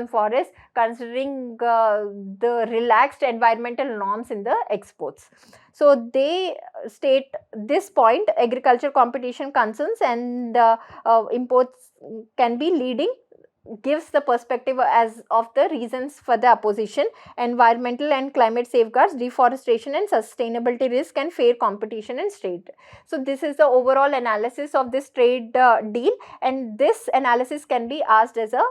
forest, considering the relaxed environmental norms in the exports. So they state this point: agriculture competition concerns and imports can be leading, gives the perspective as of the reasons for the opposition: environmental and climate safeguards, deforestation and sustainability risk, and fair competition and trade. So this is the overall analysis of this trade deal, and this analysis can be asked as a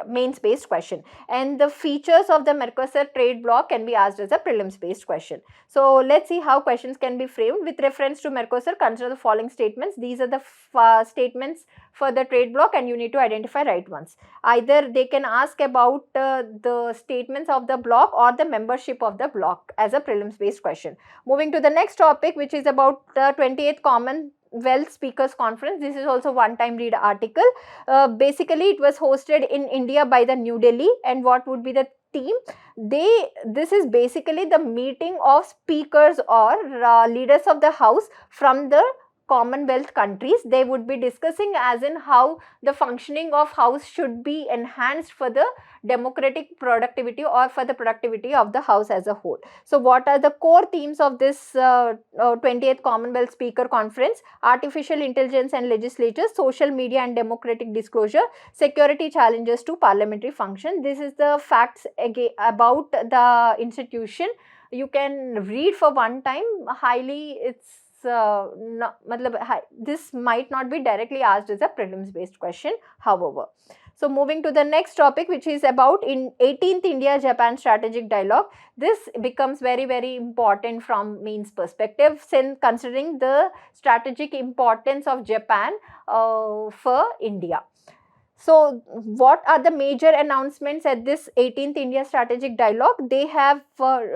mains based question, and the features of the Mercosur trade bloc can be asked as a prelims based question. So let's see how questions can be framed. With reference to Mercosur, consider the following statements. These are the statements for the trade bloc, and you need to identify right ones. Either they can ask about the statements of the bloc or the membership of the bloc as a prelims based question. Moving to the next topic, which is about the 28th Commonwealth Speakers Conference. This is also one time read article. Basically, it was hosted in India by the New Delhi, and what would be the theme? This is basically the meeting of speakers or leaders of the house from the Commonwealth countries. They would be discussing as in how the functioning of house should be enhanced for the democratic productivity or for the productivity of the house as a whole. So what are the core themes of this 20th Commonwealth Speaker Conference? Artificial intelligence and legislatures, social media and democratic disclosure, security challenges to parliamentary function. This is the facts about the institution. You can read for one time. Highly, it's this might not be directly asked as a prelims based question, however. So moving to the next topic, which is about in 18th India-Japan strategic dialogue. This becomes very important from mains perspective, since considering the strategic importance of Japan for India. So what are the major announcements at this 18th India Strategic Dialogue? They have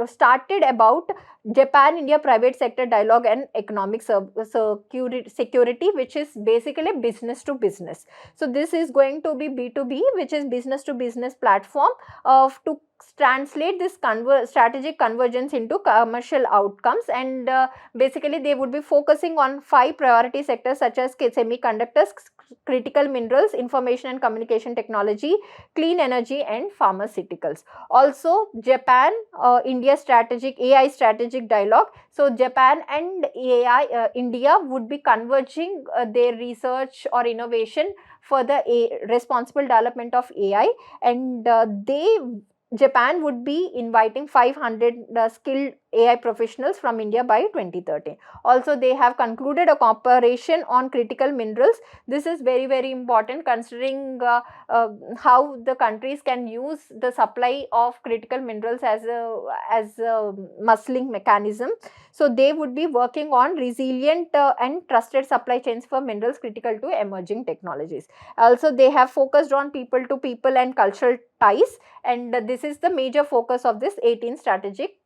started about Japan-India private sector dialogue and economic security, which is basically business to business. So this is going to be B2B, which is business to business platform to translate this strategic convergence into commercial outcomes, and basically they would be focusing on 5 priority sectors such as semiconductors, critical minerals, information and communication technology, clean energy and pharmaceuticals. Also Japan India strategic AI strategic dialogue. So Japan and AI India would be converging their research or innovation for the responsible development of AI, and Japan would be inviting 500 skilled AI professionals from India by 2030. Also, they have concluded a cooperation on critical minerals. This is very important, considering how the countries can use the supply of critical minerals as a muscling mechanism. So they would be working on resilient and trusted supply chains for minerals critical to emerging technologies. Also, they have focused on people to people and cultural ties, and this is the major focus of this 18th strategic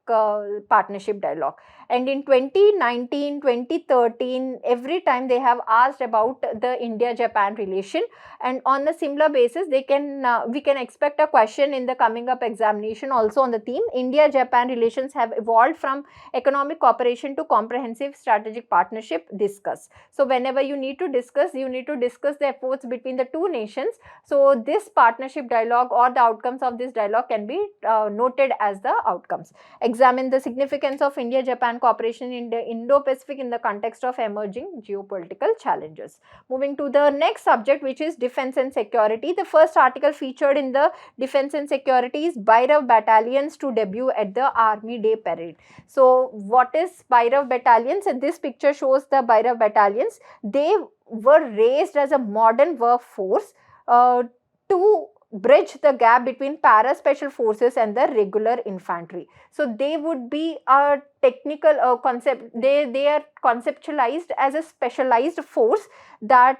partnership dialogue. And in 2019, 2013, every time they have asked about the India-Japan relation, and on a similar basis, we can expect a question in the coming up examination also on the theme India-Japan relations have evolved from economic cooperation to comprehensive strategic partnership. Discuss. So whenever you need to discuss the efforts between the two nations. So this partnership dialogue or the outcomes of this dialogue can be noted as the outcomes. examine the significance of India-Japan cooperation in the Indo-Pacific in the context of emerging geopolitical challenges. Moving to the next subject, which is defense and security. The first article featured in the defense and security is Bhairav battalions to debut at the Army Day parade. So what is Bhairav battalions? And this picture shows the Bhairav battalions. They were raised as a modern workforce to bridge the gap between para special forces and the regular infantry. So they would be a technical concept, they are conceptualized as a specialized force that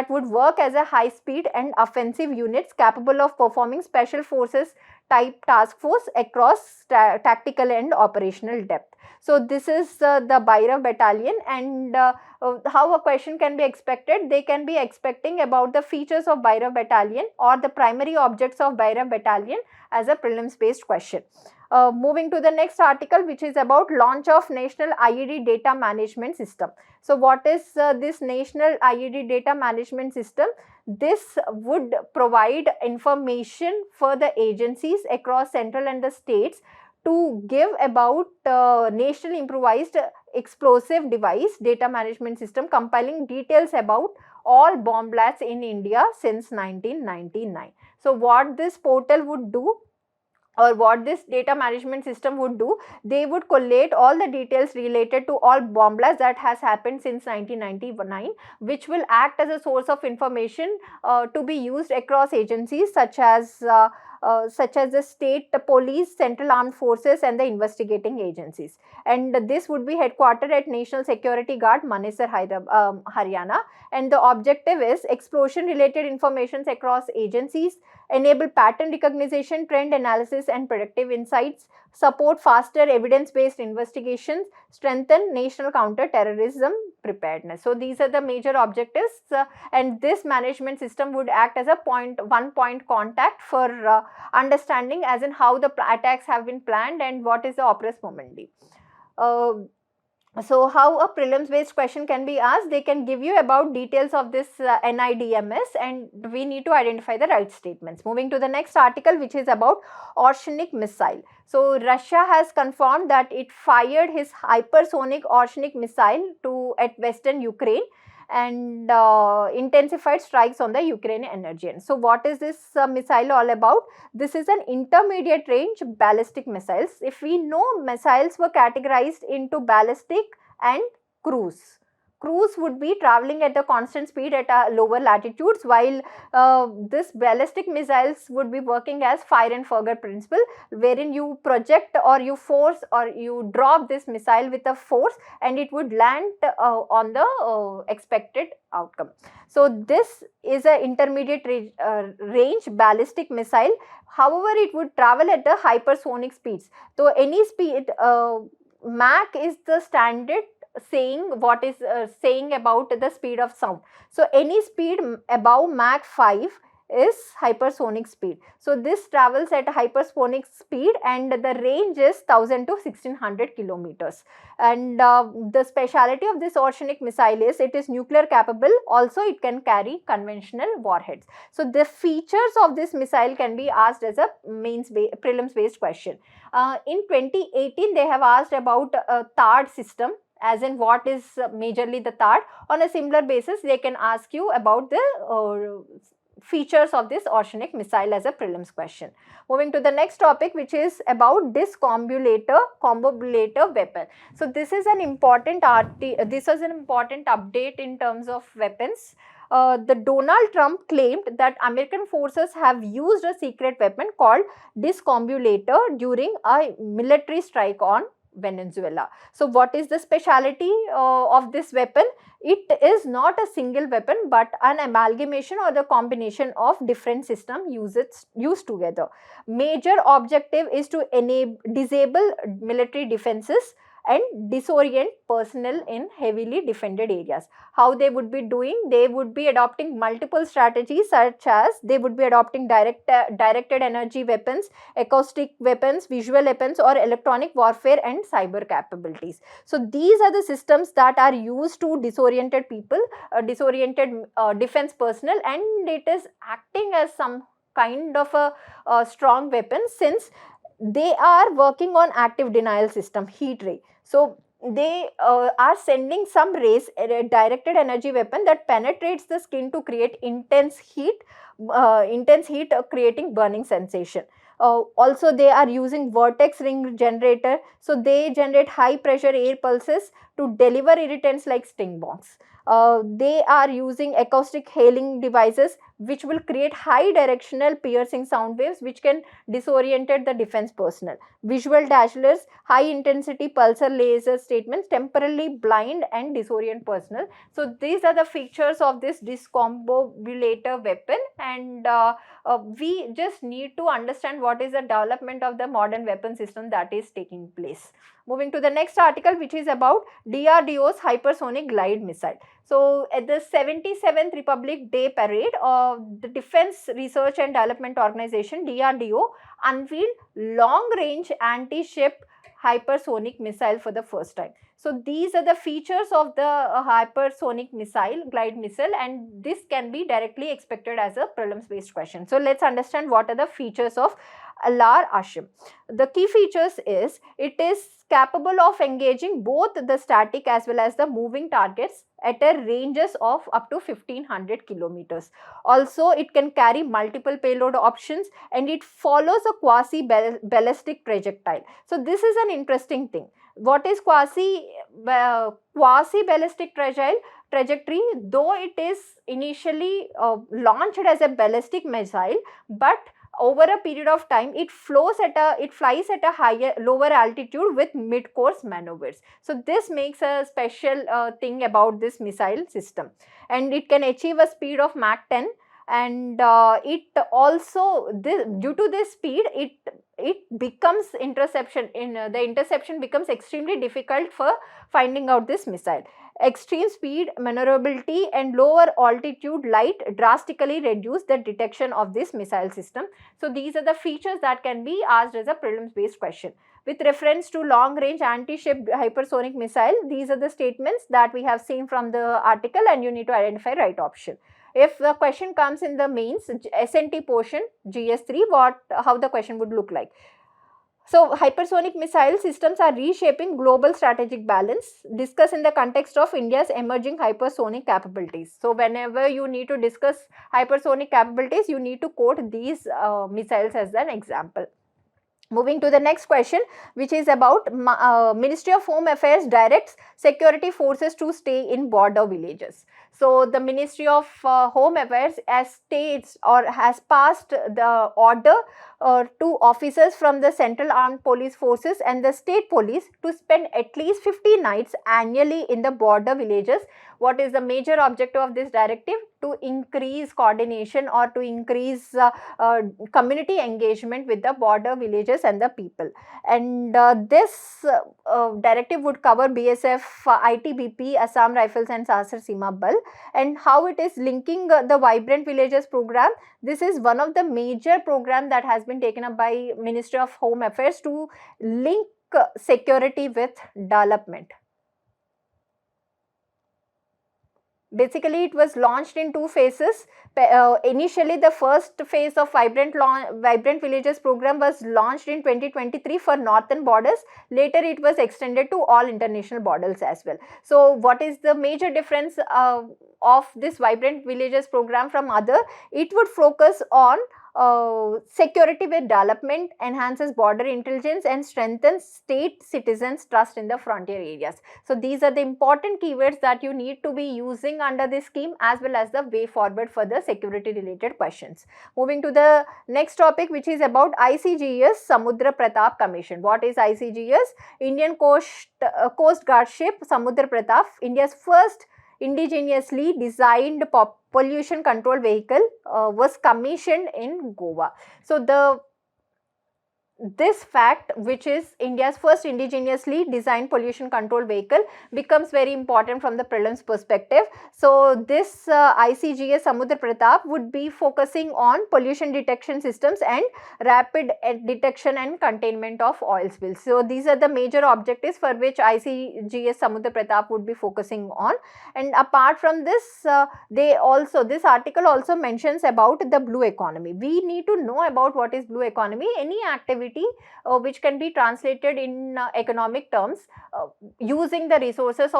would work as a high speed and offensive units capable of performing special forces type task force across tactical and operational depth. So this is the Bhairav battalion, and how a question can be expected. They can be expecting about the features of Bhairav battalion or the primary objects of Bhairav battalion as a prelims based question. Moving to the next article, which is about launch of National IED Data Management System. So what is this National IED Data Management System? This would provide information for the agencies across central and the states to give about National Improvised Explosive Device Data Management System, compiling details about all bomb blasts in India since 1999. So what this portal would do, or what this data management system would do, they would collate all the details related to all bomb blasts that has happened since 1999, which will act as a source of information to be used across agencies such as the state police, central armed forces and the investigating agencies. And this would be headquartered at National Security Guard, Manesar, Haryana. And the objective is explosion related informations across agencies, enable pattern recognition, trend analysis and predictive insights, support faster evidence-based investigations, strengthen national counter-terrorism preparedness. So these are the major objectives, and this management system would act as a one-point contact for understanding as in how the attacks have been planned and what is the opus momentum. So how a prelims based question can be asked? They can give you about details of this NIDMS, and we need to identify the right statements. Moving to the next article, which is about oceanic missile. So Russia has confirmed that it fired his hypersonic oceanic missile at western Ukraine and intensified strikes on the Ukrainian energy. So what is this missile all about? This is an intermediate range ballistic missiles. If we know, missiles were categorized into ballistic and cruise. Cruise would be traveling at a constant speed at lower latitudes, while this ballistic missiles would be working as fire and forget principle, wherein you project or you force or you drop this missile with a force and it would land on the expected outcome. So this is an intermediate range ballistic missile. However, it would travel at the hypersonic speeds. So any speed, Mach is the standard saying what is saying about the speed of sound. So any speed above Mach 5 is hypersonic speed. So this travels at hypersonic speed and the range is 1000 to 1600 kilometers. And the speciality of this oceanic missile is it is nuclear capable. Also it can carry conventional warheads. So the features of this missile can be asked as a prelims based question. In 2018 they have asked about a THAAD system, as in what is majorly the THAAD. On a similar basis, they can ask you about the features of this oceanic missile as a prelims question. Moving to the next topic, which is about discombobulator weapon. So this is an important update in terms of weapons. The Donald Trump claimed that American forces have used a secret weapon called discombobulator during a military strike on Venezuela. So what is the speciality of this weapon? It is not a single weapon but an amalgamation or the combination of different systems used together. Major objective is to disable military defenses and disorient personnel in heavily defended areas. How they would be doing? They would be adopting multiple strategies, such as they would be adopting directed energy weapons, acoustic weapons, visual weapons or electronic warfare and cyber capabilities. So these are the systems that are used to disoriented people, disoriented defense personnel, and it is acting as some kind of a strong weapon, since they are working on active denial system, heat ray. So they are sending some rays, a directed energy weapon that penetrates the skin to create intense heat, creating burning sensation. Also they are using vortex ring generator, so they generate high pressure air pulses to deliver irritants like sting bombs. They are using acoustic hailing devices which will create high directional piercing sound waves which can disorientate the defense personnel. Visual dazzlers, high intensity pulsar laser statements temporarily blind and disorient personnel. So these are the features of this discombobulator weapon, and we just need to understand what is the development of the modern weapon system that is taking place. Moving to the next article, which is about DRDO's hypersonic glide missile. So at the 77th Republic Day parade, the Defense Research and Development Organization DRDO unveiled long range anti-ship hypersonic missile for the first time. So these are the features of the hypersonic missile, glide missile, and this can be directly expected as a prelims based question. So let's understand what are the features of Alar Ashim. The key features is it is capable of engaging both the static as well as the moving targets at a ranges of up to 1500 kilometers. Also, it can carry multiple payload options and it follows a quasi ballistic trajectory. So this is an interesting thing. What is quasi ballistic trajectory? Though it is initially launched as a ballistic missile, but over a period of time it flies at a lower altitude with mid course maneuvers. So this makes a special thing about this missile system, and it can achieve a speed of Mach 10, and it also due to this speed it becomes interception the interception becomes extremely difficult for finding out this missile. Extreme speed, maneuverability and lower altitude light drastically reduce the detection of this missile system. So these are the features that can be asked as a prelims based question. With reference to long range anti-ship hypersonic missile, these are the statements that we have seen from the article, and you need to identify right option. If the question comes in the mains SNT portion GS3, how the question would look like. So, hypersonic missile systems are reshaping global strategic balance. Discuss in the context of India's emerging hypersonic capabilities. So, whenever you need to discuss hypersonic capabilities, you need to quote these missiles as an example. Moving to the next question, which is about Ministry of Home Affairs directs security forces to stay in border villages. So, the Ministry of Home Affairs has passed the order to officers from the Central Armed Police Forces and the State Police to spend at least 50 nights annually in the border villages. What is the major objective of this directive? To increase coordination or to increase community engagement with the border villages and the people. And this directive would cover BSF, ITBP, Assam Rifles and Sahasra Seema Bal, and how it is linking the Vibrant Villages program. This is one of the major program that has been taken up by Ministry of Home Affairs to link security with development. Basically, it was launched in two phases. Initially, the first phase of Vibrant Villages program was launched in 2023 for northern borders. Later, it was extended to all international borders as well. So, what is the major difference of this Vibrant Villages program from other? It would focus on security with development, enhances border intelligence and strengthens state citizens' trust in the frontier areas. So these are the important keywords that you need to be using under this scheme, as well as the way forward for the security related questions. Moving to the next topic, which is about ICGS Samudra Pratap Commission. What is ICGS? Indian Coast Guard ship Samudra Pratap, India's first indigenously designed pollution control vehicle, was commissioned in Goa. So this fact, which is India's first indigenously designed pollution control vehicle, becomes very important from the prelims perspective. So this ICGS Samudra Pratap would be focusing on pollution detection systems and rapid detection and containment of oil spills. So these are the major objectives for which ICGS Samudra Pratap would be focusing on. And apart from this, this article also mentions about the blue economy. We need to know about what is blue economy. Any activity activity which can be translated in economic terms, using the resources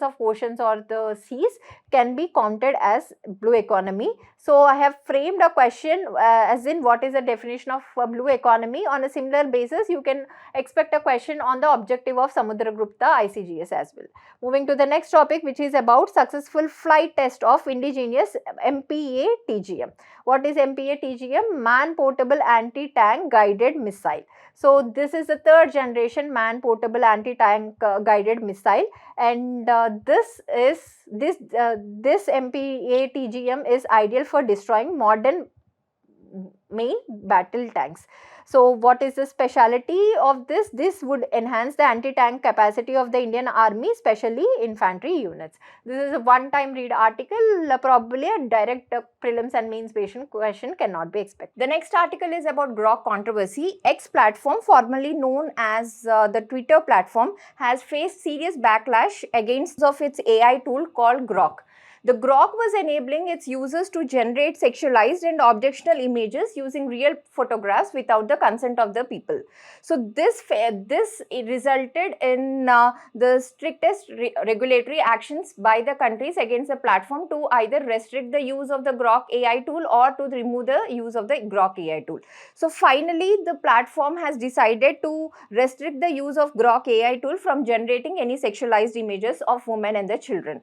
of oceans or the seas can be counted as blue economy. So I have framed a question as in what is the definition of blue economy. On a similar basis, you can expect a question on the objective of Samudragupta ICGS as well. Moving to the next topic, which is about successful flight test of indigenous MPA TGM. What is MPA TGM? Man Portable Anti-Tank Guided Missile. So this is the third generation man portable anti-tank guided missile, and this MPA TGM is ideal for destroying modern main battle tanks. So what is the speciality of this? This would enhance the anti-tank capacity of the Indian Army, especially infantry units. This is a one-time read article, probably a direct prelims and mains question cannot be expected. The next article is about Grok controversy. X platform, formerly known as the Twitter platform, has faced serious backlash against of its AI tool called Grok. The Grok was enabling its users to generate sexualized and objectionable images using real photographs without the consent of the people. So this resulted in the strictest regulatory actions by the countries against the platform to either restrict the use of the Grok AI tool or to remove the use of the Grok AI tool. So finally, the platform has decided to restrict the use of Grok AI tool from generating any sexualized images of women and the children.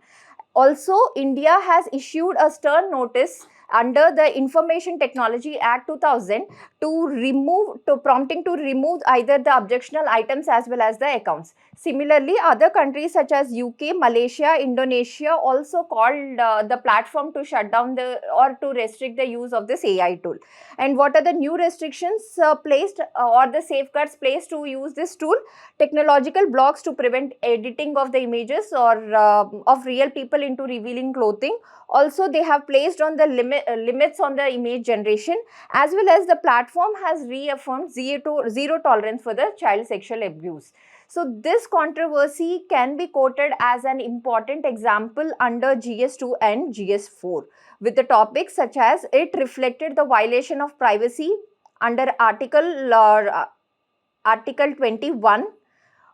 Also, India has issued a stern notice under the Information Technology Act 2000 prompting to remove either the objectionable items as well as the accounts. Similarly, other countries such as UK, Malaysia, Indonesia also called the platform to shut down or to restrict the use of this AI tool. And what are the new restrictions placed or the safeguards placed to use this tool? Technological blocks to prevent editing of the images or of real people into revealing clothing. Also, they have placed on the limits on the image generation, as well as the platform has reaffirmed zero tolerance for the child sexual abuse. So this controversy can be quoted as an important example under GS2 and GS4, with the topics such as it reflected the violation of privacy under Article 21,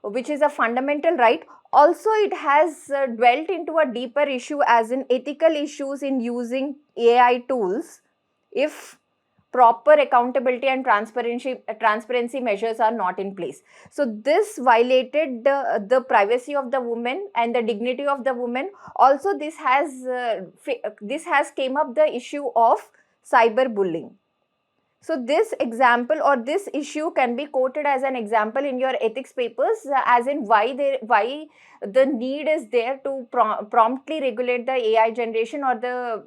which is a fundamental right. Also, it has dwelt into a deeper issue as in ethical issues in using AI tools if proper accountability and transparency measures are not in place. So this violated the privacy of the woman and the dignity of the woman. Also, this has came up the issue of cyberbullying. So this example or this issue can be quoted as an example in your ethics papers, as in why the need is there to promptly regulate the AI generation or the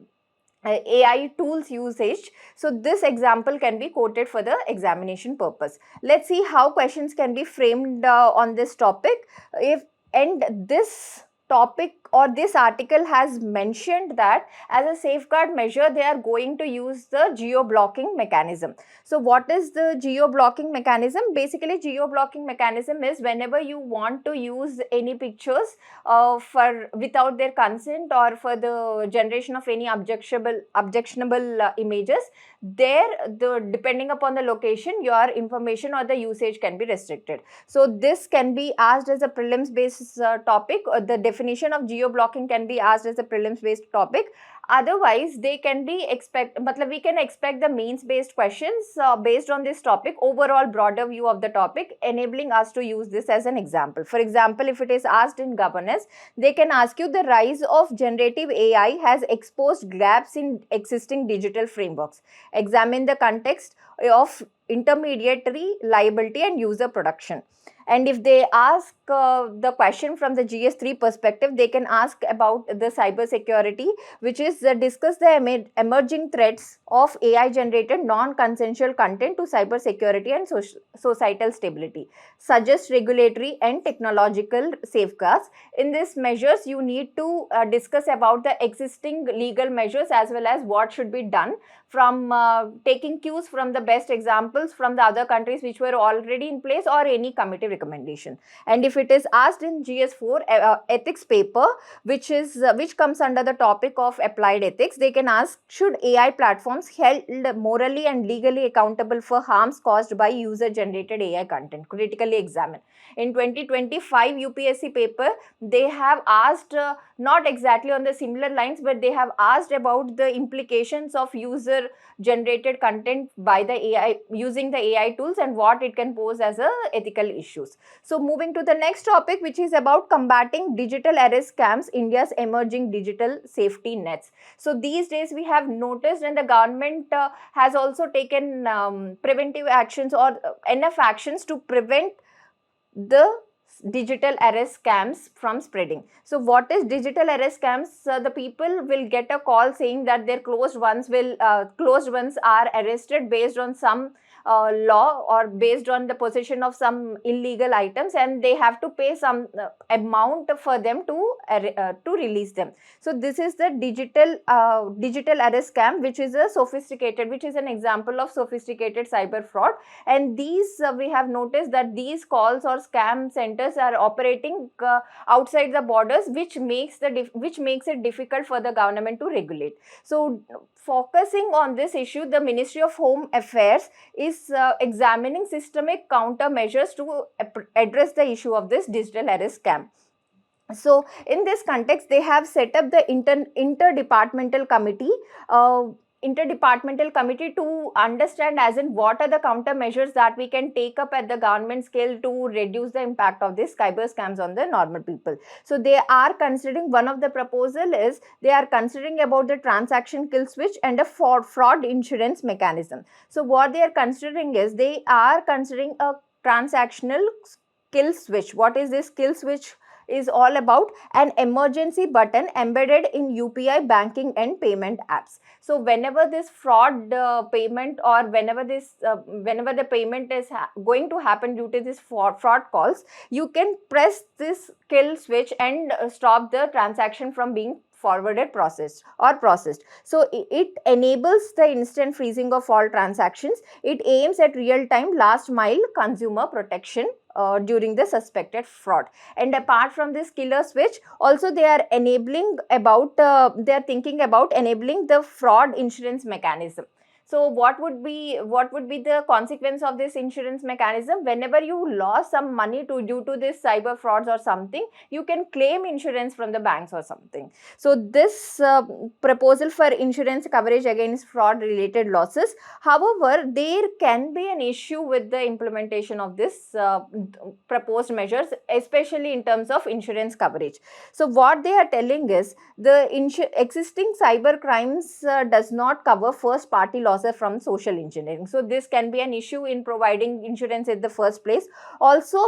AI tools usage. So this example can be quoted for the examination purpose. Let's see how questions can be framed on this topic. This topic or this article has mentioned that as a safeguard measure, they are going to use the geo-blocking mechanism. So what is the geo-blocking mechanism? Basically, geo-blocking mechanism is whenever you want to use any pictures without their consent or for the generation of any objectionable images, depending upon the location, your information or the usage can be restricted. So this can be asked as a prelims based topic, or the definition of geo-blocking can be asked as a prelims based topic. Otherwise, we can expect the mains based questions based on this topic, overall broader view of the topic, enabling us to use this as an example. For example, if it is asked in governance, they can ask you the rise of generative AI has exposed gaps in existing digital frameworks. Examine the context of intermediary liability and user protection. And if they ask the question from the GS3 perspective, they can ask about the cyber security, which is discuss the emerging threats of AI generated non-consensual content to cyber security and societal stability, suggest regulatory and technological safeguards. In these measures, you need to discuss about the existing legal measures as well as what should be done, from taking cues from the best examples from the other countries which were already in place or any committee recommendation. And if it is asked in GS4 ethics paper, which comes under the topic of applied applied ethics, they can ask, should AI platforms held morally and legally accountable for harms caused by user-generated AI content? Critically examine. In 2025 UPSC paper, they have asked, not exactly on the similar lines, but they have asked about the implications of user-generated content by the AI, using the AI tools, and what it can pose as ethical issues. So moving to the next topic, which is about combating digital arrest scams, India's emerging digital safety nets. So these days we have noticed, and the government has also taken preventive actions, or enough actions to prevent the digital arrest scams from spreading. So what is digital arrest scams? The people will get a call saying that their closed ones are arrested based on some law, or based on the possession of some illegal items, and they have to pay some amount for them to release them. So this is the digital arrest scam, which is an example of sophisticated cyber fraud. And these we have noticed that these calls or scam centers are operating outside the borders, which makes it difficult for the government to regulate. So focusing on this issue, the Ministry of Home Affairs is examining systemic countermeasures to address the issue of this digital arrest scam. So in this context, they have set up the interdepartmental committee to understand, as in, what are the countermeasures that we can take up at the government scale to reduce the impact of these cyber scams on the normal people. So they are considering, one of the proposal is they are considering about the transaction kill switch and a fraud insurance mechanism. So what they are considering is, they are considering a transactional kill switch. What is this kill switch? Is all about an emergency button embedded in UPI banking and payment apps. So whenever this fraud payment, or whenever the payment is going to happen due to this fraud calls, you can press this kill switch and stop the transaction from being processed. So it enables the instant freezing of all transactions. It aims at real-time last mile consumer protection during the suspected fraud. And apart from this killer switch, also they are thinking about enabling the fraud insurance mechanism. So what would be the consequence of this insurance mechanism? Whenever you lost some money due to this cyber frauds or something, you can claim insurance from the banks or something. So this proposal for insurance coverage against fraud related losses. However, there can be an issue with the implementation of this proposed measures, especially in terms of insurance coverage. So what they are telling is, the existing cyber crimes does not cover first party losses from social engineering. So this can be an issue in providing insurance in the first place. Also,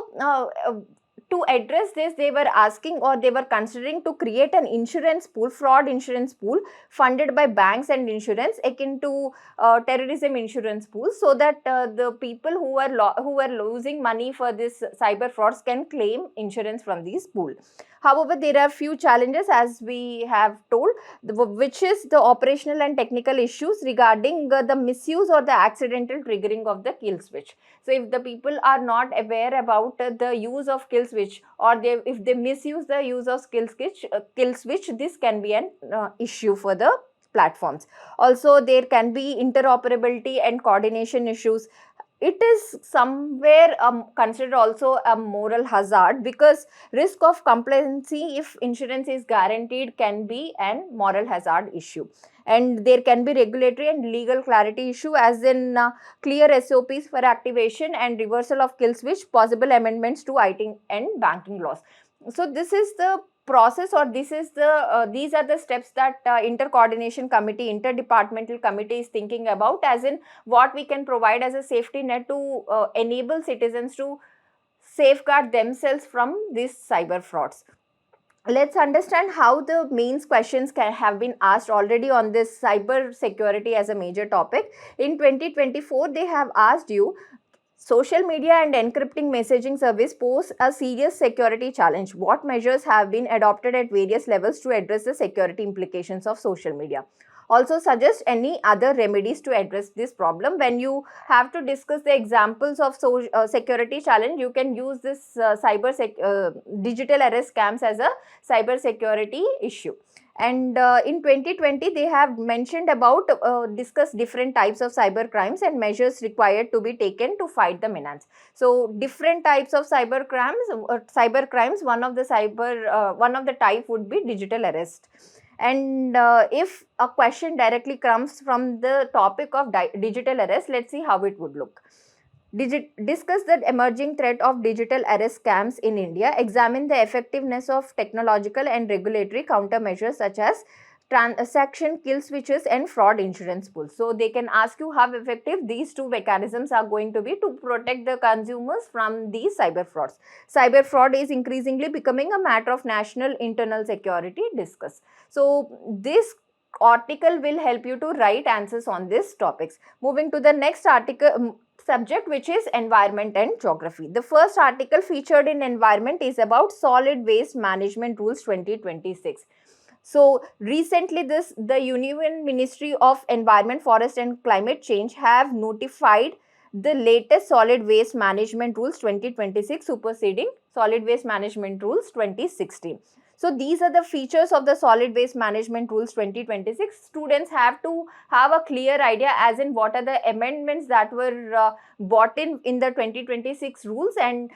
to address this, they were asking, or they were considering, to create an insurance pool, fraud insurance pool, funded by banks and insurance, akin to terrorism insurance pool, so that the people who were losing money for this cyber frauds can claim insurance from this pool. However, there are few challenges, as we have told, which is the operational and technical issues regarding the misuse or the accidental triggering of the kill switch. So if the people are not aware about the use of kill switch, or if they misuse the use of kill switch, this can be an issue for the platforms. Also, there can be interoperability and coordination issues. It is somewhere considered also a moral hazard, because risk of complacency, if insurance is guaranteed, can be an moral hazard issue. And there can be regulatory and legal clarity issue, as in clear SOPs for activation and reversal of kill switch, possible amendments to IT and banking laws. So this is the process, or these are the steps that interdepartmental committee is thinking about, as in what we can provide as a safety net to enable citizens to safeguard themselves from these cyber frauds. Let's understand how the mains questions have been asked already on this cyber security as a major topic. In 2024, they have asked you, social media and encrypting messaging service pose a serious security challenge. What measures have been adopted at various levels to address the security implications of social media? Also suggest any other remedies to address this problem. When you have to discuss the examples of security challenge, you can use this digital arrest scams as a cyber security issue. And in 2020, they have mentioned about discuss different types of cyber crimes and measures required to be taken to fight the menace. So different types of cyber crimes. One of the type would be digital arrest. And if a question directly comes from the topic of digital arrest, let's see how it would look. Discuss the emerging threat of digital arrest scams in India. Examine the effectiveness of technological and regulatory countermeasures such as transaction kill switches and fraud insurance pools. So they can ask you how effective these two mechanisms are going to be to protect the consumers from these cyber frauds. Cyber fraud is increasingly becoming a matter of national internal security. Discuss. So this article will help you to write answers on these topics. Moving to the next article subject, which is environment and geography. The first article featured in environment is about solid waste management rules 2026. So recently the Union Ministry of Environment, Forest and Climate Change have notified the latest solid waste management rules 2026 superseding solid waste management rules 2016. So these are the features of the solid waste management rules 2026. Students have to have a clear idea as in what are the amendments that were brought in the 2026 rules, and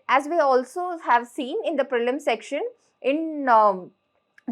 as we also have seen in the prelim section in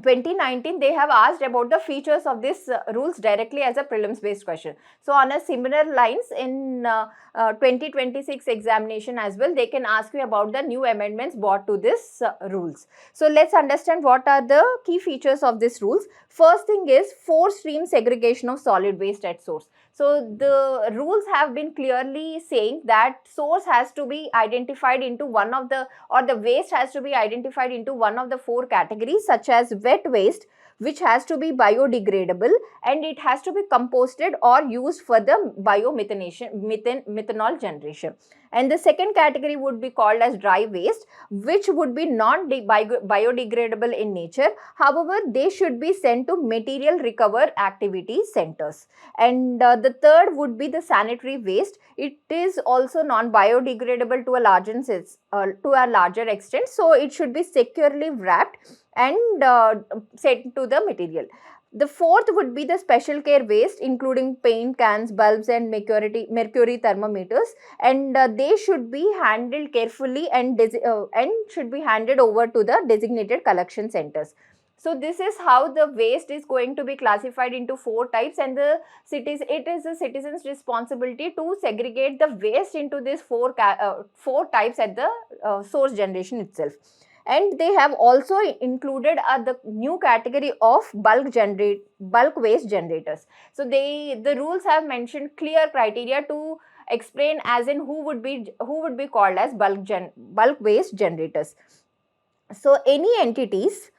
2019, they have asked about the features of these rules directly as a prelims based question. So on a similar lines in 2026 examination as well, they can ask you about the new amendments brought to this rules. So let's understand what are the key features of these rules. First thing is 4-stream segregation of solid waste at source. So the rules have been clearly saying that source has to be identified into one of the, or the waste has to be identified into one of the 4 categories, such as wet waste, which has to be biodegradable, and it has to be composted or used for the methanol generation. And the second category would be called as dry waste, which would be non-biodegradable in nature. However, they should be sent to material recover activity centers. And the third would be the sanitary waste. It is also non-biodegradable to a larger extent, so it should be securely wrapped and sent to the material. The fourth would be the special care waste, including paint cans, bulbs and mercury thermometers, and they should be handled carefully and should be handed over to the designated collection centers. So this is how the waste is going to be classified into 4 types, and it is the citizen's responsibility to segregate the waste into these 4 types at the source generation itself. And they have also included the new category of bulk waste generators. So the rules have mentioned clear criteria to explain as in who would be called as bulk waste generators. So any entities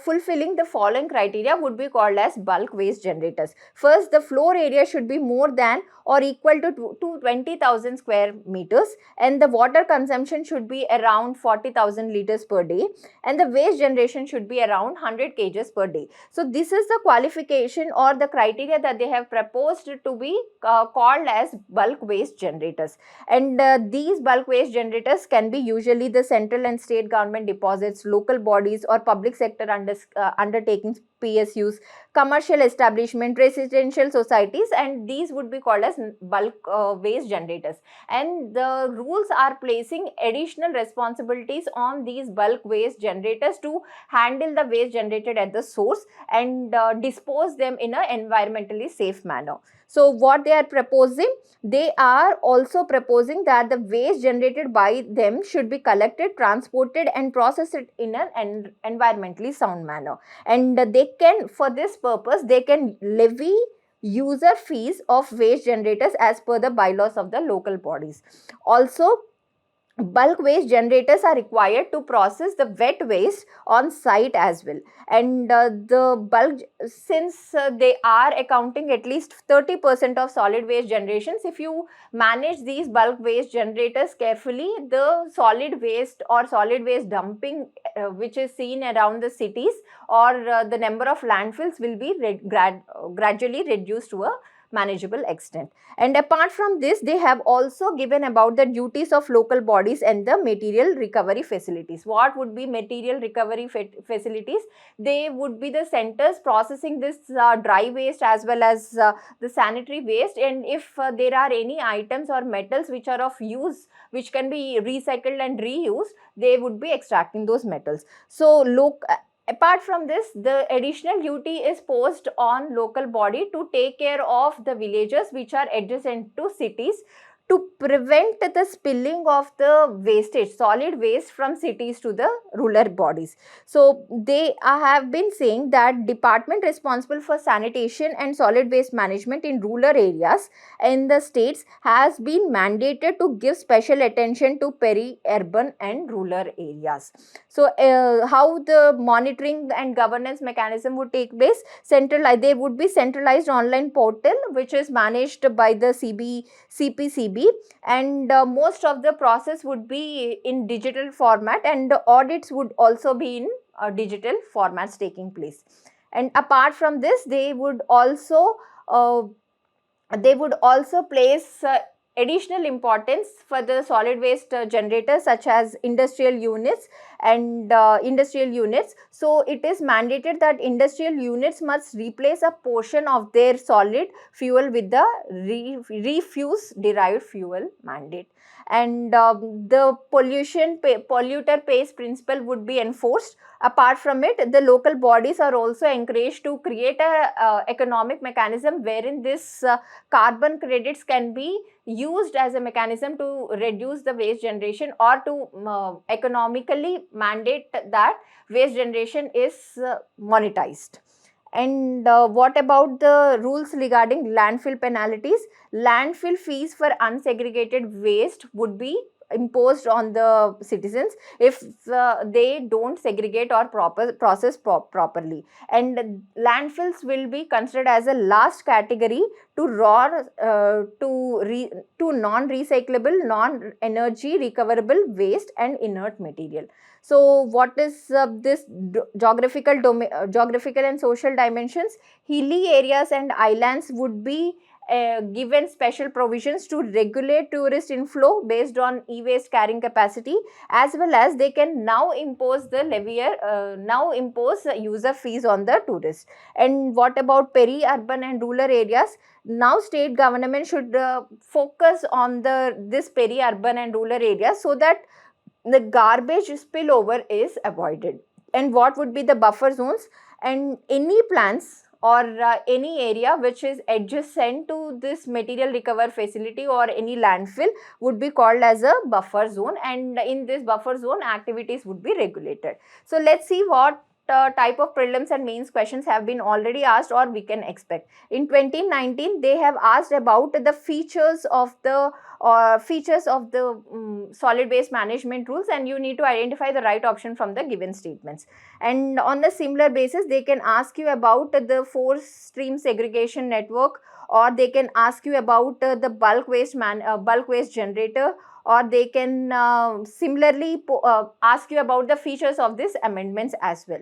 fulfilling the following criteria would be called as bulk waste generators. First, the floor area should be more than or equal to 20,000 square meters, and the water consumption should be around 40,000 liters per day, and the waste generation should be around 100 kgs per day. So this is the qualification or the criteria that they have proposed to be called as bulk waste generators. And these bulk waste generators can be usually the central and state government deposits, local bodies or public sector undertakings, PSUs, commercial establishment, residential societies, and these would be called as bulk waste generators. And the rules are placing additional responsibilities on these bulk waste generators to handle the waste generated at the source and dispose them in an environmentally safe manner. So what they are proposing? They are also proposing that the waste generated by them should be collected, transported and processed in an environmentally sound manner. And they can, for this purpose, they can levy user fees of waste generators as per the bylaws of the local bodies. Also, bulk waste generators are required to process the wet waste on site as well. And the bulk, since they are accounting at least 30% of solid waste generations, if you manage these bulk waste generators carefully, the solid waste or solid waste dumping which is seen around the cities, or the number of landfills will be gradually reduced to a manageable extent. And apart from this, they have also given about the duties of local bodies and the material recovery facilities. What would be material recovery facilities? They would be the centers processing this dry waste as well as the sanitary waste, and if there are any items or metals which are of use, which can be recycled and reused, they would be extracting those metals. So apart from this, the additional duty is posed on local body to take care of the villages which are adjacent to cities, to prevent the spilling of the wastage, solid waste from cities to the rural bodies. So they have been saying that department responsible for sanitation and solid waste management in rural areas in the states has been mandated to give special attention to peri-urban and rural areas. So how the monitoring and governance mechanism would take place? There would be centralized online portal which is managed by the CPCB, and most of the process would be in digital format, and the audits would also be in digital formats taking place. And apart from this, uh, they would also place additional importance for the solid waste generators such as industrial units and industrial units. So it is mandated that industrial units must replace a portion of their solid fuel with the refuse derived fuel mandate. And the polluter pays principle would be enforced. Apart from it, the local bodies are also encouraged to create a economic mechanism wherein this carbon credits can be used as a mechanism to reduce the waste generation, or to economically mandate that waste generation is monetized. And what about the rules regarding landfill penalties? Landfill fees for unsegregated waste would be imposed on the citizens if they don't segregate or process properly. And landfills will be considered as a last category to to non-recyclable, non-energy recoverable waste and inert material. So what is this geographical and social dimensions? Hilly areas and islands would be given special provisions to regulate tourist inflow based on e-waste carrying capacity, as well as they can now impose user fees on the tourists. And what about peri-urban and rural areas? Now state government should focus on this peri-urban and rural areas so that the garbage spillover is avoided. And what would be the buffer zones? And any plants or any area which is adjacent to this material recover facility or any landfill would be called as a buffer zone, and in this buffer zone activities would be regulated. So let's see what type of prelims and mains questions have been already asked or we can expect. In 2019, they have asked about the features of the solid waste management rules, and you need to identify the right option from the given statements. And on the similar basis, they can ask you about the 4-stream segregation network, or they can ask you about the bulk waste generator, or they can similarly ask you about the features of these amendments as well.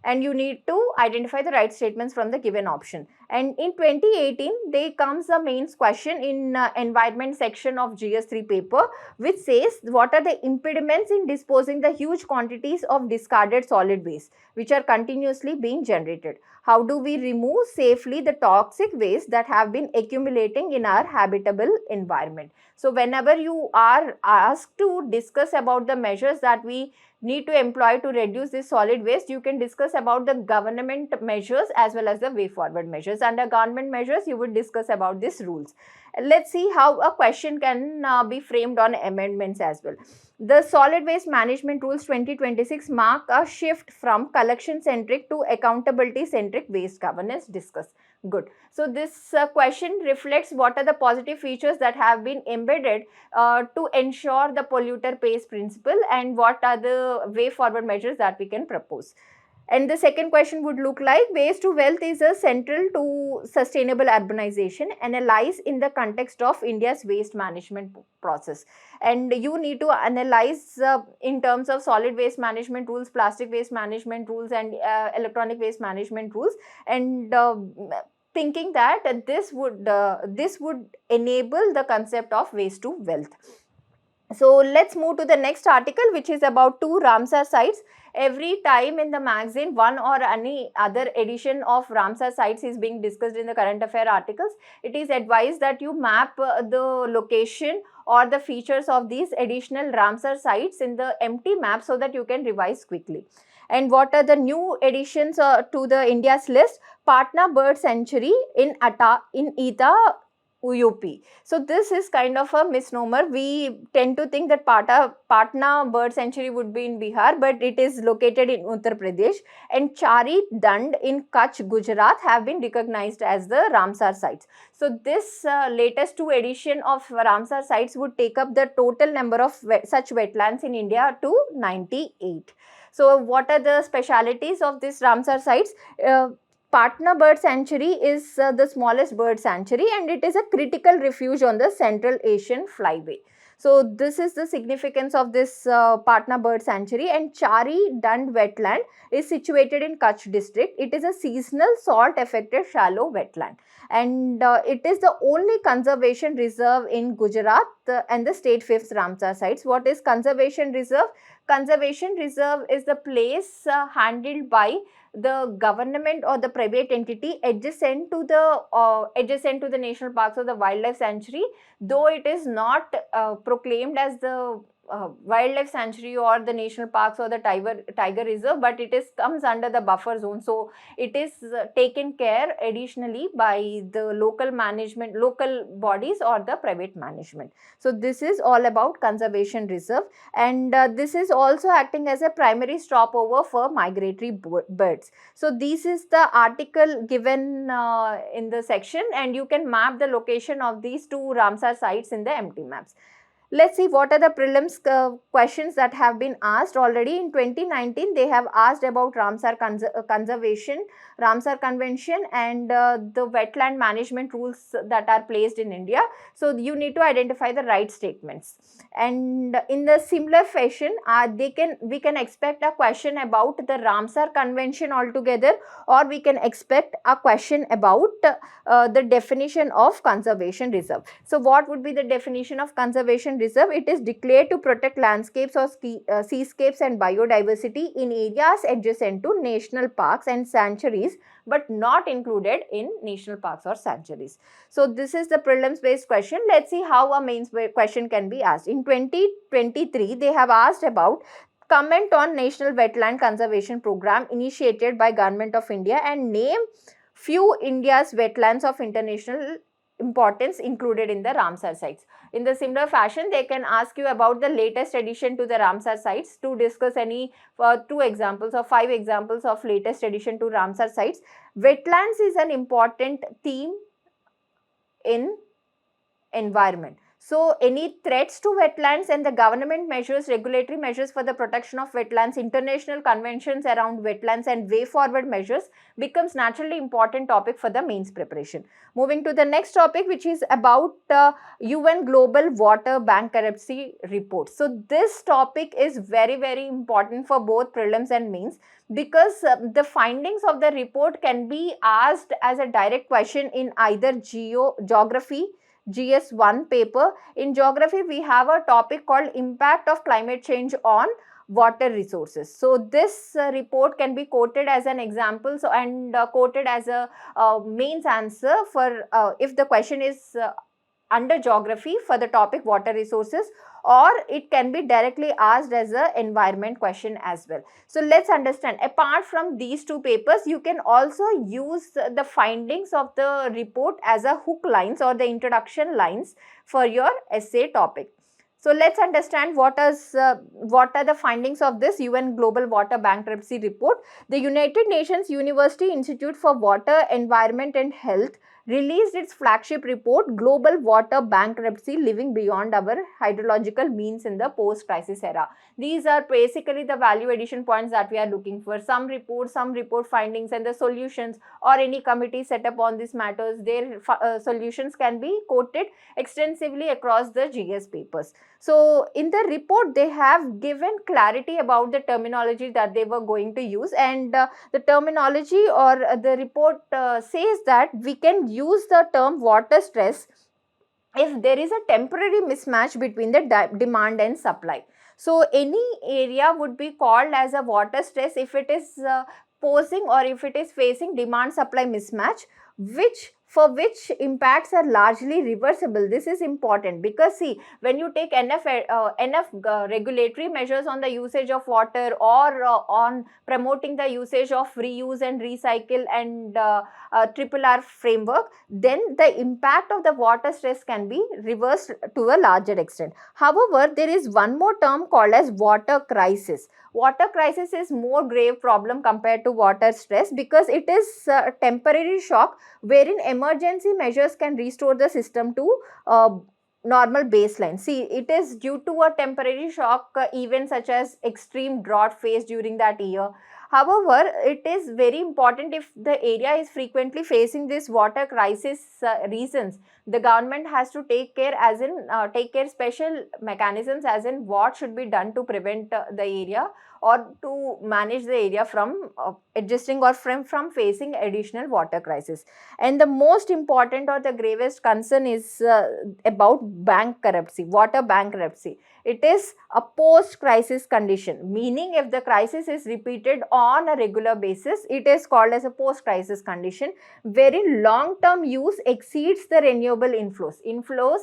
And you need to identify the right statements from the given option. And in 2018, there comes a mains question in environment section of GS3 paper, which says what are the impediments in disposing the huge quantities of discarded solid waste which are continuously being generated. How do we remove safely the toxic waste that have been accumulating in our habitable environment? So whenever you are asked to discuss about the measures that we need to employ to reduce this solid waste, you can discuss about the government measures as well as the way forward measures. Under government measures, you would discuss about these rules. Let's see how a question can be framed on amendments as well. The Solid Waste Management Rules 2026 mark a shift from collection-centric to accountability-centric waste governance. Discuss. Good. So this question reflects what are the positive features that have been embedded to ensure the polluter pays principle, and what are the way forward measures that we can propose. And the second question would look like, waste to wealth is a central to sustainable urbanization, analyze in the context of India's waste management process. And you need to analyze in terms of solid waste management rules, plastic waste management rules, and electronic waste management rules, and thinking that this would enable the concept of waste to wealth. So let's move to the next article, which is about two Ramsar sites. Every time in the magazine, one or any other edition of Ramsar sites is being discussed in the current affair articles. It is advised that you map the location or the features of these additional Ramsar sites in the empty map so that you can revise quickly. And what are the new additions to the India's list? Patna Bird Sanctuary in Eta, UP. So this is kind of a misnomer. We tend to think that Patna Bird Sanctuary would be in Bihar, but it is located in Uttar Pradesh. And Chari Dand in Kutch, Gujarat have been recognized as the Ramsar sites. So this latest two edition of Ramsar sites would take up the total number of such wetlands in India to 98. So what are the specialities of this Ramsar sites? Patna Bird Sanctuary is the smallest bird sanctuary, and it is a critical refuge on the Central Asian flyway. So this is the significance of this Patna Bird Sanctuary. And Chari Dand wetland is situated in Kutch district. It is a seasonal salt affected shallow wetland, and it is the only conservation reserve in Gujarat and the state fifth Ramsar sites. What is conservation reserve? Conservation reserve is the place handled by the government or the private entity adjacent to the national parks or the wildlife sanctuary, though it is not proclaimed as the wildlife sanctuary or the national parks or the tiger reserve, but it is comes under the buffer zone. So it is taken care additionally by the local bodies or the private management. So this is all about conservation reserve, and this is also acting as a primary stopover for migratory birds. So this is the article given in the section, and you can map the location of these two Ramsar sites in the empty maps. Let's see what are the prelims questions that have been asked already. In 2019, they have asked about Ramsar conservation, Ramsar Convention, and the wetland management rules that are placed in India. So you need to identify the right statements. And in the similar fashion, we can expect a question about the Ramsar Convention altogether, or we can expect a question about the definition of conservation reserve. So what would be the definition of conservation reserve? It is declared to protect landscapes or seascapes and biodiversity in areas adjacent to national parks and sanctuaries, but not included in national parks or sanctuaries. So this is the prelims based question. Let's see how a mains question can be asked. In 2023, they have asked about comment on National Wetland Conservation Program initiated by Government of India and name few India's wetlands of international importance included in the Ramsar sites. In the similar fashion, they can ask you about the latest addition to the Ramsar sites to discuss any 2 examples or 5 examples of latest addition to Ramsar sites. Wetlands is an important theme in environment. So any threats to wetlands and the government measures, regulatory measures for the protection of wetlands, international conventions around wetlands and way forward measures becomes naturally important topic for the mains preparation. Moving to the next topic, which is about UN Global Water Bankruptcy Report. So this topic is very, very important for both prelims and mains, because the findings of the report can be asked as a direct question in either geography, GS1 paper. In geography, we have a topic called impact of climate change on water resources. So this report can be quoted as an example and quoted as a mains answer for if the question is under geography for the topic water resources, or it can be directly asked as an environment question as well. So let's understand, apart from these two papers, you can also use the findings of the report as a hook lines or the introduction lines for your essay topic. So let's understand what are the findings of this UN Global Water Bankruptcy Report. The United Nations University Institute for Water, Environment and Health released its flagship report, Global Water Bankruptcy, Living Beyond Our Hydrological Means in the Post-Crisis Era. These are basically the value addition points that we are looking for. Some report findings and the solutions, or any committee set up on these matters, their solutions can be quoted extensively across the GS papers. So in the report, they have given clarity about the terminology that they were going to use, and the terminology or the report says that we can use the term water stress if there is a temporary mismatch between the demand and supply. So any area would be called as a water stress if it is posing or if it is facing demand supply mismatch, which impacts are largely reversible. This is important because see, when you take enough regulatory measures on the usage of water, or on promoting the usage of reuse and recycle and triple R framework, then the impact of the water stress can be reversed to a larger extent. However, there is one more term called as water crisis. Water crisis is more grave problem compared to water stress because it is a temporary shock wherein emergency measures can restore the system to normal baseline. See, it is due to a temporary shock event such as extreme drought faced during that year. However, it is very important, if the area is frequently facing this water crisis reasons, the government has to take care, as in take care special mechanisms, as in what should be done to prevent the area or to manage the area from adjusting or from facing additional water crisis. And the most important or the gravest concern is about bankruptcy, water bankruptcy. It is a post-crisis condition, meaning if the crisis is repeated on a regular basis, it is called as a post-crisis condition, wherein long-term use exceeds the renewable inflows.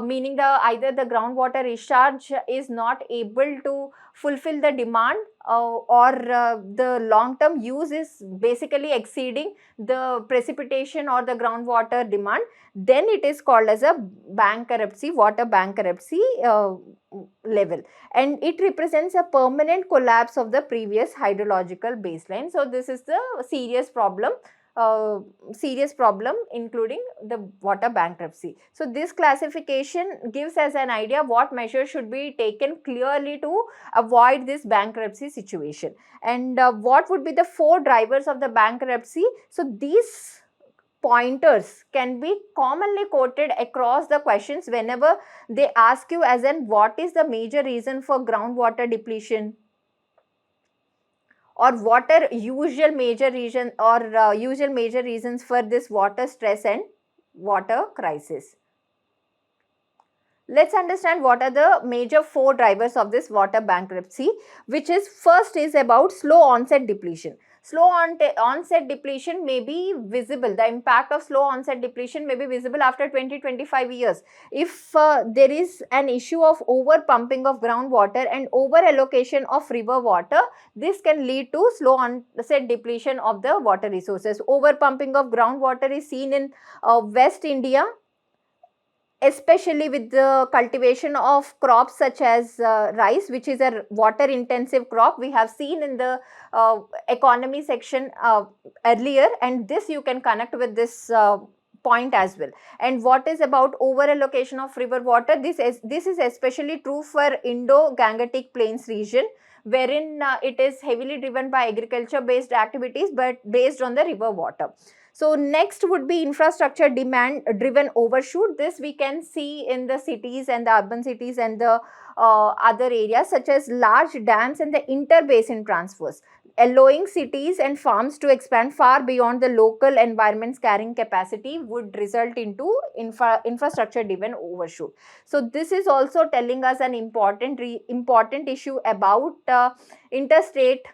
Meaning either the groundwater recharge is not able to fulfill the demand, or the long-term use is basically exceeding the precipitation or the groundwater demand, then it is called as a bankruptcy, water bankruptcy level, and it represents a permanent collapse of the previous hydrological baseline. So this is the serious problem including the water bankruptcy. So this classification gives us an idea what measures should be taken clearly to avoid this bankruptcy situation. And what would be the 4 drivers of the bankruptcy? So these pointers can be commonly quoted across the questions whenever they ask you, as in what is the major reason for groundwater depletion, or what are usual major reasons for this water stress and water crisis. Let's understand what are the major 4 drivers of this water bankruptcy, which is first is about slow onset depletion. Slow onset depletion may be visible. The impact of slow onset depletion may be visible after 20-25 years. If there is an issue of over pumping of groundwater and over allocation of river water, this can lead to slow onset depletion of the water resources. Over pumping of groundwater is seen in West India, especially with the cultivation of crops such as rice, which is a water intensive crop. We have seen in the economy section earlier, and this you can connect with this point as well. And what is about over allocation of river water? This is especially true for Indo-Gangetic Plains region, wherein it is heavily driven by agriculture based activities but based on the river water. So next would be infrastructure demand driven overshoot. This we can see in the cities and the urban cities and the other areas such as large dams and the interbasin transfers, allowing cities and farms to expand far beyond the local environment's carrying capacity would result into infrastructure driven overshoot. So this is also telling us an important issue about interstate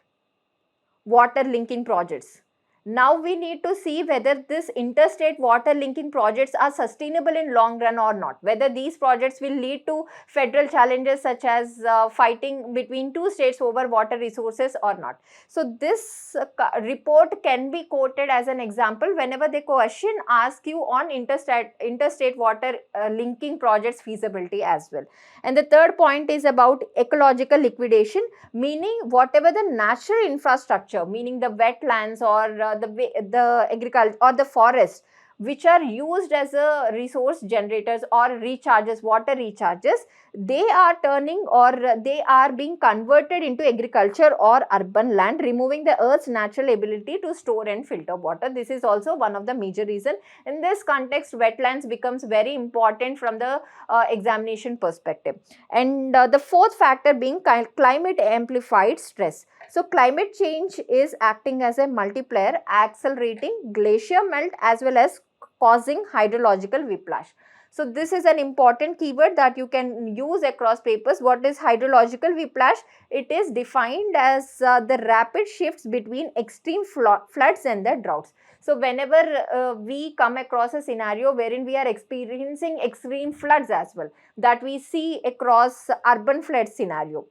water linking projects. Now we need to see whether this interstate water linking projects are sustainable in long run or not, whether these projects will lead to federal challenges such as fighting between two states over water resources or not. So this report can be quoted as an example whenever the question asks you on interstate water linking projects feasibility as well. And the third point is about ecological liquidation, meaning whatever the natural infrastructure, meaning the wetlands or the agriculture or the forest, which are used as a resource generators or recharges, water recharges, they are turning or they are being converted into agriculture or urban land, removing the earth's natural ability to store and filter water. This is also one of the major reason. In this context, wetlands becomes very important from the examination perspective. And the fourth factor being climate amplified stress. So climate change is acting as a multiplier, accelerating glacier melt as well as causing hydrological whiplash. So this is an important keyword that you can use across papers. What is hydrological whiplash? It is defined as the rapid shifts between extreme floods and the droughts. So whenever we come across a scenario wherein we are experiencing extreme floods as well, that we see across urban flood scenario,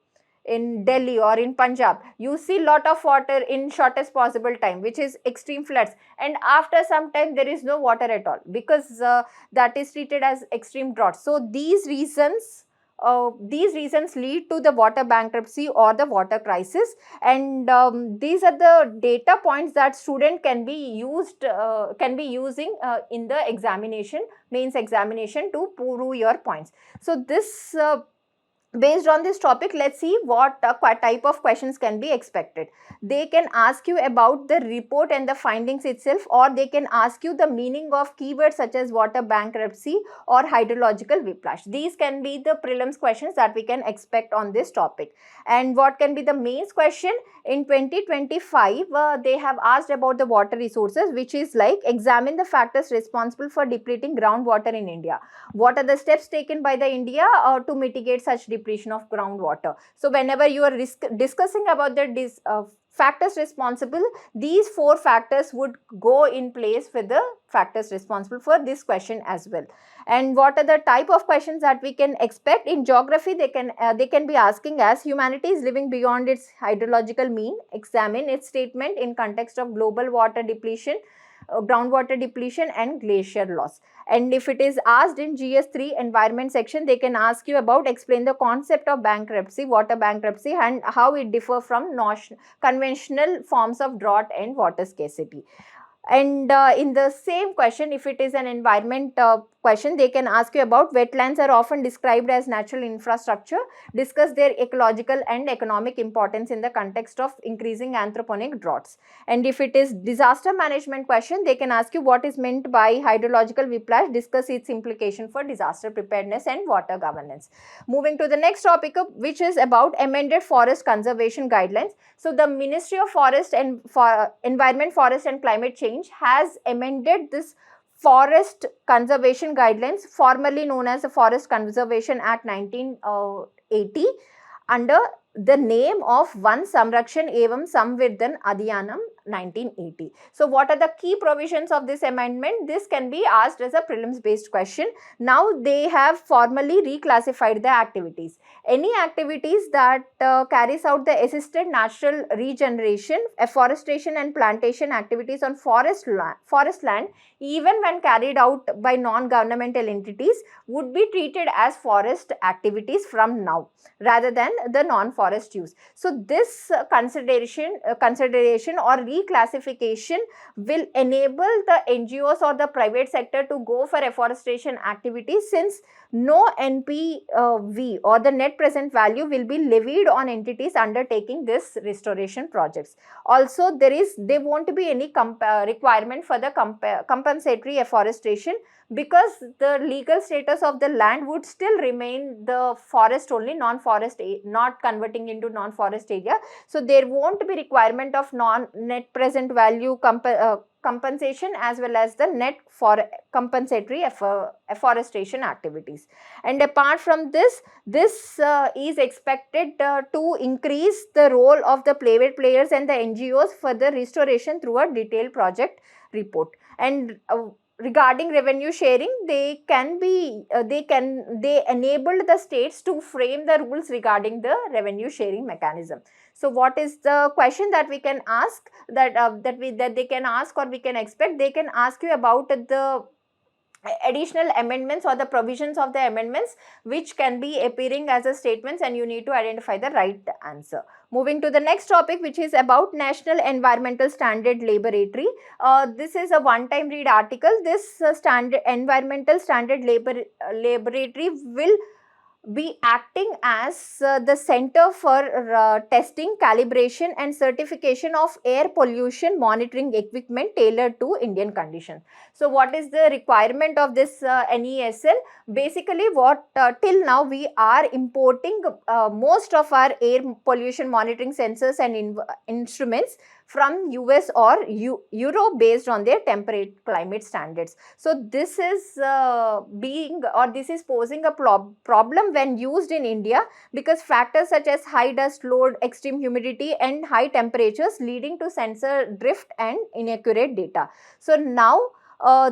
in Delhi or in Punjab, you see lot of water in shortest possible time, which is extreme floods, and after some time there is no water at all because that is treated as extreme drought. So these reasons lead to the water bankruptcy or the water crisis, and these are the data points that student can be using in the examination, mains examination, to prove your points. So this based on this topic, let's see what type of questions can be expected. They can ask you about the report and the findings itself, or they can ask you the meaning of keywords such as water bankruptcy or hydrological whiplash. These can be the prelims questions that we can expect on this topic. And what can be the mains question? In 2025, they have asked about the water resources, which is like, examine the factors responsible for depleting groundwater in India. What are the steps taken by the India to mitigate such depletion of groundwater? So whenever you are discussing about the factors responsible, these four factors would go in place with the factors responsible for this question as well. And what are the type of questions that we can expect? In geography, they can be asking as, humanity is living beyond its hydrological mean. Examine its statement in context of global water depletion, groundwater depletion and glacier loss. And if it is asked in GS3 environment section, they can ask you about, explain the concept of bankruptcy, water bankruptcy, and how it differ from conventional forms of drought and water scarcity. And in the same question, if it is an environment question, they can ask you about, wetlands are often described as natural infrastructure. Discuss their ecological and economic importance in the context of increasing anthropogenic droughts. And if it is disaster management question, they can ask you what is meant by hydrological whiplash. Discuss its implication for disaster preparedness and water governance. Moving to the next topic, which is about amended forest conservation guidelines. So the Ministry of Forest and Environment, Forest and Climate Change has amended this forest conservation guidelines, formerly known as the Forest Conservation Act 1980, under the name of Van Samrakshan Evam Samvardhan Adhiyanam 1980. So what are the key provisions of this amendment? This can be asked as a prelims based question. Now they have formally reclassified the activities. Any activities that carries out the assisted natural regeneration, afforestation and plantation activities on forest land, even when carried out by non-governmental entities, would be treated as forest activities from now, rather than the non-forest use. So this consideration or reclassification will enable the NGOs or the private sector to go for afforestation activities, since no NPV or the net present value will be levied on entities undertaking this restoration projects. Also, there won't be any requirement for the compensatory afforestation, because the legal status of the land would still remain the forest only, not converting into non-forest area. So there won't be requirement of net net present value compensation as well as the net for compensatory afforestation activities. And apart from this, this is expected to increase the role of the private players and the NGOs for the restoration through a detailed project report. And regarding revenue sharing, they enabled the states to frame the rules regarding the revenue sharing mechanism. So what is the question that we can ask, that they can ask, or we can expect? They can ask you about the additional amendments or the provisions of the amendments which can be appearing as a statements, and you need to identify the right answer. Moving to the next topic, which is about National Environmental Standard Laboratory. This is a one-time read article. This Environmental Standard Laboratory will be acting as the center for testing, calibration and certification of air pollution monitoring equipment tailored to Indian conditions. So what is the requirement of this NESL? Basically, what till now we are importing most of our air pollution monitoring sensors and instruments from US or Europe based on their temperate climate standards. So this is this is posing a problem when used in India, because factors such as high dust load, extreme humidity and high temperatures leading to sensor drift and inaccurate data. So now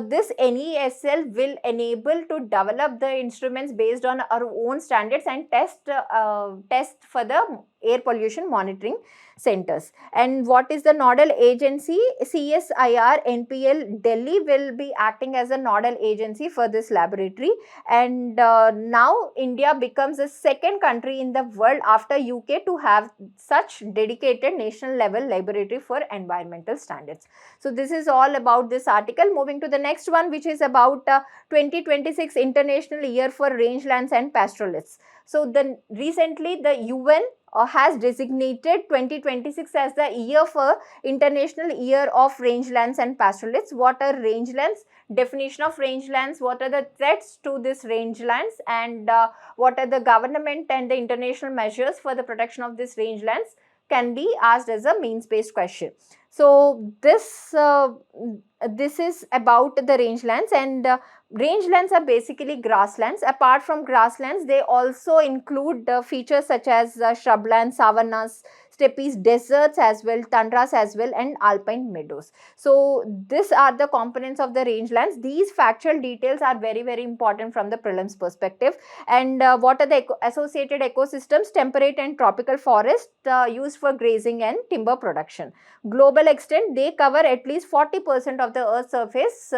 this NESL will enable to develop the instruments based on our own standards and test for the air pollution monitoring centers. And what is the nodal agency? CSIR NPL Delhi will be acting as a nodal agency for this laboratory. And now India becomes the second country in the world after UK to have such dedicated national level laboratory for environmental standards. So this is all about this article. Moving to the next one, which is about 2026 International Year for Rangelands and Pastoralists. So recently the UN has designated 2026 as the year for International Year of Rangelands and Pastoralists. What are rangelands? Definition of rangelands, what are the threats to this rangelands, and what are the government and the international measures for the protection of these rangelands, can be asked as a means based question. So this is about the rangelands, and rangelands are basically grasslands. Apart from grasslands, they also include features such as shrublands, savannas, steppes, deserts as well, tundras as well, and alpine meadows. So these are the components of the rangelands. These factual details are very, very important from the prelims perspective. And what are the associated ecosystems? Temperate and tropical forest used for grazing and timber production. Global extent, they cover at least 40% of the earth's surface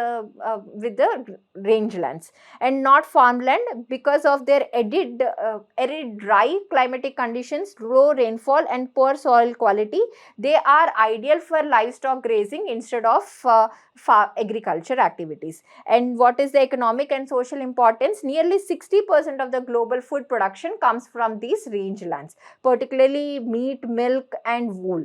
with the rangelands. And not farmland, because of their arid dry climatic conditions, low rainfall and poor soil quality, they are ideal for livestock grazing instead of agriculture activities. And what is the economic and social importance? Nearly 60% of the global food production comes from these rangelands, particularly meat, milk and wool.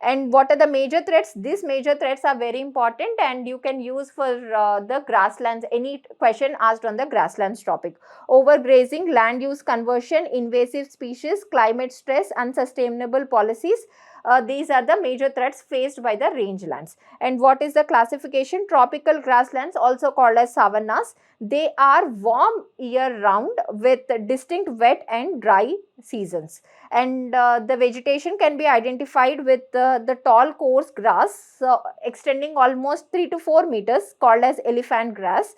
And what are the major threats? These major threats are very important, and you can use for the grasslands, any question asked on the grasslands topic. Overgrazing, land use conversion, invasive species, climate stress, unsustainable policies. These are the major threats faced by the rangelands. And what is the classification? Tropical grasslands, also called as savannas. They are warm year round with distinct wet and dry seasons. And the vegetation can be identified with the tall coarse grass extending almost 3 to 4 meters, called as elephant grass.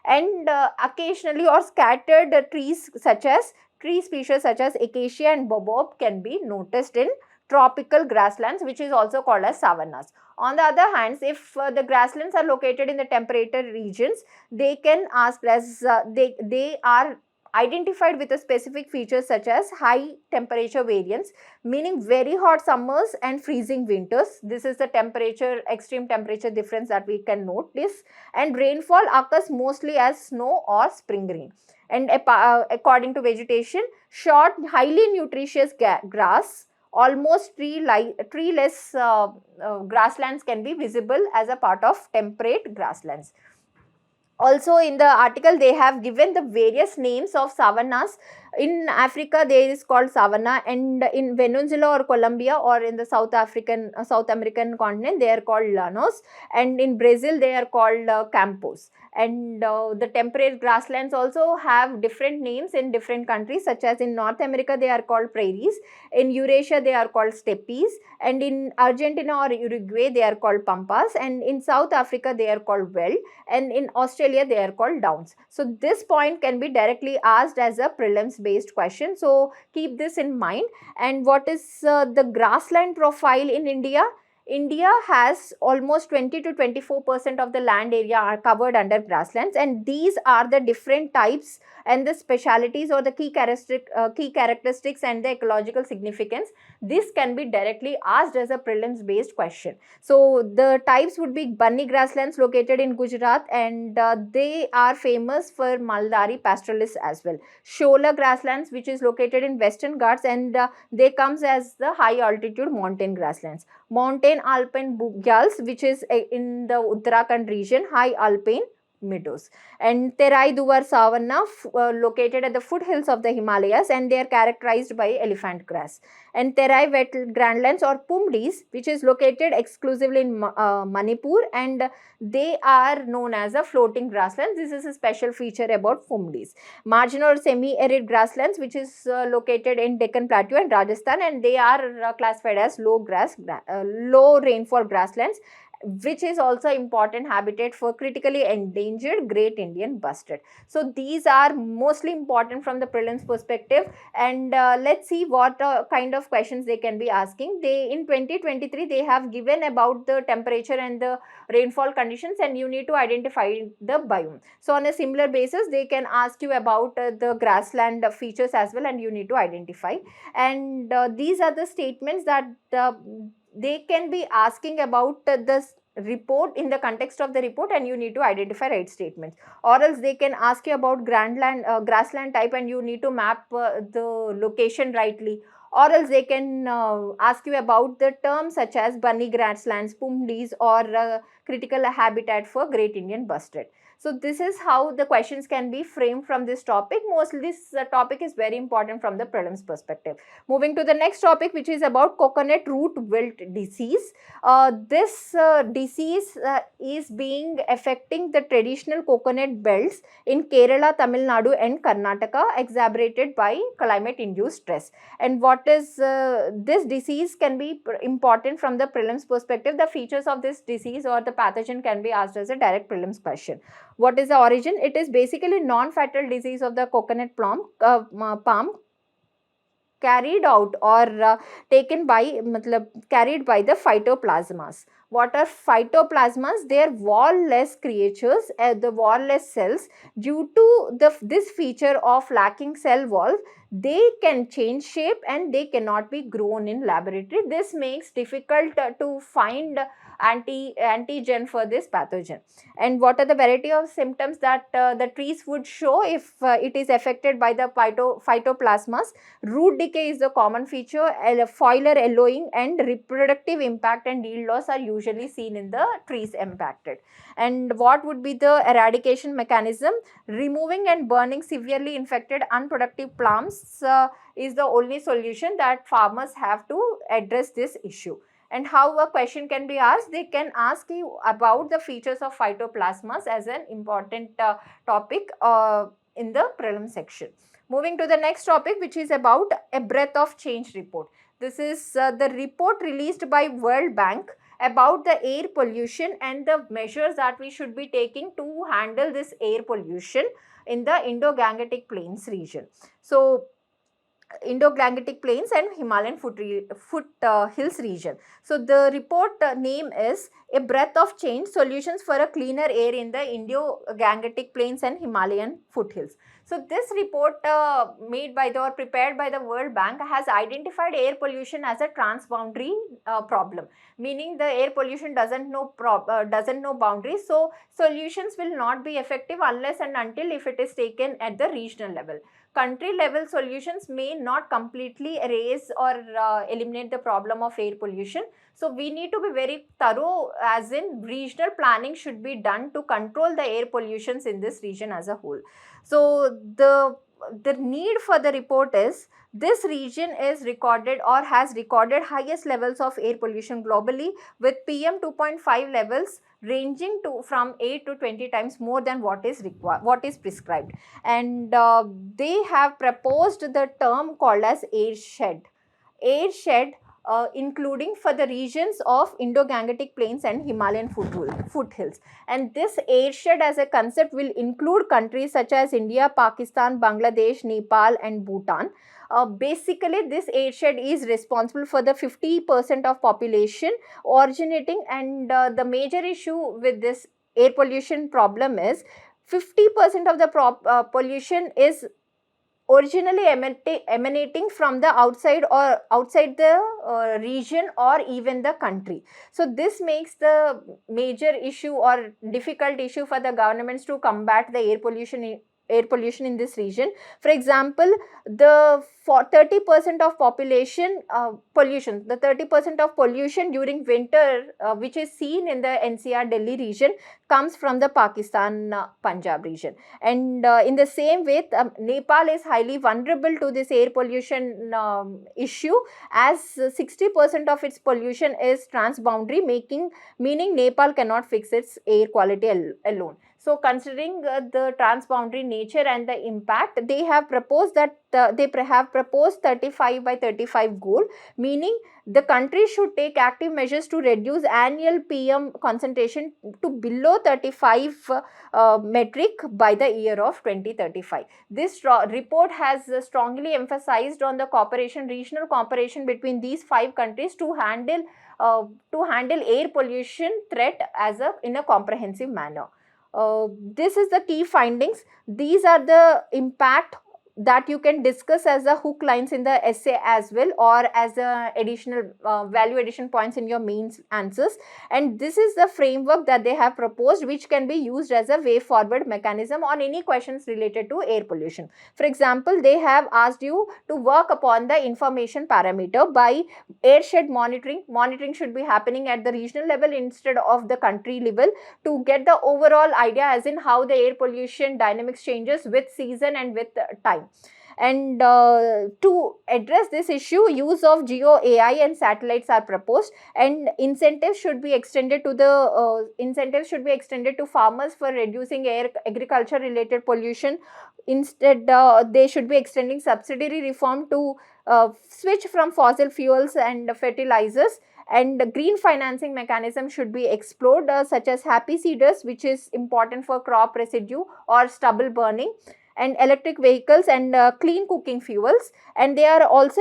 And occasionally or scattered trees such as tree species such as acacia and baobab can be noticed in tropical grasslands, which is also called as savannas. On the other hand, if the grasslands are located in the temperate regions, they can ask as they are identified with a specific features such as high temperature variance, meaning very hot summers and freezing winters. This is the temperature, extreme temperature difference that we can notice. And rainfall occurs mostly as snow or spring rain. And according to vegetation, short, highly nutritious grass, almost treeless grasslands can be visible as a part of temperate grasslands. Also in the article they have given the various names of savannas. In Africa there is called savanna, and in Venezuela or Colombia or in the South American continent they are called llanos, and in Brazil they are called campos. And the temperate grasslands also have different names in different countries, such as in North America they are called prairies, in Eurasia they are called steppes, and in Argentina or Uruguay they are called pampas, and in South Africa they are called veld, and in Australia they are called downs. So this point can be directly asked as a prelims based question. So keep this in mind. And what is the grassland profile in India? India has almost 20 to 24% of the land area are covered under grasslands, and these are the different types and the specialities or the key characteristics and the ecological significance. This can be directly asked as a prelims based question. So the types would be Bunny grasslands located in Gujarat, and they are famous for Maldari pastoralists as well. Shola grasslands, which is located in Western Ghats, and they comes as the high altitude mountain grasslands. Mountain alpine bugals, which is in the Uttarakhand region, high alpine meadows. And Terai Duvar savanna located at the foothills of the Himalayas, and they are characterized by elephant grass. And Terai wet grandlands or Pumdis, which is located exclusively in Manipur, and they are known as a floating grasslands. This is a special feature about Pumdis. Marginal or semi-arid grasslands, which is located in Deccan Plateau and Rajasthan, and they are classified as low rainfall grasslands, which is also important habitat for critically endangered great Indian bustard. So these are mostly important from the prelims perspective, and let's see what kind of questions they can be asking. They in 2023 they have given about the temperature and the rainfall conditions, and you need to identify the biome. So on a similar basis they can ask you about the grassland features as well, and you need to identify. And these are the statements that they can be asking about the report in the context of the report, and you need to identify right statements. Or else they can ask you about grassland type, and you need to map the location rightly. Or else they can ask you about the terms such as bunny grasslands, pumdis, or critical habitat for great Indian bustard. So this is how the questions can be framed from this topic. Mostly this topic is very important from the prelims perspective. Moving to the next topic, which is about coconut root wilt disease. This disease is being affecting the traditional coconut belts in Kerala, Tamil Nadu and Karnataka, exacerbated by climate induced stress. And what is this disease can be important from the prelims perspective. The features of this disease or the pathogen can be asked as a direct prelims question. What is the origin? It is basically non-fatal disease of the coconut palm carried out or taken by carried by the phytoplasmas. What are phytoplasmas? They are wall-less creatures, the wall-less cells. Due to this feature of lacking cell wall, they can change shape and they cannot be grown in laboratory. This makes difficult to find antigen for this pathogen. And what are the variety of symptoms that the trees would show if it is affected by the phytoplasmas? Root decay is the common feature, foliar yellowing and reproductive impact and yield loss are usually seen in the trees impacted. And what would be the eradication mechanism? Removing and burning severely infected unproductive plants is the only solution that farmers have to address this issue. And how a question can be asked? They can ask you about the features of phytoplasmas as an important topic in the prelim section. Moving to the next topic, which is about a breadth of change report. This is the report released by World Bank about the air pollution and the measures that we should be taking to handle this air pollution in the Indo-Gangetic Plains region. So Indo-Gangetic Plains and Himalayan hills region. So the report name is A Breath of Change, Solutions for a Cleaner Air in the Indo-Gangetic Plains and Himalayan foothills. So this report made by or prepared by the World Bank has identified air pollution as a transboundary problem, meaning the air pollution doesn't know boundaries. So solutions will not be effective unless and until if it is taken at the regional level. country level solutions may not completely erase or eliminate the problem of air pollution. So we need to be very thorough, as in regional planning should be done to control the air pollutions in this region as a whole. So the need for the report is, this region is recorded or has recorded highest levels of air pollution globally, with PM 2.5 levels ranging to from 8 to 20 times more than what is required, what is prescribed. And they have proposed the term called as airshed, including for the regions of Indo-Gangetic Plains and Himalayan foothills. And this airshed as a concept will include countries such as India, Pakistan, Bangladesh, Nepal and Bhutan. Basically, this airshed is responsible for the 50% of population originating, and the major issue with this air pollution problem is 50% of the pollution is originally emanating from the outside or outside the region or even the country. So this makes the major issue or difficult issue for the governments to combat the air pollution in this region. For example, the 30% of population pollution, the 30% of pollution during winter which is seen in the NCR Delhi region comes from the Pakistan Punjab region. And in the same way, Nepal is highly vulnerable to this air pollution issue, as 60% of its pollution is transboundary, meaning Nepal cannot fix its air quality alone. So considering the transboundary nature and the impact, they have proposed that they have proposed 35 by 35 goal, meaning the country should take active measures to reduce annual PM concentration to below 35 metric by the year of 2035. This report has strongly emphasized on the regional cooperation between these 5 countries to handle air pollution threat in a comprehensive manner. This is the key findings. These are the impact that you can discuss as a hook lines in the essay as well, or as a additional value addition points in your mains answers. And this is the framework that they have proposed, which can be used as a way forward mechanism on any questions related to air pollution. For example, they have asked you to work upon the information parameter by airshed monitoring. Monitoring should be happening at the regional level instead of the country level, to get the overall idea as in how the air pollution dynamics changes with season and with time. And to address this issue, use of geo AI and satellites are proposed, and incentives should be extended to farmers for reducing agriculture related pollution. Instead, they should be extending subsidiary reform to switch from fossil fuels and fertilizers. And green financing mechanism should be explored, such as happy seeders, which is important for crop residue or stubble burning, and electric vehicles and clean cooking fuels. And they are also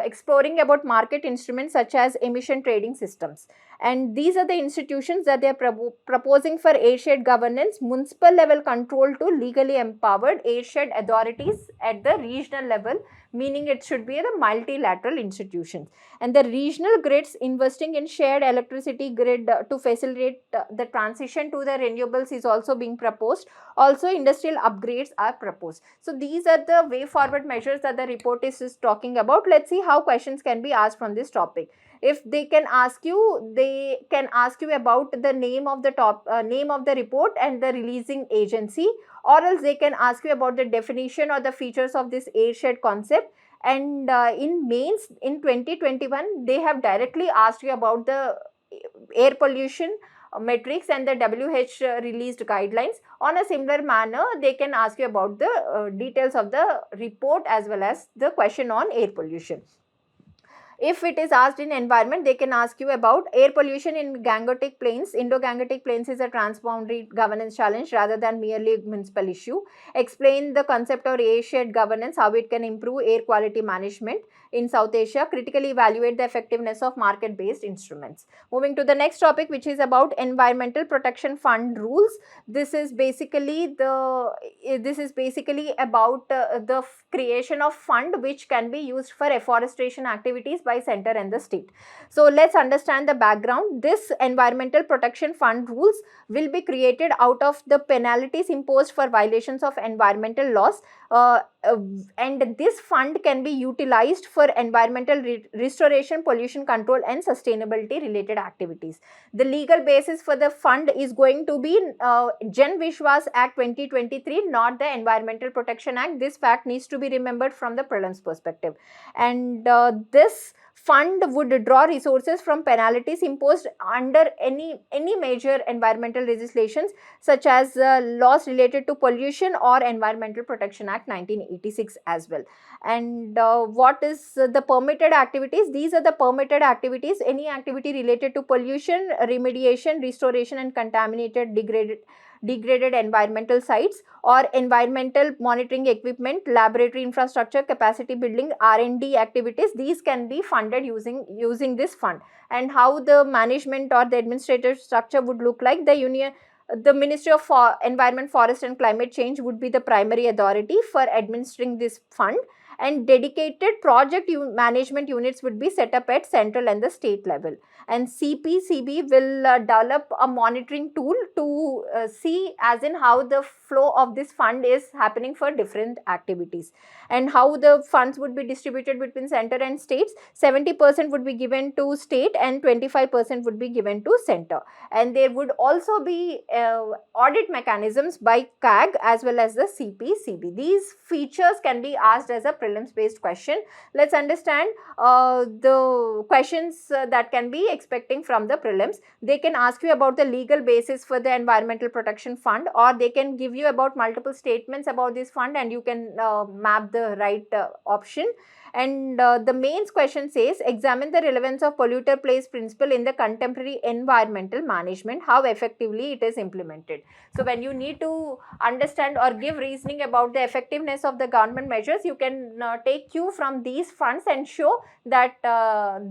exploring about market instruments such as emission trading systems. And these are the institutions that they are proposing for airshed governance: municipal level control to legally empowered airshed authorities at the regional level, meaning it should be the multilateral institutions. And the regional grids, investing in shared electricity grid to facilitate the transition to the renewables is also being proposed. Also, industrial upgrades are proposed. So these are the way forward measures that the report is talking about. Let's see how questions can be asked from this topic. If they can ask you about the name of the report and the releasing agency, or else they can ask you about the definition or the features of this airshed concept. And in mains in 2021, they have directly asked you about the air pollution metrics and the WH released guidelines. On a similar manner, they can ask you about the details of the report as well as the question on air pollution. If it is asked in environment, they can ask you about air pollution in Gangetic Plains. Indo-Gangetic Plains is a transboundary governance challenge rather than merely a municipal issue. Explain the concept of airshed governance, how it can improve air quality management in South Asia. Critically evaluate the effectiveness of market-based instruments. Moving to the next topic, which is about Environmental Protection Fund rules. This is basically about the creation of fund which can be used for afforestation activities by center and the state. So let's understand the background. This environmental protection fund rules will be created out of the penalties imposed for violations of environmental laws, and this fund can be utilized for environmental restoration, pollution control and sustainability related activities. The legal basis for the fund is going to be Jan Vishwas Act 2023, not the Environmental Protection Act. This fact needs to be remembered from the prelims perspective. And this fund would draw resources from penalties imposed under any major environmental legislations, such as laws related to Pollution or Environmental Protection Act 1986 as well. And what is the permitted activities? These are the permitted activities: any activity related to pollution, remediation, restoration and contaminated, degraded environmental sites, or environmental monitoring equipment, laboratory infrastructure, capacity building, R&D activities. These can be funded using this fund. And how the management or the administrative structure would look like: the Ministry of Environment, Forest and Climate Change would be the primary authority for administering this fund, and dedicated project management units would be set up at central and the state level. And CB will develop a monitoring tool to see as in how the flow of this fund is happening for different activities. And how the funds would be distributed between center and states: 70% would be given to state and 25% would be given to center. And there would also be audit mechanisms by CAG as well as the CB. These features can be asked as a prelims based question. Let's understand the questions that can be expecting from the prelims. They can ask you about the legal basis for the environmental protection fund, or they can give you about multiple statements about this fund and you can map the right option. And the mains question says, examine the relevance of polluter pays principle in the contemporary environmental management, how effectively it is implemented. So when you need to understand or give reasoning about the effectiveness of the government measures, you can take cue from these funds and show that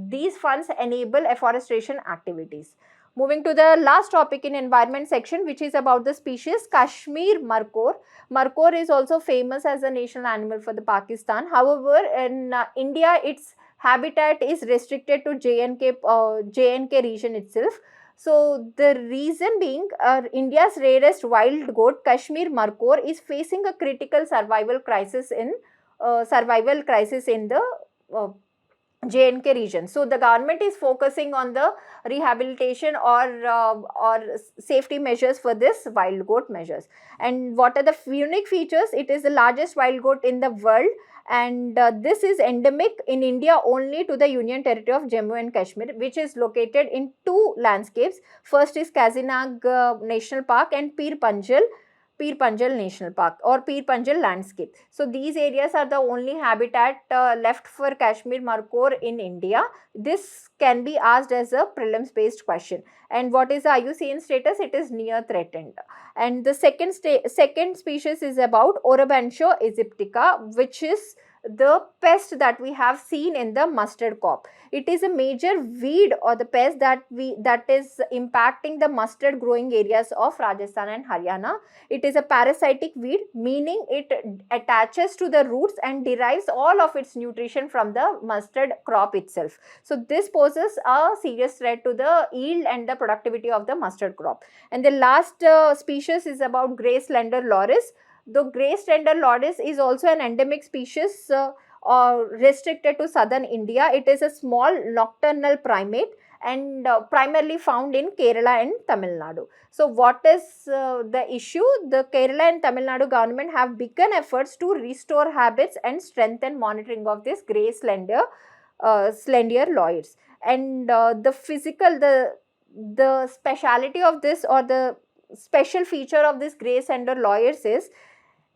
these funds enable afforestation activities. Moving to the last topic in environment section, which is about the species Kashmir markhor. Markhor is also famous as a national animal for the Pakistan. However, in India, its habitat is restricted to J&K region itself. So the reason being, India's rarest wild goat Kashmir markhor is facing a critical survival crisis in the J&K region. So the government is focusing on the rehabilitation or safety measures for this wild goat measures. And what are the unique features? It is the largest wild goat in the world, and this is endemic in India only to the Union Territory of Jammu and Kashmir, which is located in two landscapes. First is Kazinag National Park and Pir Panjal National Park or Pir Panjal landscape. So these areas are the only habitat left for Kashmir markhor in India. This can be asked as a prelims based question. And what is the IUCN status? It is near threatened. And the second species is about Orobancho aegyptica, which is the pest that we have seen in the mustard crop. It is a major weed or the pest that is impacting the mustard growing areas of Rajasthan and Haryana. It is a parasitic weed, meaning it attaches to the roots and derives all of its nutrition from the mustard crop itself. So this poses a serious threat to the yield and the productivity of the mustard crop. And the last species is about grey slender loris. The grey slender loris is also an endemic species restricted to southern India. It is a small nocturnal primate and primarily found in Kerala and Tamil Nadu. So what is the issue? The Kerala and Tamil Nadu government have begun efforts to restore habits and strengthen monitoring of this grey slender loris. And the speciality of this, or the special feature of this grey slender loris is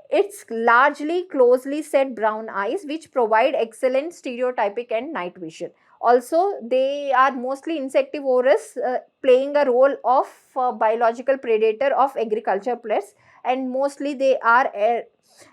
its largely closely set brown eyes, which provide excellent stereotypic and night vision. Also, they are mostly insectivorous, playing a role of biological predator of agriculture pests, and mostly they are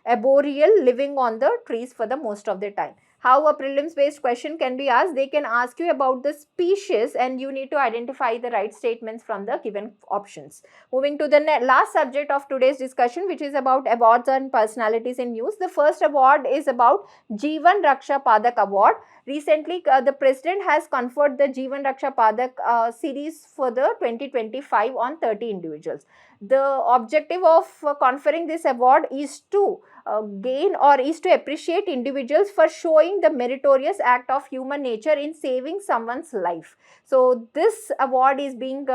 arboreal, living on the trees for the most of the time. How a prelims based question can be asked? They can ask you about the species and you need to identify the right statements from the given options. Moving to the last subject of today's discussion, which is about awards and personalities in news. The first award is about Jeevan Raksha Padak Award. Recently, the president has conferred the Jeevan Raksha Padak series for the 2025 on 30 individuals. The objective of conferring this award is to gain or is to appreciate individuals for showing the meritorious act of human nature in saving someone's life. So this award is being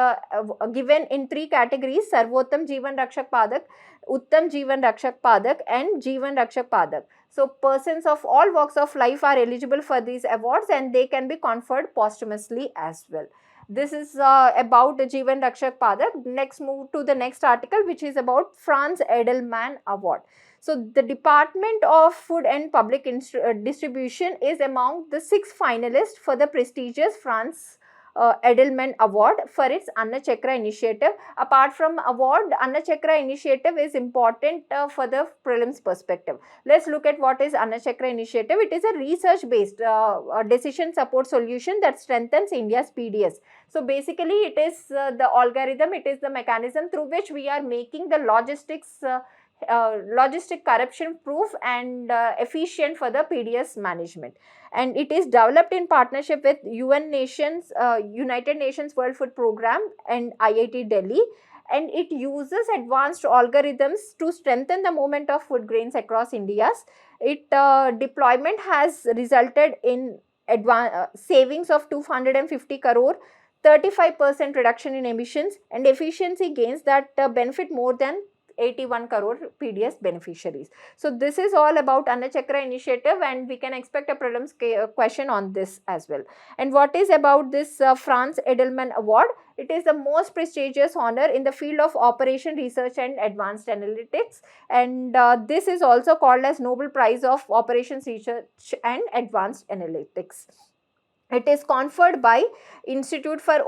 given in 3 categories: Sarvottam Jeevan Rakshak Padak, Uttam Jeevan Rakshak Padak and Jeevan Rakshak Padak. So persons of all walks of life are eligible for these awards and they can be conferred posthumously as well. This is about the Jeevan Rakshak Padak. Next, move to the next article, which is about Franz Edelman Award. So the Department of Food and Public Distribution is among the 6 finalists for the prestigious Franz Edelman Award for its Anna Chakra initiative. Apart from award, Anna Chakra initiative is important for the prelims perspective. Let's look at what is Anna Chakra initiative. It is a research-based decision support solution that strengthens India's PDS. So basically, it is the algorithm, it is the mechanism through which we are making the logistics logistic corruption proof and efficient for the PDS management. And it is developed in partnership with United Nations World Food Programme and IIT Delhi, and it uses advanced algorithms to strengthen the movement of food grains across India. Its deployment has resulted in savings of 250 crore, 35% reduction in emissions and efficiency gains that benefit more than 81 crore PDS beneficiaries. So this is all about Anna Chakra initiative and we can expect a prelims question on this as well. And what is about this Franz Edelman Award? It is the most prestigious honor in the field of operation research and advanced analytics, and this is also called as Nobel Prize of Operations Research and Advanced Analytics. It is conferred by Institute for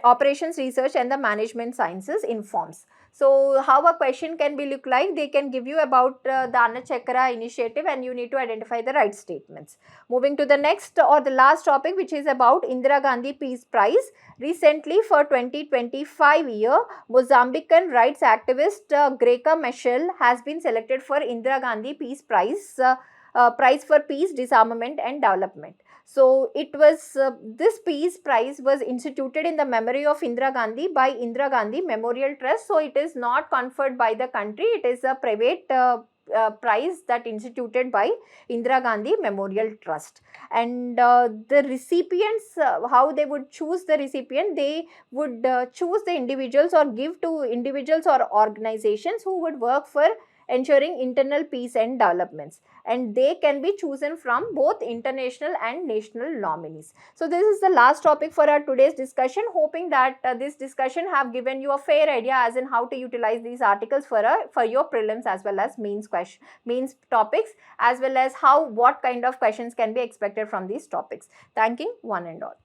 Operations Research and the Management Sciences, INFORMS. So how a question can be look like? They can give you about the Anna Chakra initiative and you need to identify the right statements. Moving to the next or the last topic, which is about Indira Gandhi Peace Prize. Recently for 2025 year, Mozambican rights activist Greca Michel has been selected for Indira Gandhi Peace Prize, Prize for Peace, Disarmament and Development. So it was this peace prize was instituted in the memory of Indira Gandhi by Indira Gandhi Memorial Trust. So it is not conferred by the country, it is a private prize that instituted by Indira Gandhi Memorial Trust. And the recipients, how they would choose the recipient, they would choose the individuals or give to individuals or organizations who would work for ensuring internal peace and developments, and they can be chosen from both international and national nominees. So this is the last topic for our today's discussion, hoping that this discussion have given you a fair idea as in how to utilize these articles for your prelims as well as mains topics, as well as what kind of questions can be expected from these topics. Thanking one and all.